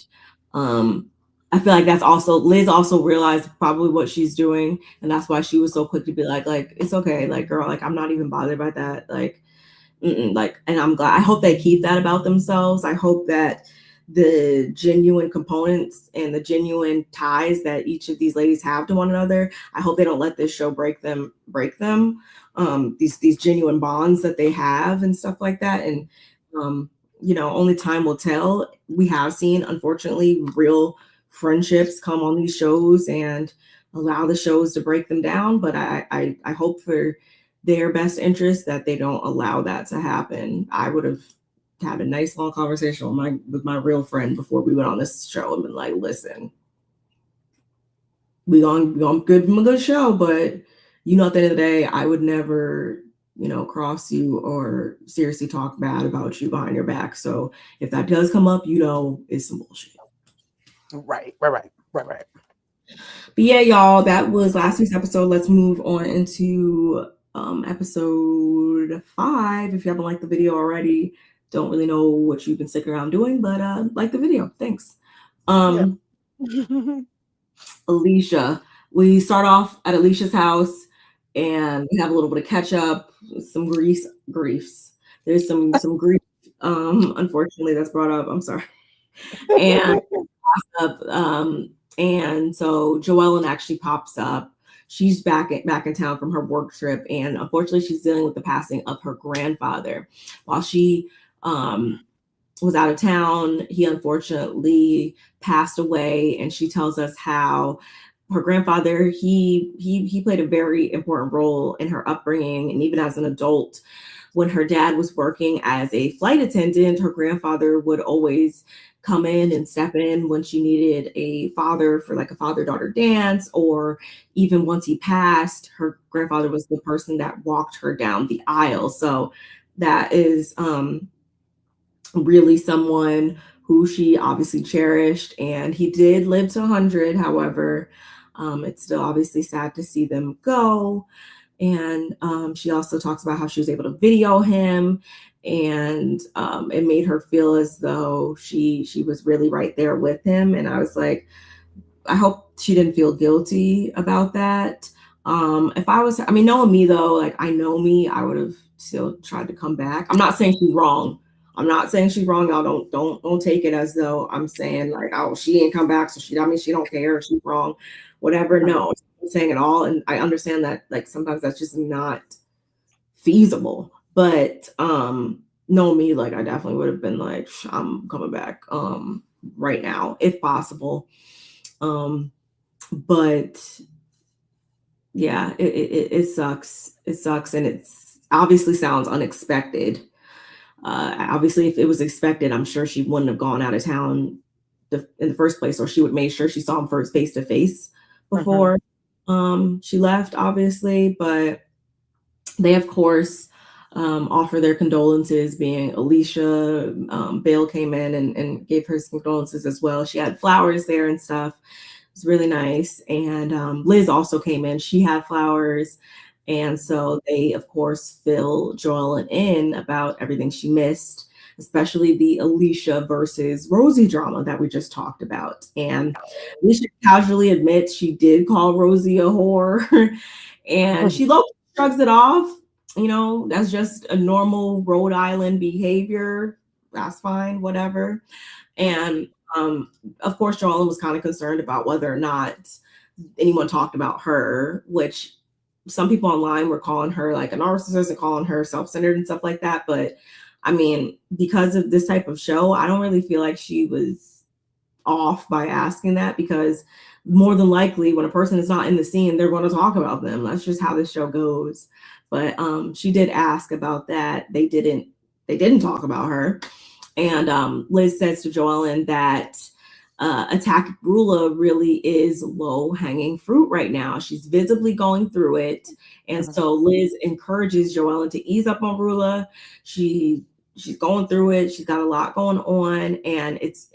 I feel like that's also Liz also realized probably what she's doing, and that's why she was so quick to be like it's okay, like girl, like I'm not even bothered by that, like like, and I'm glad. I hope they keep that about themselves. I hope that the genuine components and the genuine ties that each of these ladies have to one another, I hope they don't let this show break them. These genuine bonds that they have and stuff like that. And only time will tell. We have seen, unfortunately, real friendships come on these shows and allow the shows to break them down. But I hope for their best interest that they don't allow that to happen. I would have had a nice long conversation with my real friend before we went on this show and been like, listen, we gonna give them a good show, but at the end of the day, I would never, cross you or seriously talk bad about you behind your back. So if that does come up, it's some bullshit. Right. But yeah, y'all, that was last week's episode. Let's move on into episode 5. If you haven't liked the video already, don't really know what you've been sticking around doing, but like the video. Thanks. Alicia. We start off at Alicia's house and we have a little bit of catch up, some griefs. There's some grief, unfortunately, that's brought up. I'm sorry. And and so Joellen actually pops up. She's back in town from her work trip, and unfortunately, she's dealing with the passing of her grandfather. While she was out of town, he unfortunately passed away, and she tells us how her grandfather he played a very important role in her upbringing, and even as an adult. When her dad was working as a flight attendant, her grandfather would always come in and step in when she needed a father for like a father-daughter dance, or even once he passed, her grandfather was the person that walked her down the aisle. So that is really someone who she obviously cherished, and he did live to 100. However, it's still obviously sad to see them go. And she also talks about how she was able to video him, and it made her feel as though she was really right there with him. And I was like, I hope she didn't feel guilty about that. If I was, knowing me though, like I know me, I would have still tried to come back. I'm not saying she's wrong. Y'all don't take it as though I'm saying like, oh, she ain't come back, so she don't care, she's wrong, whatever. No, I'm saying it all, and I understand that like sometimes that's just not feasible. But know me, like I definitely would have been like, I'm coming back right now if possible. But yeah, it sucks. It sucks, and it's obviously sounds unexpected. Obviously, if it was expected, I'm sure she wouldn't have gone out of town in the first place, or she would make sure she saw him first face to face before she left, obviously. But they, of course, offer their condolences, being Alicia. Bale came in and gave her some condolences as well. She had flowers there and stuff. It was really nice. And Liz also came in. She had flowers. And so they, of course, fill Joellen in about everything she missed, especially the Alicia versus Rosie drama that we just talked about. And Alicia casually admits she did call Rosie a whore, and she shrugs it off. That's just a normal Rhode Island behavior. That's fine, whatever. And of course, Joellen was kind of concerned about whether or not anyone talked about her, which some people online were calling her like a narcissist and calling her self-centered and stuff like that. But because of this type of show, I don't really feel like she was off by asking that, because more than likely when a person is not in the scene, they're going to talk about them. That's just how this show goes. But she did ask about that. They didn't talk about her. And Liz says to Joellen that attacking Rulla really is low-hanging fruit right now. She's visibly going through it. And so Liz encourages Joellen to ease up on Rulla. She's going through it. She's got a lot going on, and it's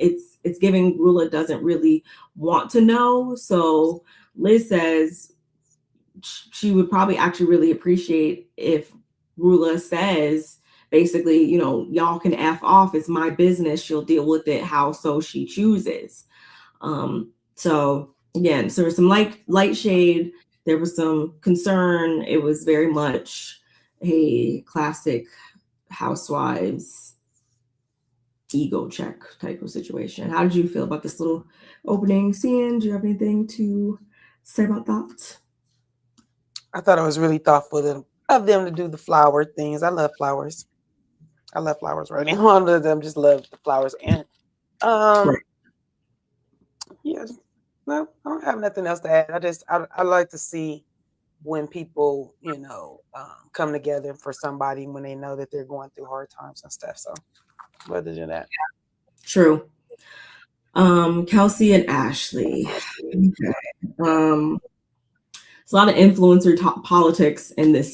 giving Rulla doesn't really want to know. So Liz says she would probably actually really appreciate if Rulla says, basically, you know, y'all can F off. It's my business. She'll deal with it how so she chooses. So again, so there's some light shade. There was some concern. It was very much a classic Housewives ego check type of situation. How did you feel about this little opening scene? Do you have anything to say about that? I thought it was really thoughtful of them to do the flower things. I love flowers. I love flowers right now. One of them just love the flowers. And Right. yeah, no, I don't have nothing else to add. I like to see when people, you know, come together for somebody when they know that they're going through hard times and stuff. So rather than that. True. Kelsey and Ashley. Okay. It's a lot of influencer politics in this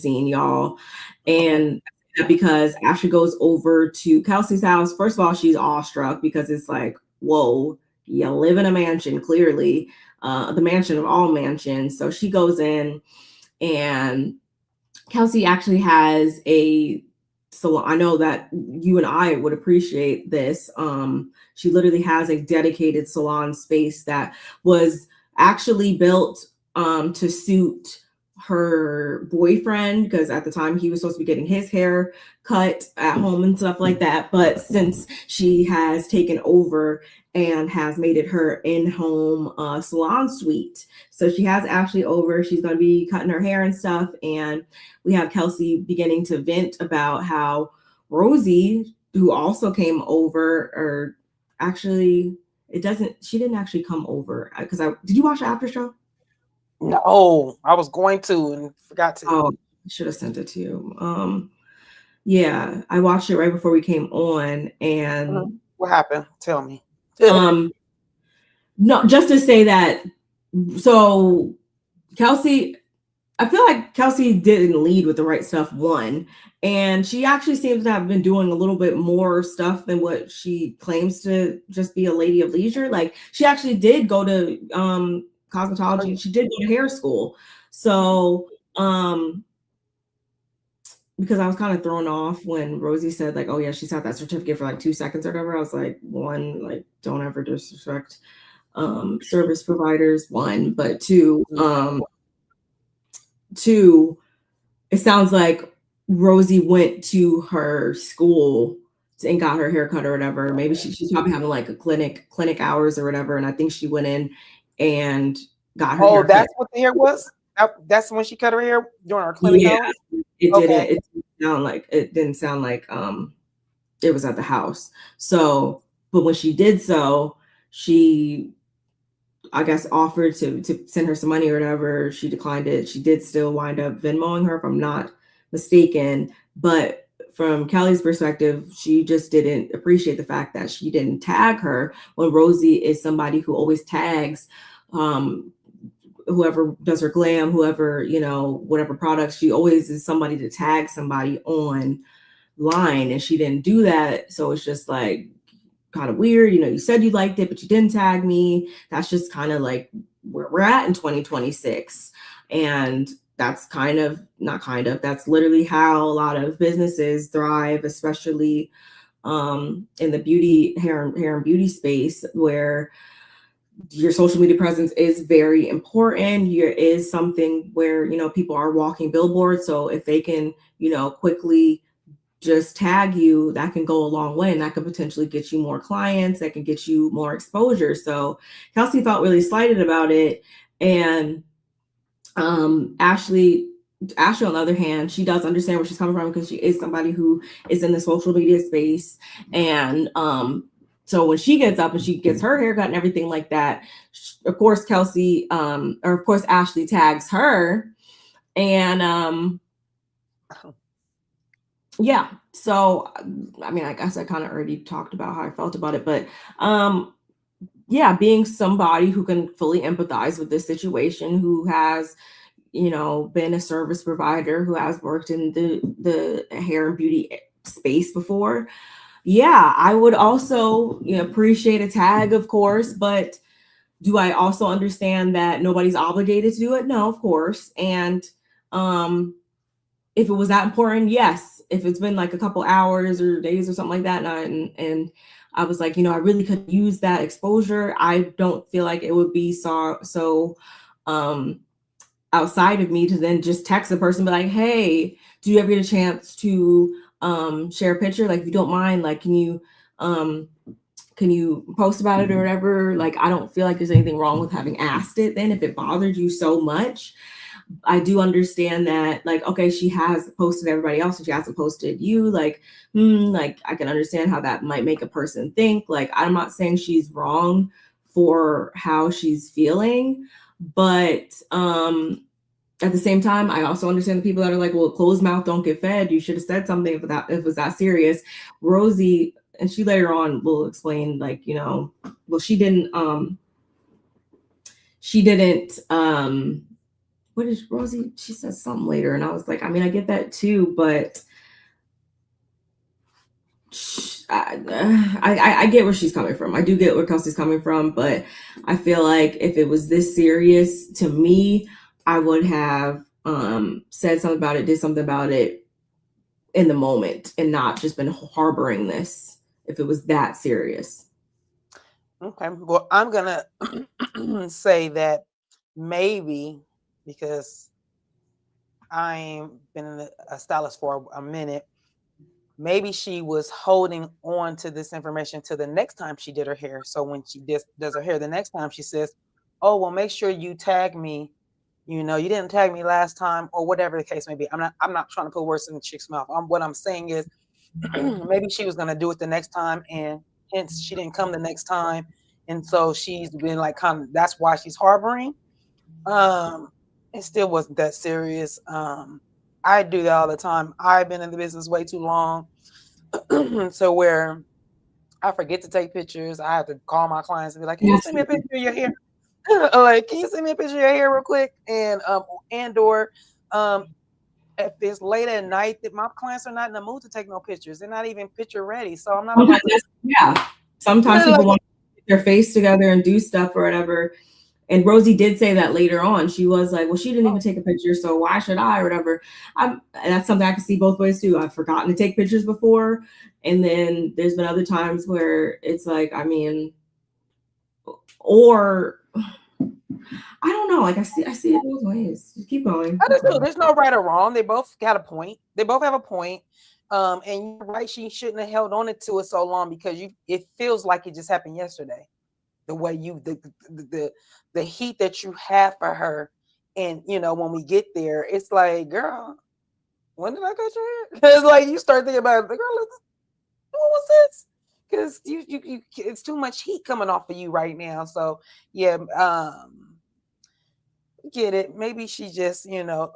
scene, y'all. And because Ashley goes over to Kelsey's house. First of all, she's awestruck because it's like, whoa, you live in a mansion, clearly, the mansion of all mansions. So she goes in, and Kelsey actually has a salon. I know that you and I would appreciate this. She literally has a dedicated salon space that was actually built to suit her boyfriend, because at the time he was supposed to be getting his hair cut at home and stuff like that. But since she has taken over and has made it her in-home salon suite, so she has Ashley over. She's going to be cutting her hair and stuff. And we have Kelsey beginning to vent about how Rosie, who also came over, or actually, she didn't actually come over, because did you watch the after show? No, I was going to and forgot to. Oh, I should have sent it to you. Yeah, I watched it right before we came on. And what happened? Tell me. No, just to say that, so Kelsey, I feel like Kelsey didn't lead with the right stuff, one. And she actually seems to have been doing a little bit more stuff than what she claims to just be a lady of leisure. Like, she actually did go to cosmetology. She did go to hair school. So because I was kind of thrown off when Rosie said, like, oh yeah, she's had that certificate for like 2 seconds or whatever. I was like, one, like, don't ever disrespect service providers, one. But two, it sounds like Rosie went to her school and got her haircut or whatever. Maybe she's probably having like a clinic hours or whatever. And I think she went in and got her haircut. That's what the hair was? That's when she cut her hair during her clinic hours? It didn't sound like it was at the house. So, but when she did so, she, I guess, offered to send her some money or whatever. She declined it. She did still wind up Venmoing her, if I'm not mistaken. But from Kelly's perspective, she just didn't appreciate the fact that she didn't tag her, when Rosie is somebody who always tags whoever does her glam, whoever, you know, whatever products. She always is somebody to tag somebody online, and she didn't do that. So it's just like kind of weird. You know, you said you liked it, but you didn't tag me. That's just kind of like where we're at in 2026. And that's that's literally how a lot of businesses thrive, especially in the beauty, hair and beauty space, where your social media presence is very important. Is something where, you know, people are walking billboards. So if they can, you know, quickly just tag you, that can go a long way, and that could potentially get you more clients, that can get you more exposure. So Kelsey felt really slighted about it. And Ashley, on the other hand, she does understand where she's coming from, because she is somebody who is in the social media space. And so when she gets up and she gets her haircut and everything like that, of course Ashley tags her. And Yeah. So, I mean, I guess I kind of already talked about how I felt about it, but yeah, being somebody who can fully empathize with this situation, who has, you know, been a service provider, who has worked in the hair and beauty space before. Yeah, I would also, you know, appreciate a tag, of course, but do I also understand that nobody's obligated to do it? No, of course. And um if it was that important, yes. If it's been like a couple hours or days or something like that, and I was like, you know, I really could use that exposure, I don't feel like it would be so um outside of me to then just text the person, be like, hey, do you ever get a chance to share a picture? Like, if you don't mind, like, um can you post about it or whatever? Like, I don't feel like there's anything wrong with having asked it then if it bothered you so much. I do understand that, like, okay, she has posted everybody else and she hasn't posted you. Like, like, I can understand how that might make a person think. Like, I'm not saying she's wrong for how she's feeling, but at the same time, I also understand the people that are like, well, closed mouth don't get fed. You should have said something if it was that serious. Rosie, and she later on will explain, like, you know, well, she didn't what is Rosie? She says something later, and I was like, I mean, I get that too, but I get where she's coming from. I do get where Kelsey's coming from, but I feel like if it was this serious to me, I would have said something about it, did something about it in the moment, and not just been harboring this if it was that serious. Okay. Well, I'm gonna say that maybe because I've been a stylist for a minute, maybe she was holding on to this information to the next time she did her hair. So when she does her hair the next time, she says, oh, well, make sure you tag me. You know, you didn't tag me last time, or whatever the case may be. I'm not trying to put words in the chick's mouth. What I'm saying is maybe she was going to do it the next time, and hence she didn't come the next time. And so she's been like, that's why she's harboring. It still wasn't that serious. I do that all the time. I've been in the business way too long. So where I forget to take pictures, I have to call my clients and be like, can you send me a picture of your hair? Like, can you send me a picture of your hair real quick? And or if it's late at night, that my clients are not in the mood to take no pictures. They're not even picture ready. So I'm not about to. Yeah. Sometimes people want to get their face together and do stuff or whatever. And Rosie did say that later on. She was like, well, she didn't even take a picture, so why should I, or whatever. And that's something I can see both ways too. I've forgotten to take pictures before. And then there's been other times where it's like, I mean, or I don't know. Like, I see it both ways. Just keep going. There's no right or wrong. They both got a point. They both have a point. And you're right, she shouldn't have held on to it so long, because it feels like it just happened yesterday. The way the heat that you have for her. And you know, when we get there, it's like, girl, when did I cut your hair? Because like you start thinking about it, girl, what was this? Because you it's too much heat coming off of you right now. So yeah, get it. Maybe she just, you know,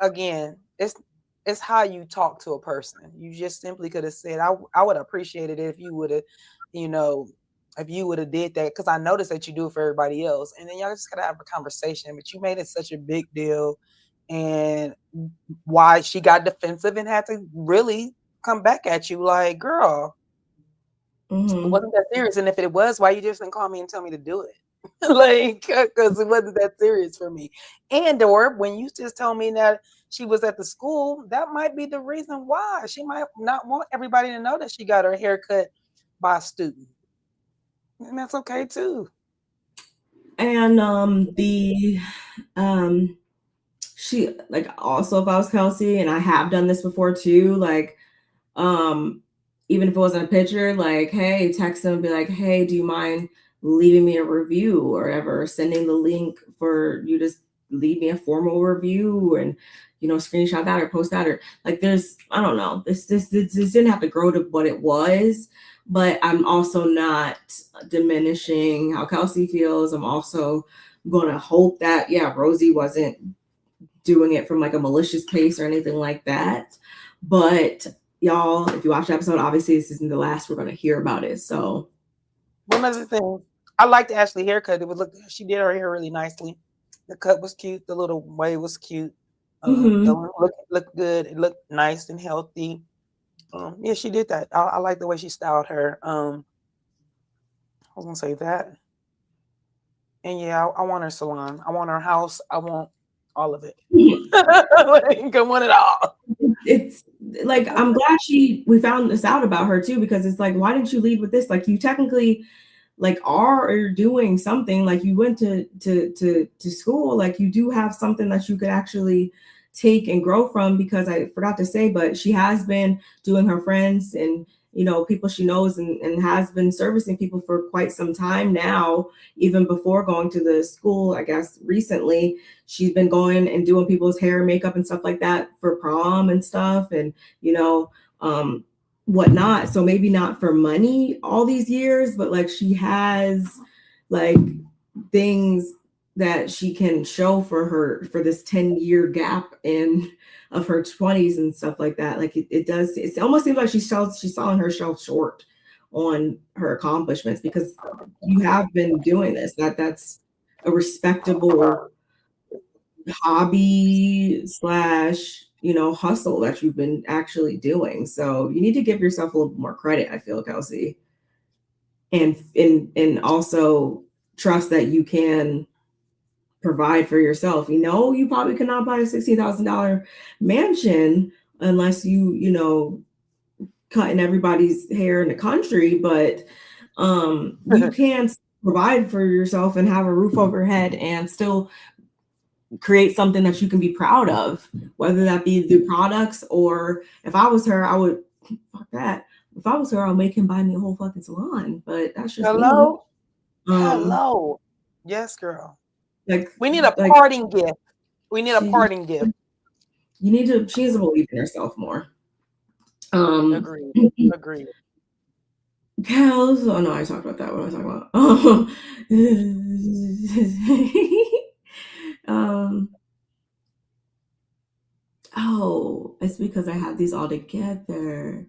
again, it's how you talk to a person. You just simply could have said, I would appreciate it if you would have, you know, if you would have did that, because I noticed that you do it for everybody else. And then y'all just gotta have a conversation. But you made it such a big deal, and why she got defensive and had to really come back at you like, girl, it wasn't that serious. And if it was, why you just didn't call me and tell me to do it? Like, because it wasn't that serious for me. And or when you just told me that she was at the school, that might be the reason why. She might not want everybody to know that she got her hair cut by a student. And that's okay too. And she, like, also, if I was Kelsey, and I have done this before too, like, even if it wasn't a picture, like, hey, text them and be like, hey, do you mind leaving me a review or whatever, sending the link for you to leave me a formal review, and, you know, screenshot that or post that, or like, there's, I don't know, this didn't have to grow to what it was. But I'm also not diminishing how Kelsey feels. I'm also going to hope that, yeah, Rosie wasn't doing it from like a malicious place or anything like that. But y'all, if you watch the episode, obviously this isn't the last we're going to hear about it. So one other thing, I liked Ashley's haircut. It would look. She did her hair really nicely. The cut was cute. The little wave was cute. The looked good. It looked nice and healthy. Yeah, she did that. I like the way she styled her. I was gonna say that. And yeah, I want her salon. I want her house. I want all of it. I want it all. It's like, I'm glad we found this out about her too, because it's like, why didn't you lead with this? Like, you technically like are doing something, like you went to school, like you do have something that you could actually take and grow from. Because I forgot to say, but she has been doing her friends and, you know, people she knows and has been servicing people for quite some time now. Even before going to the school, I guess recently she's been going and doing people's hair and makeup and stuff like that for prom and stuff, and, you know, whatnot. So maybe not for money all these years, but like she has like things that she can show for this 10-year gap of her 20s and stuff like that. Like it almost seems like she's selling herself short on her accomplishments, because you have been doing this. That's a respectable hobby / you know, hustle that you've been actually doing. So you need to give yourself a little more credit, I feel, Kelsey, and also trust that you can provide for yourself. You know, you probably cannot buy a $16,000 mansion unless you know, cutting everybody's hair in the country, but you can provide for yourself and have a roof over your head and still create something that you can be proud of, whether that be through products, or if I was her, I would fuck that. If I was her, I'll make him buy me a whole fucking salon. But that's just me. Hello. Yes, girl. Like, we need a parting gift. We need a parting gift. She needs to believe in herself more. Agreed. Kels, oh no, I talked about that. What am I talking about? Oh, it's because I have these all together.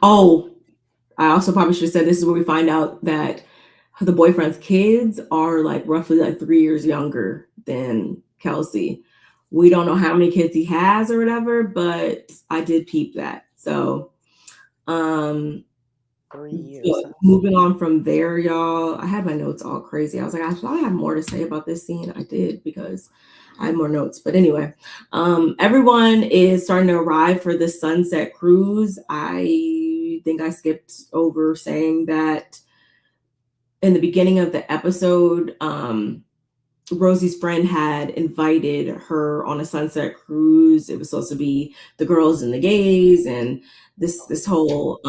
Oh, I also probably should have said this is where we find out that the boyfriend's kids are like roughly like 3 years younger than Kelsey. We don't know how many kids he has or whatever, but I did peep that. So 3 years. So moving on from there, y'all, I had my notes all crazy. I was like, I thought I had more to say about this scene. I did, because I had more notes. But anyway, everyone is starting to arrive for the sunset cruise. I think I skipped over saying that in the beginning of the episode, Rosie's friend had invited her on a sunset cruise. It was supposed to be the girls and the gays, and this whole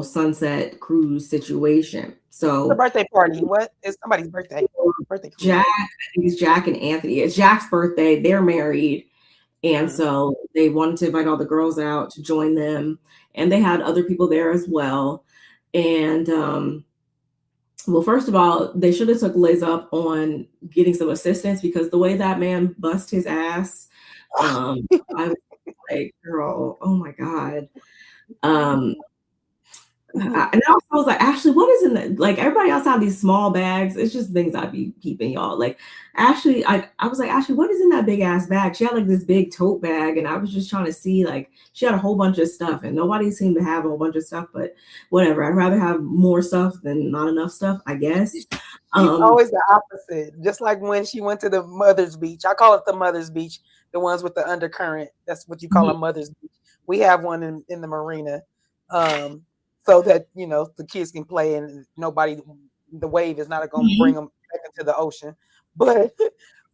sunset cruise situation. So the birthday party. What is somebody's birthday? Jack, I think it's Jack and Anthony. It's Jack's birthday. They're married. And so they wanted to invite all the girls out to join them. And they had other people there as well. And well, first of all, they should have took Liz up on getting some assistance, because the way that man bust his ass, I was like, girl, oh my God. And I also was like, Ashley, what is in the, like, everybody else have these small bags. It's just things I'd be keeping, y'all. Like, Ashley, I was like, Ashley, what is in that big ass bag? She had like this big tote bag, and I was just trying to see, like, she had a whole bunch of stuff, and nobody seemed to have a whole bunch of stuff, but whatever. I'd rather have more stuff than not enough stuff, I guess. She's always the opposite. Just like when she went to the Mother's Beach. I call it the Mother's Beach, the ones with the undercurrent. That's what you call a Mother's Beach. We have one in the marina. So that, you know, the kids can play and the wave is not going to bring them back into the ocean. But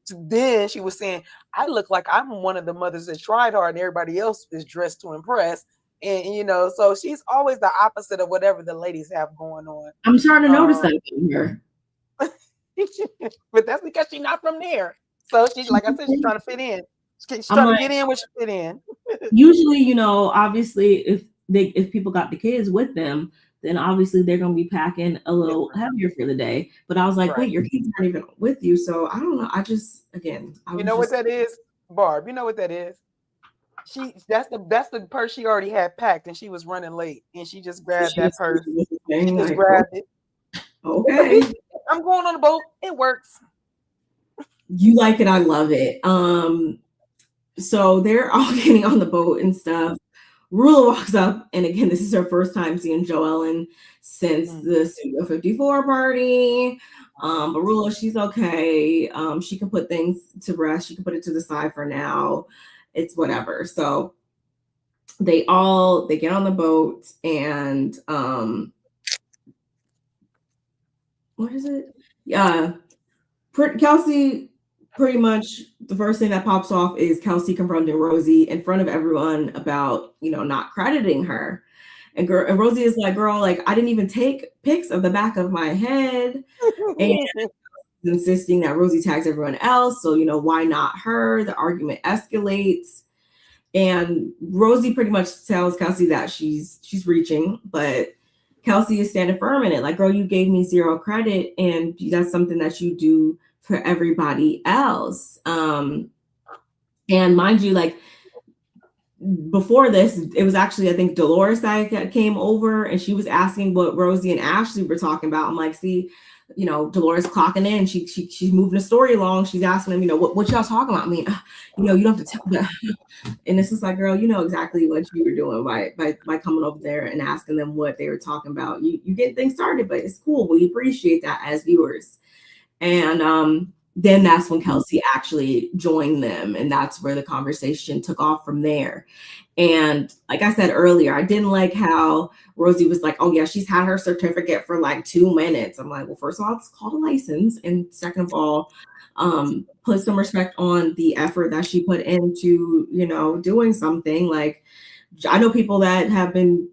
then she was saying, I look like I'm one of the mothers that tried hard and everybody else is dressed to impress. And, you know, so she's always the opposite of whatever the ladies have going on. I'm starting to notice that in her. But that's because she's not from there. So she's, like I said, she's trying to fit in. She's trying to get in where she fit in. Usually, you know, obviously, if people got the kids with them, then obviously they're going to be packing a little heavier for the day. But I was like, wait, your kids aren't even with you. So I don't know. I just, again, what that is, Barb? You know what that is? That's the purse she already had packed, and she was running late, and she just grabbed that purse. She just grabbed it. Okay. I'm going on the boat. It works. You like it. I love it. So they're all getting on the boat and stuff. Rulla walks up, and again, this is her first time seeing Joellen since the Studio 54 party. But Rulla, she's okay. She can put things to rest. She can put it to the side for now. It's whatever. So they get on the boat, and what is it? Yeah, Kelsey. Pretty much the first thing that pops off is Kelsey confronting Rosie in front of everyone about, not crediting her. And Rosie is like, girl, like, I didn't even take pics of the back of my head. And insisting that Rosie tags everyone else. So, why not her? The argument escalates. And Rosie pretty much tells Kelsey that she's reaching, but Kelsey is standing firm in it. Like, girl, you gave me zero credit, and that's something that you do for everybody else. And mind you, like, before this, it was actually, I think, Dolores that came over, and she was asking what Rosie and Ashley were talking about. I'm like, see, Dolores clocking in. She's moving the story along. She's asking them, what y'all talking about? I mean, you don't have to tell them. And it's just like, girl, you know exactly what you were doing by coming over there and asking them what they were talking about. You get things started, but it's cool. We appreciate that as viewers. And then that's when Kelsey actually joined them, and that's where the conversation took off from there. And like I said earlier, I didn't like how Rosie was like, oh yeah, she's had her certificate for like 2 minutes. I'm like, well, first of all, it's called a license, and second of all, put some respect on the effort that she put into, doing something. Like, I know people that have been,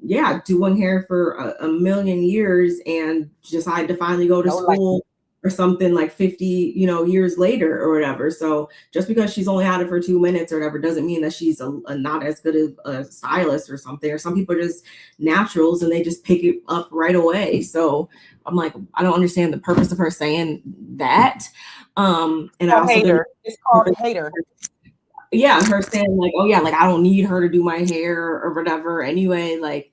doing hair for a million years and decided to finally go to school or something like 50, years later or whatever. So just because she's only had it for 2 minutes or whatever doesn't mean that she's a not as good of a stylist or something. Or some people are just naturals and they just pick it up right away. So I'm like, I don't understand the purpose of her saying that. And I also hater. It's called a hater. Yeah, her saying like, oh yeah, like I don't need her to do my hair or whatever anyway. Like,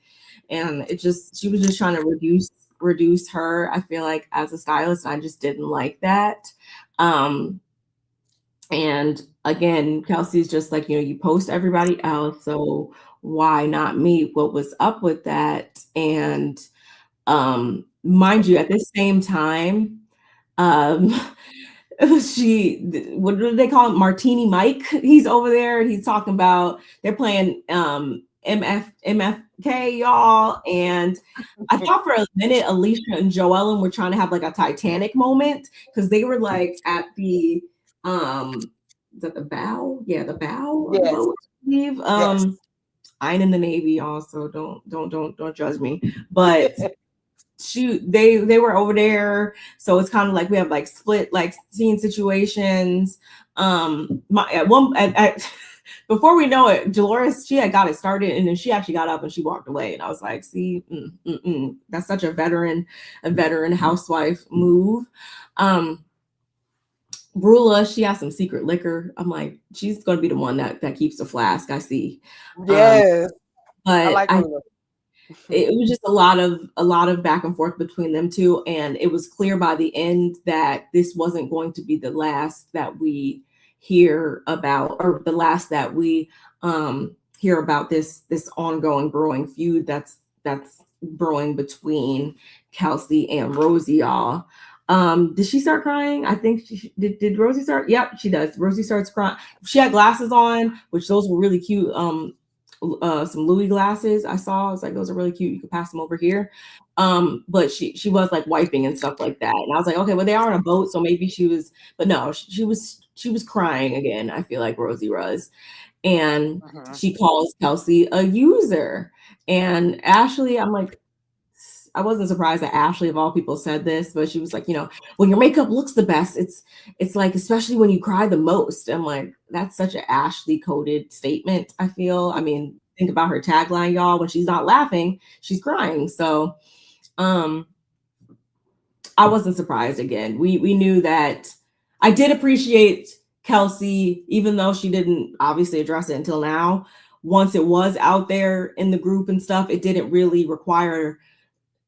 and she was just trying to reduce her. I feel like as a stylist, I just didn't like that. And again, Kelsey's just like, you post everybody else, so why not me? What was up with that? And mind you, at the same time, what do they call him? Martini Mike. He's over there and he's talking about they're playing MFK, y'all. And I thought for a minute Alicia and Joellen were trying to have like a Titanic moment because they were like at the is that the bow? Yeah, the bow. Yes. Of the boat, I believe. Yes. I ain't in the Navy, also don't judge me. But they were over there, so it's kind of like we have like split like scene situations. Before we know it, Dolores, she had got it started, and then she actually got up and she walked away, and I was like, see, that's such a veteran housewife move. Rulla, she has some secret liquor. I'm like, she's gonna be the one that keeps the flask. I see. Yes, but I like Rulla. It was just a lot of back and forth between them two, and it was clear by the end that this wasn't going to be the last that we hear about, or the last that we hear about this ongoing brewing feud that's brewing between Kelsey and Rosie, y'all. Did she start crying? I think did Rosie start? Yep, she does. Rosie starts crying. She had glasses on, which those were really cute. Some Louis glasses I saw. I was like, those are really cute. You could pass them over here. But she was like wiping and stuff like that. And I was like, okay, well, they are on a boat, so maybe she was, but no, she was crying again. I feel like Rosie was. And she calls Kelsey a user. And Ashley, I'm like, I wasn't surprised that Ashley of all people said this, but she was like, when your makeup looks the best, it's like, especially when you cry the most. I'm like, that's such an Ashley coded statement, I feel. I mean, think about her tagline, y'all. When she's not laughing, she's crying. So I wasn't surprised again. We knew that. I did appreciate Kelsey, even though she didn't obviously address it until now. Once it was out there in the group and stuff, it didn't really require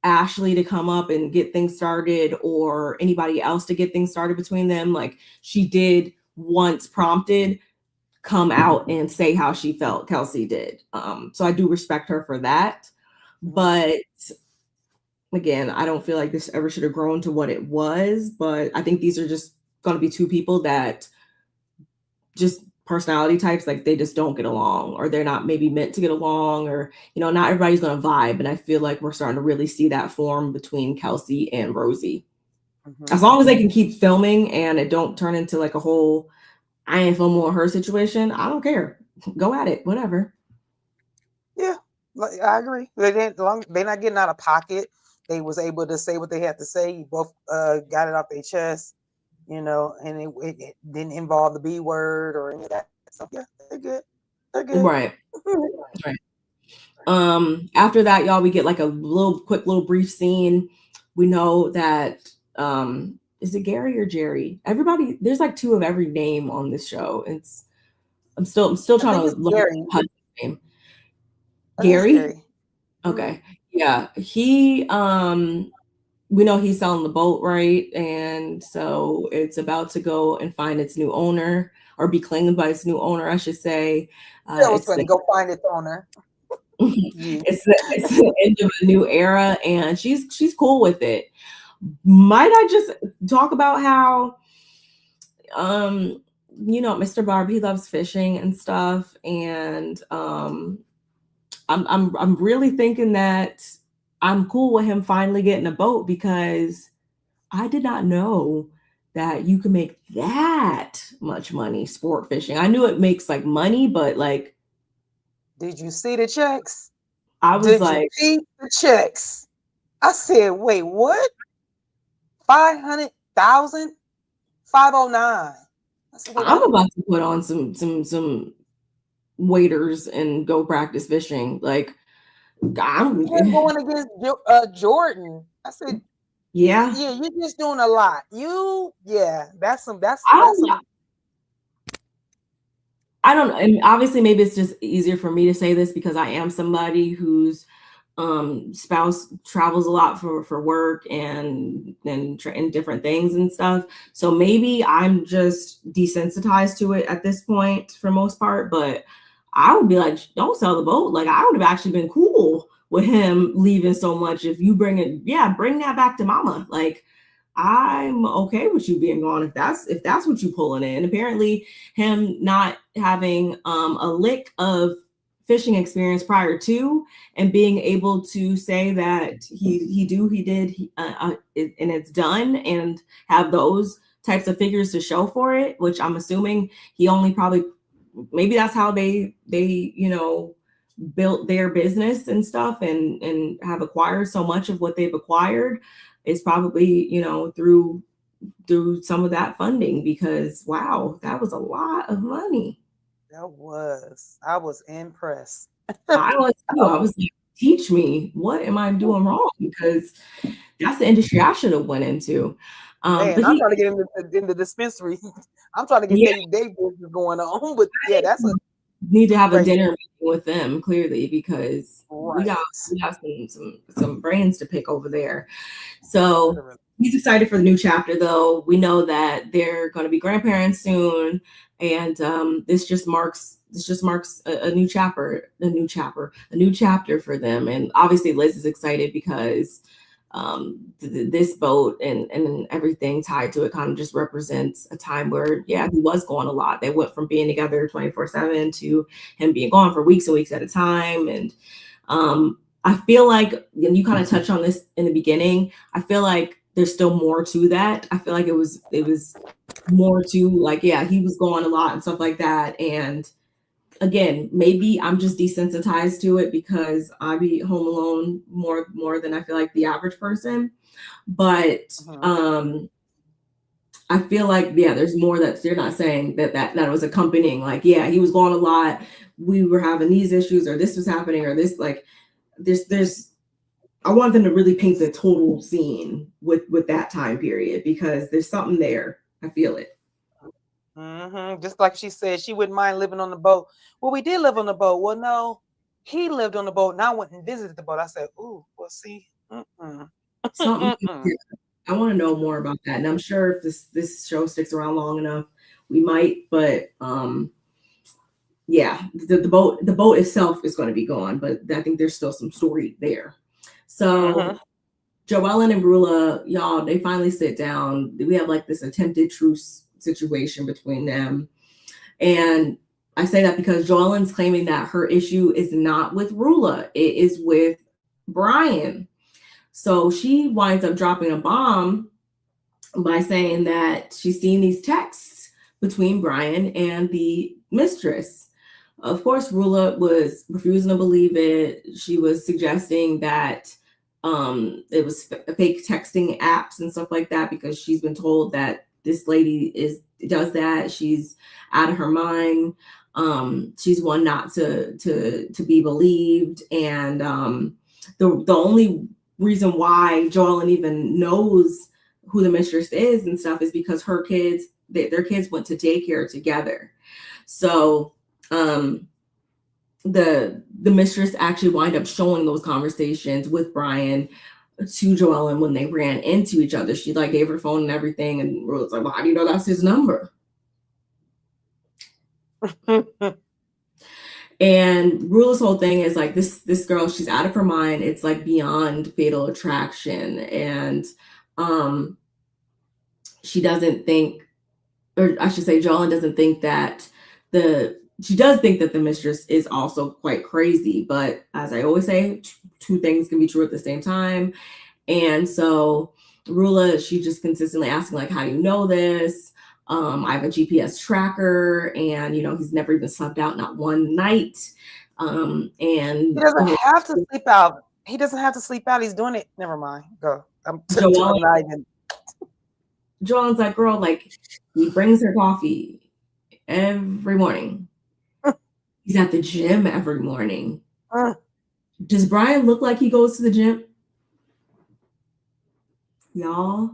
Ashley to come up and get things started or anybody else to get things started between them. Like she did, once prompted, come out and say how she felt. Kelsey did. So I do respect her for that. But again, I don't feel like this ever should have grown to what it was. But I think these are just going to be two people that just personality types, like they just don't get along, or they're not maybe meant to get along, or not everybody's going to vibe. And I feel like we're starting to really see that form between Kelsey and Rosie. As long as they can keep filming and it don't turn into like a whole I ain't filming with her situation, I don't care. Go at it, whatever. Yeah, I agree. They're not getting out of pocket. They was able to say what they had to say. You both got it off their chest, and it didn't involve the B word or any of that. So yeah, they're good. They're good. Right. After that, y'all, we get like a quick little brief scene. We know that is it Gary or Jerry? Everybody, there's like two of every name on this show. I'm still trying to look at his name. Gary? Okay. Yeah. He we know he's selling the boat, right? And so it's about to go and find its new owner, or be claimed by its new owner, I should say. It's going to go find its owner. It's the end of a new era, and she's cool with it. Might I just talk about how Mr. Barb, he loves fishing and stuff, and I'm really thinking that I'm cool with him finally getting a boat, because I did not know that you can make that much money sport fishing. I knew it makes like money, but like, did you see the checks? I was did you see the checks? I said, wait, what? 500,000, 509. I'm about to put on some waders and go practice fishing. Like, I'm going against Jordan. I said, yeah, you're just doing a lot. That's some. I don't know. And obviously, maybe it's just easier for me to say this because I am somebody whose spouse travels a lot for work and different things and stuff. So maybe I'm just desensitized to it at this point for most part. But I would be like, don't sell the boat. Like, I would have actually been cool with him leaving so much. If you bring that back to mama. Like, I'm okay with you being gone if that's what you pulling in. Apparently, him not having a lick of fishing experience prior to, and being able to say that he did, and it's done, and have those types of figures to show for it, which I'm assuming he only maybe that's how they built their business and stuff, and have acquired so much of what they've acquired is probably through some of that funding, because wow, that was a lot of money. I was impressed. I was like, teach me, what am I doing wrong? Because that's the industry I should have went into. Man, I'm trying to get in the dispensary. I'm trying to get day business going on, but that's need to have a dinner meeting with them, clearly, because we got some brains to pick over there. So he's excited for the new chapter, though. We know that they're going to be grandparents soon, and this just marks a new chapter for them. And obviously, Liz is excited because this boat and everything tied to it kind of just represents a time where he was going a lot. They went from being together 24/7 to him being gone for weeks and weeks at a time. And I feel like, and you kind of touched on this in the beginning, I feel like there's still more to that. I feel like it was more to, like, he was gone a lot and stuff like that. And again, maybe I'm just desensitized to it because I be home alone more than I feel like the average person. But I feel like, there's more that you're not saying that was accompanying. Like, he was gone a lot. We were having these issues, or this was happening, or this, like, there's I want them to really paint the total scene with that time period, because there's something there. I feel it. Just like she said, she wouldn't mind living on the boat. Well, we did live on the boat. Well, no, he lived on the boat, and I went and visited the boat. I said, "Ooh, well, see, Something. I want to know more about that, and I'm sure if this show sticks around long enough, we might. But yeah, the boat itself is going to be gone, but I think there's still some story there. So Joellen and Rulla, y'all, they finally sit down. We have like this attempted truce situation between them. And I say that because Joellen's claiming that her issue is not with Rulla, it is with Brian. So she winds up dropping a bomb by saying that she's seen these texts between Brian and the mistress. Of course, Rulla was refusing to believe it. She was suggesting that it was fake texting apps and stuff like that, because she's been told that this lady does that. She's out of her mind. She's one not to be believed. And the only reason why Joellen even knows who the mistress is and stuff is because their kids went to daycare together. So the mistress actually wind up showing those conversations with Brian to Joellen when they ran into each other. She like gave her phone and everything, and Rulla's like, well, how do you know that's his number? And Rulla's whole thing is like, this girl, she's out of her mind. It's like beyond fatal attraction. And she doesn't think, or I should say Joellen doesn't think that she does think that the mistress is also quite crazy. But as I always say, two things can be true at the same time. And so Rulla, she just consistently asking like, how do you know this? I have a GPS tracker, and he's never even slept out, not one night. And he doesn't have to sleep out. He doesn't have to sleep out. He's doing it. Never mind. Go. Joellen's like, girl, like he brings her coffee every morning. He's at the gym every morning. Does Brian look like he goes to the gym? Y'all.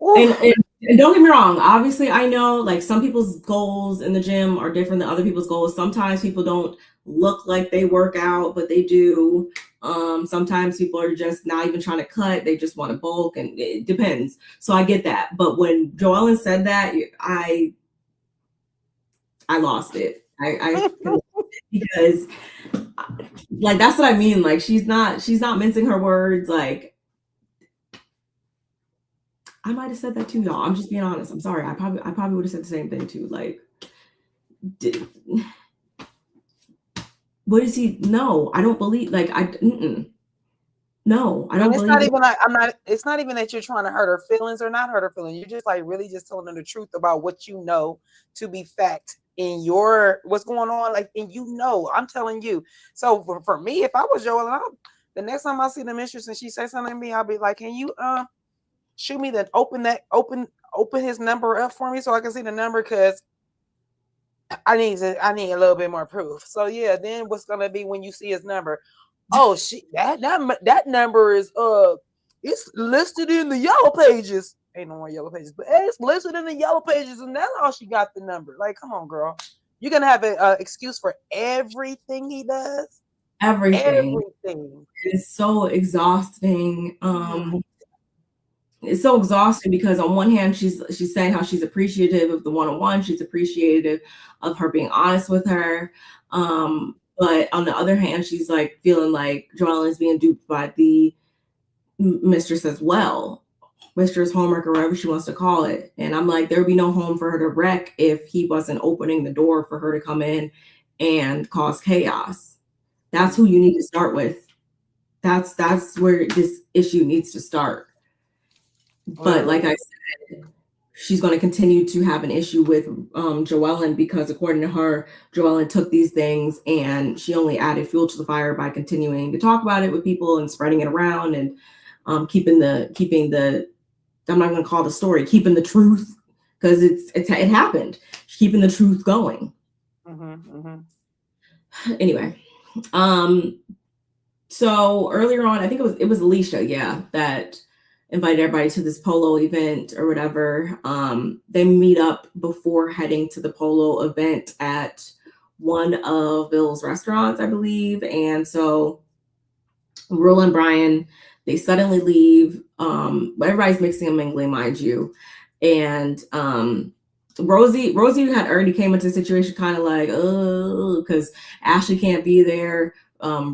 And don't get me wrong, obviously I know like some people's goals in the gym are different than other people's goals. Sometimes people don't look like they work out, but they do. Sometimes people are just not even trying to cut, they just want to bulk, and it depends. So I get that. But when Joellen said that, I lost it. I because like that's what I mean. Like she's not mincing her words. Like I might have said that too, y'all. I'm just being honest. I'm sorry. I probably would have said the same thing too. Like, what is he? No, I don't believe. Like, no, I don't believe. It's not even that you're trying to hurt her feelings or not hurt her feelings. You're just like really just telling her the truth about what you know to be fact in what's going on. Like, and I'm telling you. So for me, if I was Joel, the next time I see the mistress and she says something to me, I'll be like, can you shoot me that open his number up for me so I can see the number, because I need a little bit more proof. So yeah, then what's gonna be when you see his number? Oh shit, that number is it's listed in the yellow pages. Ain't no more yellow pages, but it's listed in the yellow pages, and that's how she got the number. Like, come on, girl, you're gonna have an excuse for everything he does. Everything. It's so exhausting. It's so exhausting because on one hand, she's saying how she's appreciative of the one-on-one. She's appreciative of her being honest with her. But on the other hand, she's like feeling like Joellen is being duped by the mistress as well. Mistress, homework, or whatever she wants to call it. And I'm like, there would be no home for her to wreck if he wasn't opening the door for her to come in and cause chaos. That's who you need to start with. That's where this issue needs to start. But like I said, she's going to continue to have an issue with Joellen, because according to her, Joellen took these things and she only added fuel to the fire by continuing to talk about it with people and spreading it around and keeping the I'm not going to call it the story, keeping the truth, because it happened. Keeping the truth going. Anyway, So earlier on, I think it was Alicia, that invited everybody to this polo event or whatever. They meet up before heading to the polo event at one of Bill's restaurants, I believe. And so Rulla and Brian, they suddenly leave. Everybody's mixing and mingling, mind you. And Rosie had already came into the situation kind of like, oh, because Ashley can't be there.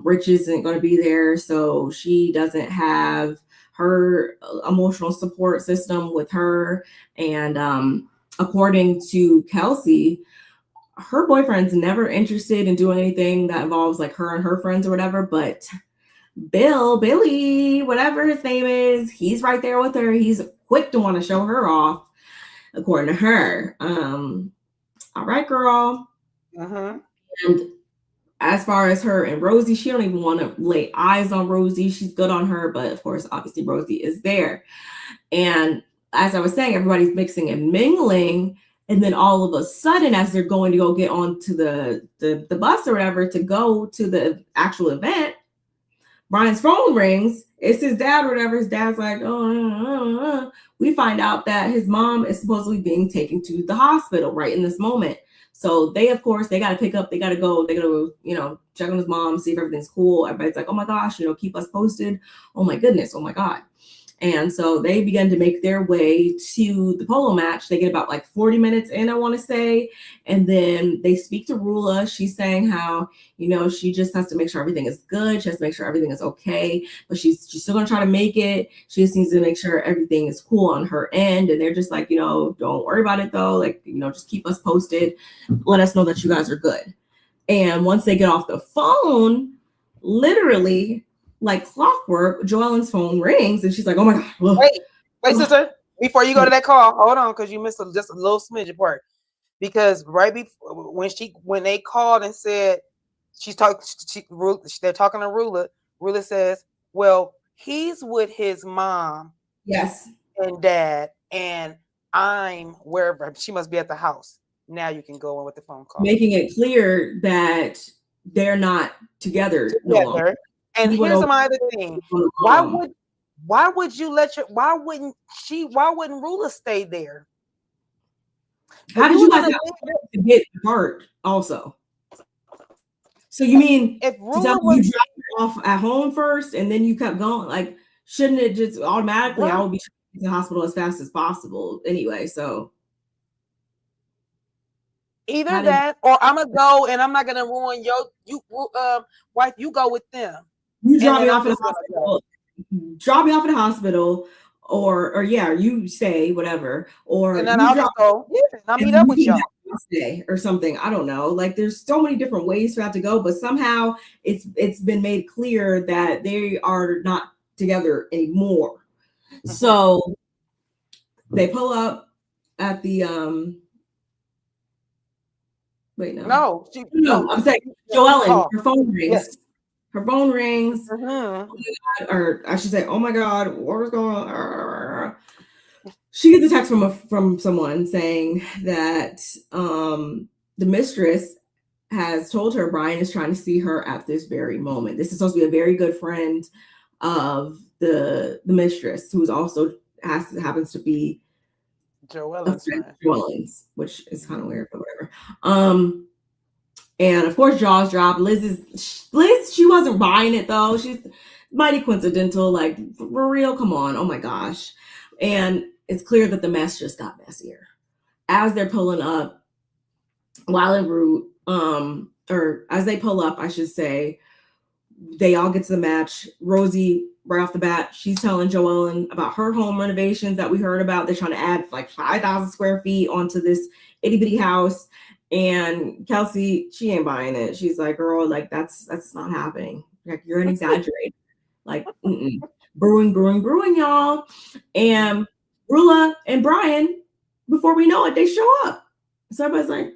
Rich isn't going to be there, so she doesn't have her emotional support system with her. And according to Kelsey, her boyfriend's never interested in doing anything that involves like her and her friends or whatever, but Billy, whatever his name is, he's right there with her. He's quick to want to show her off, according to her. All right, girl. Mm-hmm. And as far as her and Rosie, she don't even want to lay eyes on Rosie. She's good on her, but of course, obviously, Rosie is there. And as I was saying, everybody's mixing and mingling. And then all of a sudden, as they're going to go get onto the bus or whatever to go to the actual event, Brian's phone rings. It's his dad or whatever. His dad's like, oh. We find out that his mom is supposedly being taken to the hospital right in this moment. So they, of course, they got to pick up. They got to go. They got to, check on his mom, see if everything's cool. Everybody's like, oh my gosh, keep us posted. Oh my goodness. Oh my God. And so they begin to make their way to the polo match. They get about like 40 minutes in, I want to say. And then they speak to Rulla. She's saying how, she just has to make sure everything is good. She has to make sure everything is okay. But she's still going to try to make it. She just needs to make sure everything is cool on her end. And they're just like, don't worry about it though. Like, just keep us posted. Let us know that you guys are good. And once they get off the phone, literally, like clockwork, Joellen's phone rings and she's like, oh my God. Look. Wait, sister, before you go to that call, hold on, because you missed just a little smidge part. Because right before when they called and said they're talking to Rulla, Rulla says, well, he's with his mom, yes, and dad, and I'm wherever. She must be at the house. Now you can go in with the phone call. Making it clear that they're not together. No longer. And here's my other thing. Why wouldn't Rulla stay there? How did you guys to get hurt also? So you mean if Rulla you dropped her off at home first and then you kept going? Like, shouldn't it just automatically I would be to the hospital as fast as possible anyway? So either that or I'm gonna go and I'm not gonna ruin wife. You go with them. You drop me off at the hospital. Drop me off at the hospital, or you stay, whatever. Or and then I'll just go. Yeah, and I'll meet up with y'all. Stay or something. I don't know. Like there's so many different ways for that to go, but somehow it's been made clear that they are not together anymore. Mm-hmm. So they pull up at the No, I'm saying Joellen, her phone rings. Yes. Her phone rings, or I should say, oh my God, what was going on? She gets a text from someone saying that the mistress has told her Brian is trying to see her at this very moment. This is supposed to be a very good friend of the mistress, who's also happens to be Joellen's, which is kind of weird, but whatever. And of course, jaws drop. Liz, she wasn't buying it though. She's mighty coincidental. Like for real, come on. Oh my gosh. And it's clear that the mess just got messier. As they're pulling up, while en route, or as they pull up, I should say, they all get to the match. Rosie, right off the bat, she's telling Joellen about her home renovations that we heard about. They're trying to add like 5,000 square feet onto this itty bitty house. And Kelsey, she ain't buying it. She's like, girl, like that's not happening. Like you're an exaggerator. Like brewing, y'all. And Rulla and Brian, before we know it, they show up. So everybody's like,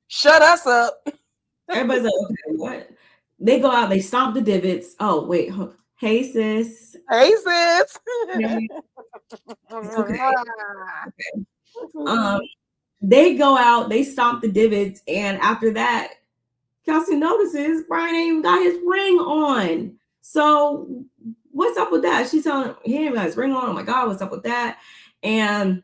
shut us up. Everybody's like, okay, what? They go out, they stomp the divots. Oh, wait. Hey, sis. Hey, sis. Okay. Okay. they go out, they stomp the divots, and after that, Kelsey notices Brian ain't even got his ring on. So what's up with that? She's telling him he ain't got his ring on. Oh my God, what's up with that? And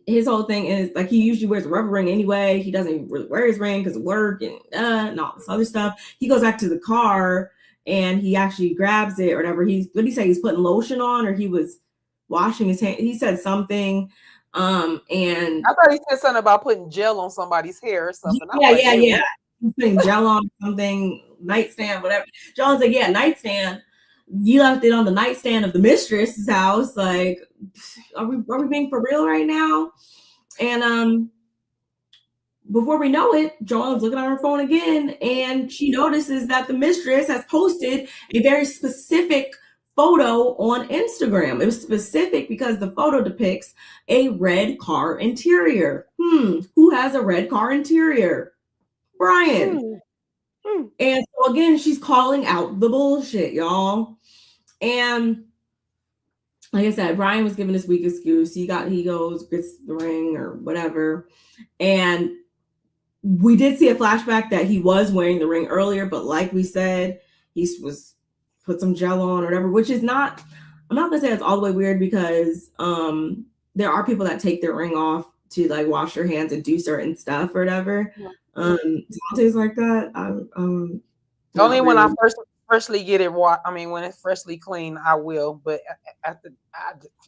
his whole thing is like he usually wears a rubber ring anyway. He doesn't really wear his ring because of work and all this other stuff. He goes back to the car and he actually grabs it or whatever. What did he say? He's putting lotion on, or he was washing his hand. He said something. And I thought he said something about putting gel on somebody's hair or something. Yeah. He's putting gel on something, nightstand, whatever. John's like, yeah, nightstand. You left it on the nightstand of the mistress's house. Like, are we being for real right now? And before we know it, Joan's looking at her phone again, and she notices that the mistress has posted a very specific photo on Instagram. It was specific because the photo depicts a red car interior. Who has a red car interior? Brian. And so again, she's calling out the bullshit, y'all. And like I said, Brian was given this weak excuse. He goes, gets the ring or whatever. And we did see a flashback that he was wearing the ring earlier, but like we said, he was put some gel on or whatever, which is not, I'm not gonna say it's all the way weird because there are people that take their ring off to like wash their hands and do certain stuff or whatever. Things like that. Only when I freshly get it when it's freshly clean, I will. But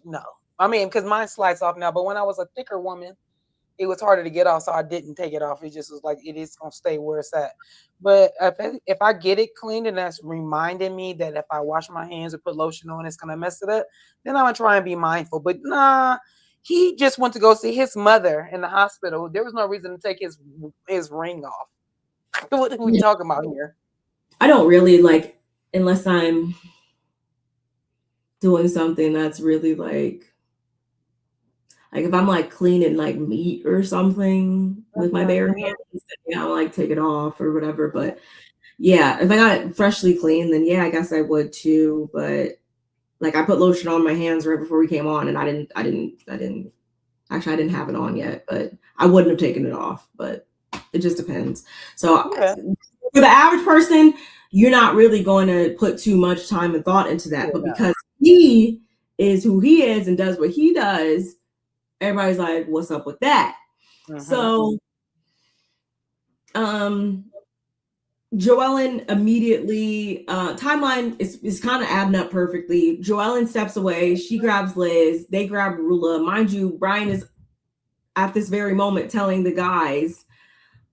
no. I mean, because mine slides off now. But when I was a thicker woman, it was harder to get off, so I didn't take it off. It just was like it is gonna stay where it's at. But if I get it cleaned and that's reminding me that if I wash my hands or put lotion on, it's gonna mess it up, then I'm gonna try and be mindful. But nah. He just went to go see his mother in the hospital. There was no reason to take his ring off. What are we talking about here? I don't really like, unless I'm doing something that's really like if I'm like cleaning like meat or something with my bare hands, I'll like take it off or whatever. But yeah, if I got it freshly clean, then yeah, I guess I would too. But like I put lotion on my hands right before we came on, and I didn't actually, I didn't have it on yet, but I wouldn't have taken it off, but it just depends. So for the average person, you're not really going to put too much time and thought into that, but because he is who he is and does what he does, everybody's like, what's up with that? So Joellen immediately, timeline is kind of adding up perfectly. Joellen steps away. She grabs Liz. They grab Rulla. Mind you, Brian is at this very moment telling the guys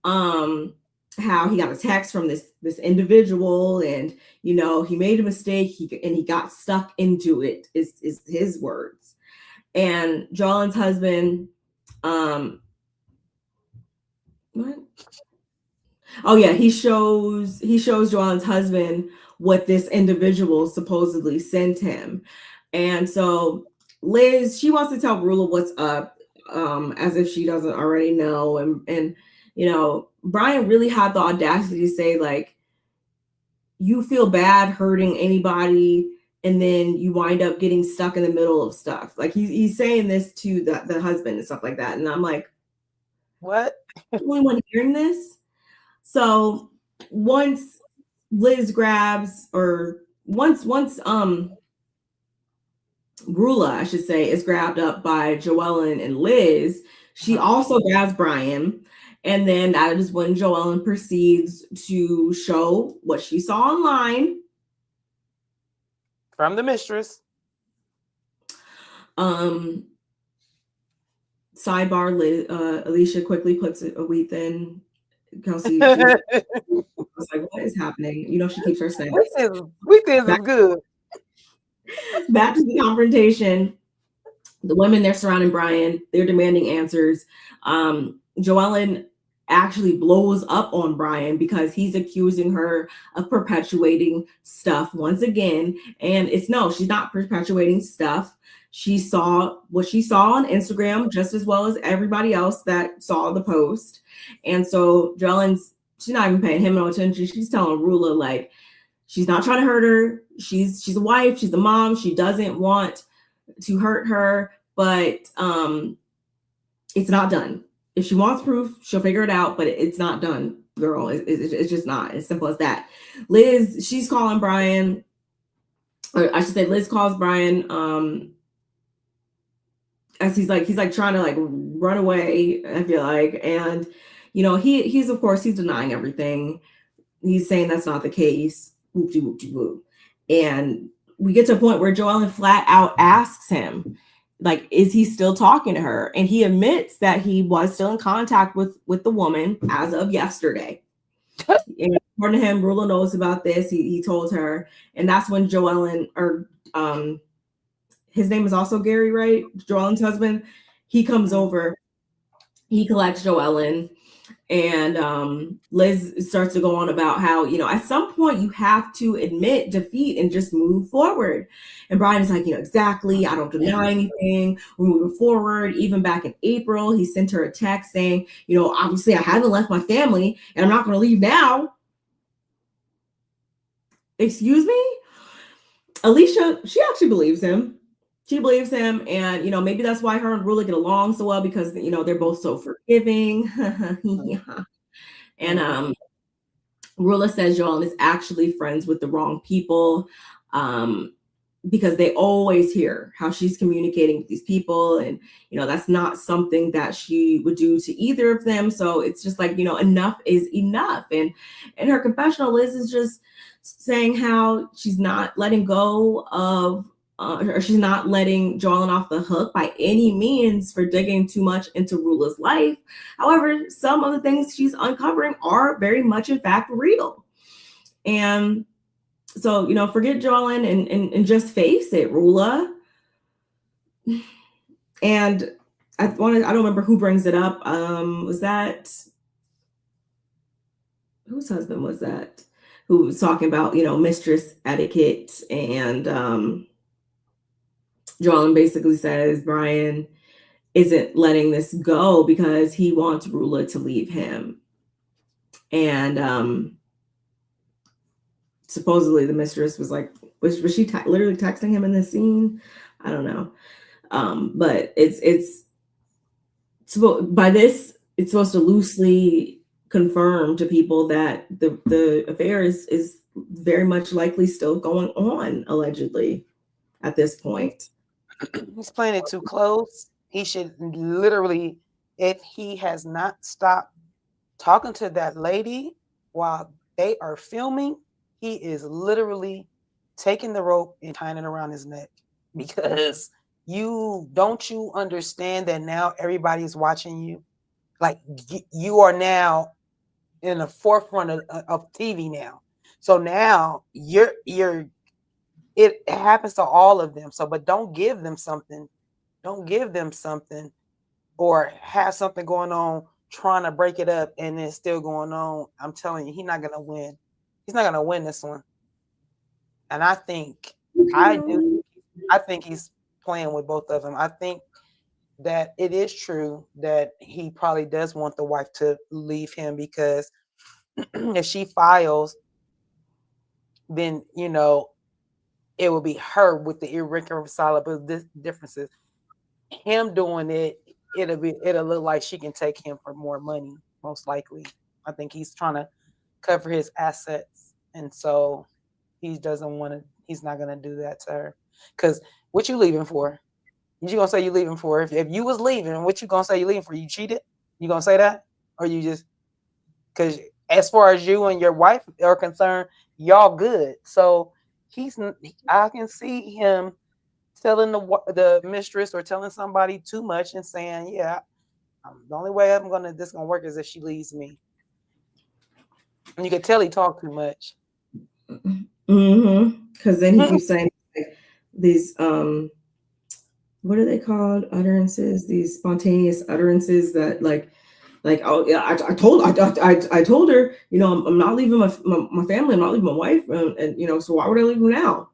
how he got a text from this individual, and you know he made a mistake. He got stuck into it. Is his words. And Joellen's husband, what? Oh yeah, he shows Joellen's husband what this individual supposedly sent him. And so Liz, she wants to tell Rulla what's up, as if she doesn't already know. And you know, Brian really had the audacity to say, like, you feel bad hurting anybody, and then you wind up getting stuck in the middle of stuff. Like he's saying this to the husband and stuff like that. And I'm like, what? I'm the only one hearing this? So once Liz grabs, or once Rulla, I should say, is grabbed up by Joellen and Liz, she also grabs Brian. And then that is when Joellen proceeds to show what she saw online. From the mistress. Sidebar, Liz, Alicia quickly puts a wheat in. Kelsey was like, what is happening? You know, she keeps her saying, weekends is good. Back to the confrontation. The women, they're surrounding Brian. They're demanding answers. Joellen actually blows up on Brian because he's accusing her of perpetuating stuff once again. And she's not perpetuating stuff. She saw what she saw on Instagram just as well as everybody else that saw the post. And so she's not even paying him no attention. She's telling Rulla, like, she's not trying to hurt her. She's a wife. She's a mom. She doesn't want to hurt her. But It's not done. If she wants proof, she'll figure it out, but it's not done, girl. It's just not as simple as that. Liz, she's calling Brian, or I should say Liz calls Brian, as he's trying to like run away, I feel like. And, you know, he's of course, he's denying everything. He's saying that's not the case. Whoopty whoopty whoop. And we get to a point where Joellen flat out asks him, like, is he still talking to her? And he admits that he was still in contact with the woman as of yesterday. And according to him, Rulla knows about this. He told her. And that's when Joellen, or his name is also Gary, right? Joellen's husband. He comes over. He collects Joellen. And Liz starts to go on about how, you know, at some point you have to admit defeat and just move forward. And Brian is like, you know, exactly. I don't deny anything. We're moving forward. Even back in April, he sent her a text saying, you know, obviously I haven't left my family and I'm not going to leave now. Excuse me? Alicia, she actually believes him. She believes him, and you know, maybe that's why her and Rulla get along so well, because you know they're both so forgiving. Yeah. And Rulla says Joellen is actually friends with the wrong people, because they always hear how she's communicating with these people, and you know that's not something that she would do to either of them. So it's just like, you know, enough is enough. And in her confessional, Liz is just saying how she's not letting go of. Or she's not letting Joellen off the hook by any means for digging too much into Rulla's life. However, some of the things she's uncovering are very much, in fact, real. And so, you know, forget Joellen and just face it, Rulla. And I don't remember who brings it up. Was that, whose husband was that? Who was talking about, you know, mistress etiquette, and Joellen basically says Brian isn't letting this go because he wants Rulla to leave him. And supposedly the mistress was like, was she literally texting him in this scene? I don't know. But it's by this, it's supposed to loosely confirm to people that the affair is very much likely still going on, allegedly, at this point. He's playing it too close. He should literally, if he has not stopped talking to that lady while they are filming, he is literally taking the rope and tying it around his neck, because you understand that now everybody's watching you. Like, you are now in the forefront of TV now. So now it happens to all of them. So, but don't give them something. Don't give them something, or have something going on trying to break it up and it's still going on. I'm telling you, he's not going to win. He's not going to win this one. And I think he's playing with both of them. I think that it is true that he probably does want the wife to leave him, because if she files, then, you know, it will be her with the irreconcilable differences. Him doing it, it'll look like she can take him for more money, most likely. I think he's trying to cover his assets, and so he's not gonna do that to her. Because what you leaving for? You gonna say you leaving for? If you was leaving, what you gonna say you leaving for? You cheated? You gonna say that? Or you just, because as far as you and your wife are concerned, y'all good. So I can see him telling the mistress or telling somebody too much and saying, yeah, the only way this gonna work is if she leaves me. And you can tell he talked too much. Because then he keeps saying these what are they called? Utterances, these spontaneous utterances that like, oh yeah, I told her, you know, I'm not leaving my family, I'm not leaving my wife, and you know, so why would I leave her now?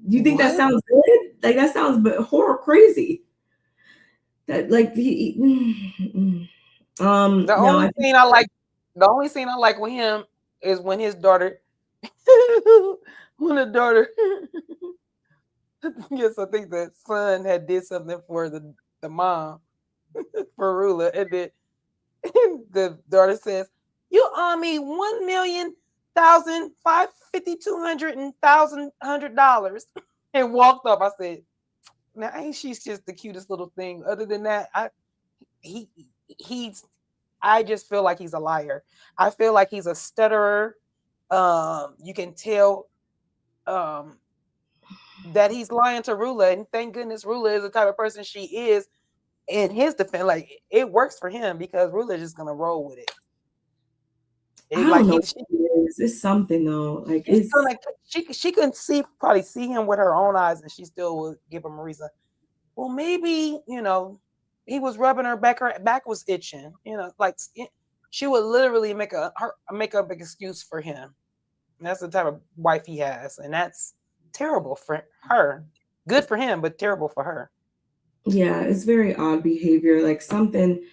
Do you think that sounds good? Like, that sounds horror crazy. That like the only scene I like with him is when his daughter when the daughter yes, I think the son had did something for the mom. for Rulla. And then the daughter says, "You owe me $1,000,550,200,100,000," and walked off. I said, "Now ain't she just the cutest little thing?" Other than that, I just feel like he's a liar. I feel like he's a stutterer. You can tell that he's lying to Rulla, and thank goodness Rulla is the type of person she is. In his defense, like it works for him because Rulla is just gonna roll with it. I don't know. It's something though. Like it's gonna, she couldn't probably see him with her own eyes, and she still would give him a reason. Well, maybe he was rubbing her back. Her back was itching. Like she would literally make up an excuse for him. And that's the type of wife he has, and that's terrible for her. Good for him, but terrible for her. Yeah, it's very odd behavior. Like something.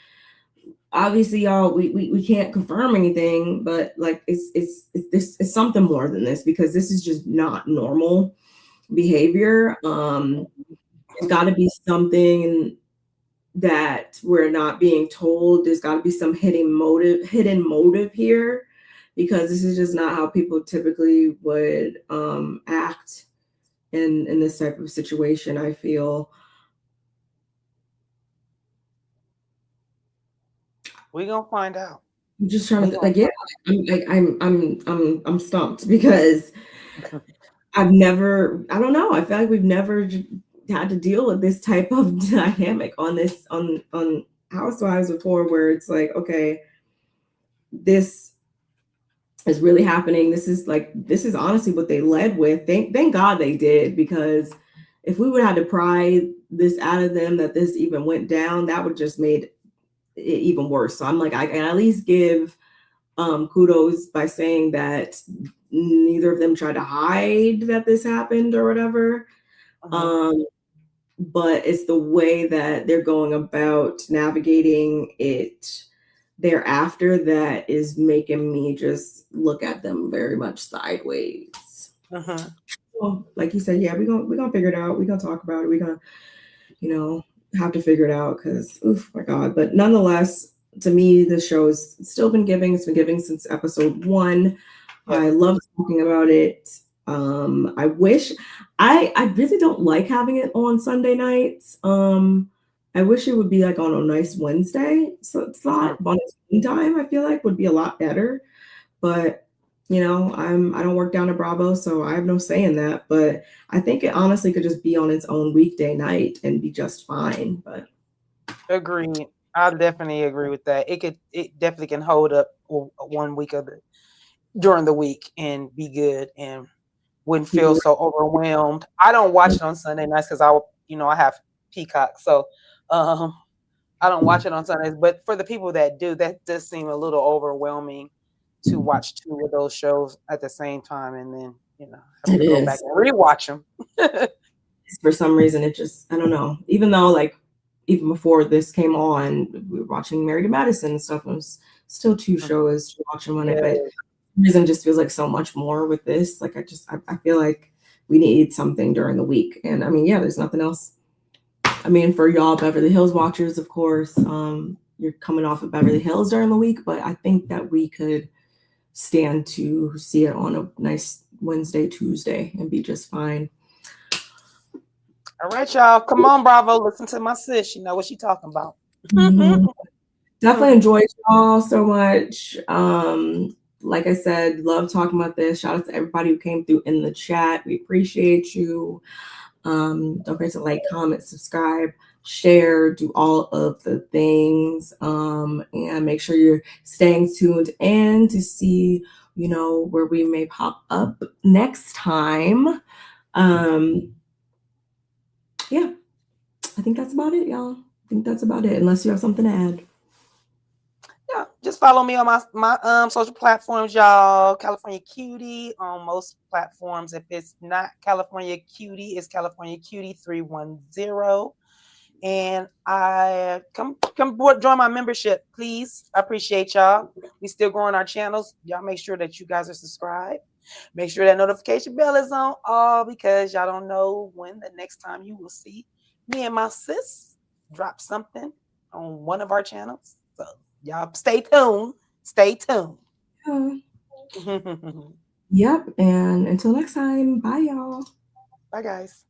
Obviously, y'all, we can't confirm anything, but like it's something more than this because this is just not normal behavior. There's got to be something that we're not being told. There's got to be some hidden motive here, because this is just not how people typically would act in this type of situation, I feel. We're gonna find out. I'm just trying to like, yeah, I'm stumped because I don't know. I feel like we've never had to deal with this type of dynamic on Housewives before, where it's like, okay, this is really happening. This is honestly what they led with. Thank God they did, because if we would have had to pry this out of them that this even went down, that would just made it even worse. So I'm like, I can at least give kudos by saying that neither of them tried to hide that this happened or whatever. But it's the way that they're going about navigating it thereafter that is making me just look at them very much sideways. Well, like you said, yeah, we're gonna figure it out. We're gonna talk about it. We're gonna, have to figure it out because, oh my God. But nonetheless, to me, the show has still been giving. It's been giving since episode 1. Yeah. I love talking about it. I wish I really don't like having it on Sunday nights. I wish it would be like on a nice Wednesday. So it's not on time, I feel like would be a lot better. But I don't work down at Bravo, so I have no say in that. But I think it honestly could just be on its own weekday night and be just fine. But agreed. I definitely agree with that. It definitely can hold up 1 week during the week and be good and wouldn't feel so overwhelmed. I don't watch it on Sunday nights because I have Peacock, so I don't watch it on Sundays. But for the people that do, that does seem a little overwhelming to watch 2 of those shows at the same time, and then have to go back and rewatch them. For some reason, it just, I don't know. Even though even before this came on, we were watching Married to Madison and stuff. It was still 2 shows to watch them on it, but reason just feels like so much more with this. Like I feel like we need something during the week, and I mean, yeah, there's nothing else. I mean, for y'all Beverly Hills watchers, of course, you're coming off of Beverly Hills during the week, but I think that we could stand to see it on a nice Wednesday, Tuesday, and be just fine. All right, y'all, come on, Bravo, listen to my sis. You know what she talking about. Definitely enjoyed y'all so much. Like I said, love talking about this. Shout out to everybody who came through in the chat. We appreciate you. Don't forget to like, comment, subscribe, share, do all of the things. And make sure you're staying tuned in to see, where we may pop up next time. Yeah, I think that's about it, y'all. I think that's about it, unless you have something to add. Yeah, just follow me on my social platforms, y'all. California Cutie on most platforms. If it's not California Cutie, it's California Cutie 310. And I come join my membership, please. I appreciate y'all. We still growing our channels. Y'all make sure that you guys are subscribed. Make sure that notification bell is on all, because y'all don't know when the next time you will see me and my sis drop something on one of our channels. So y'all stay tuned. Stay tuned. Yeah. Yep. And until next time, bye, y'all. Bye, guys.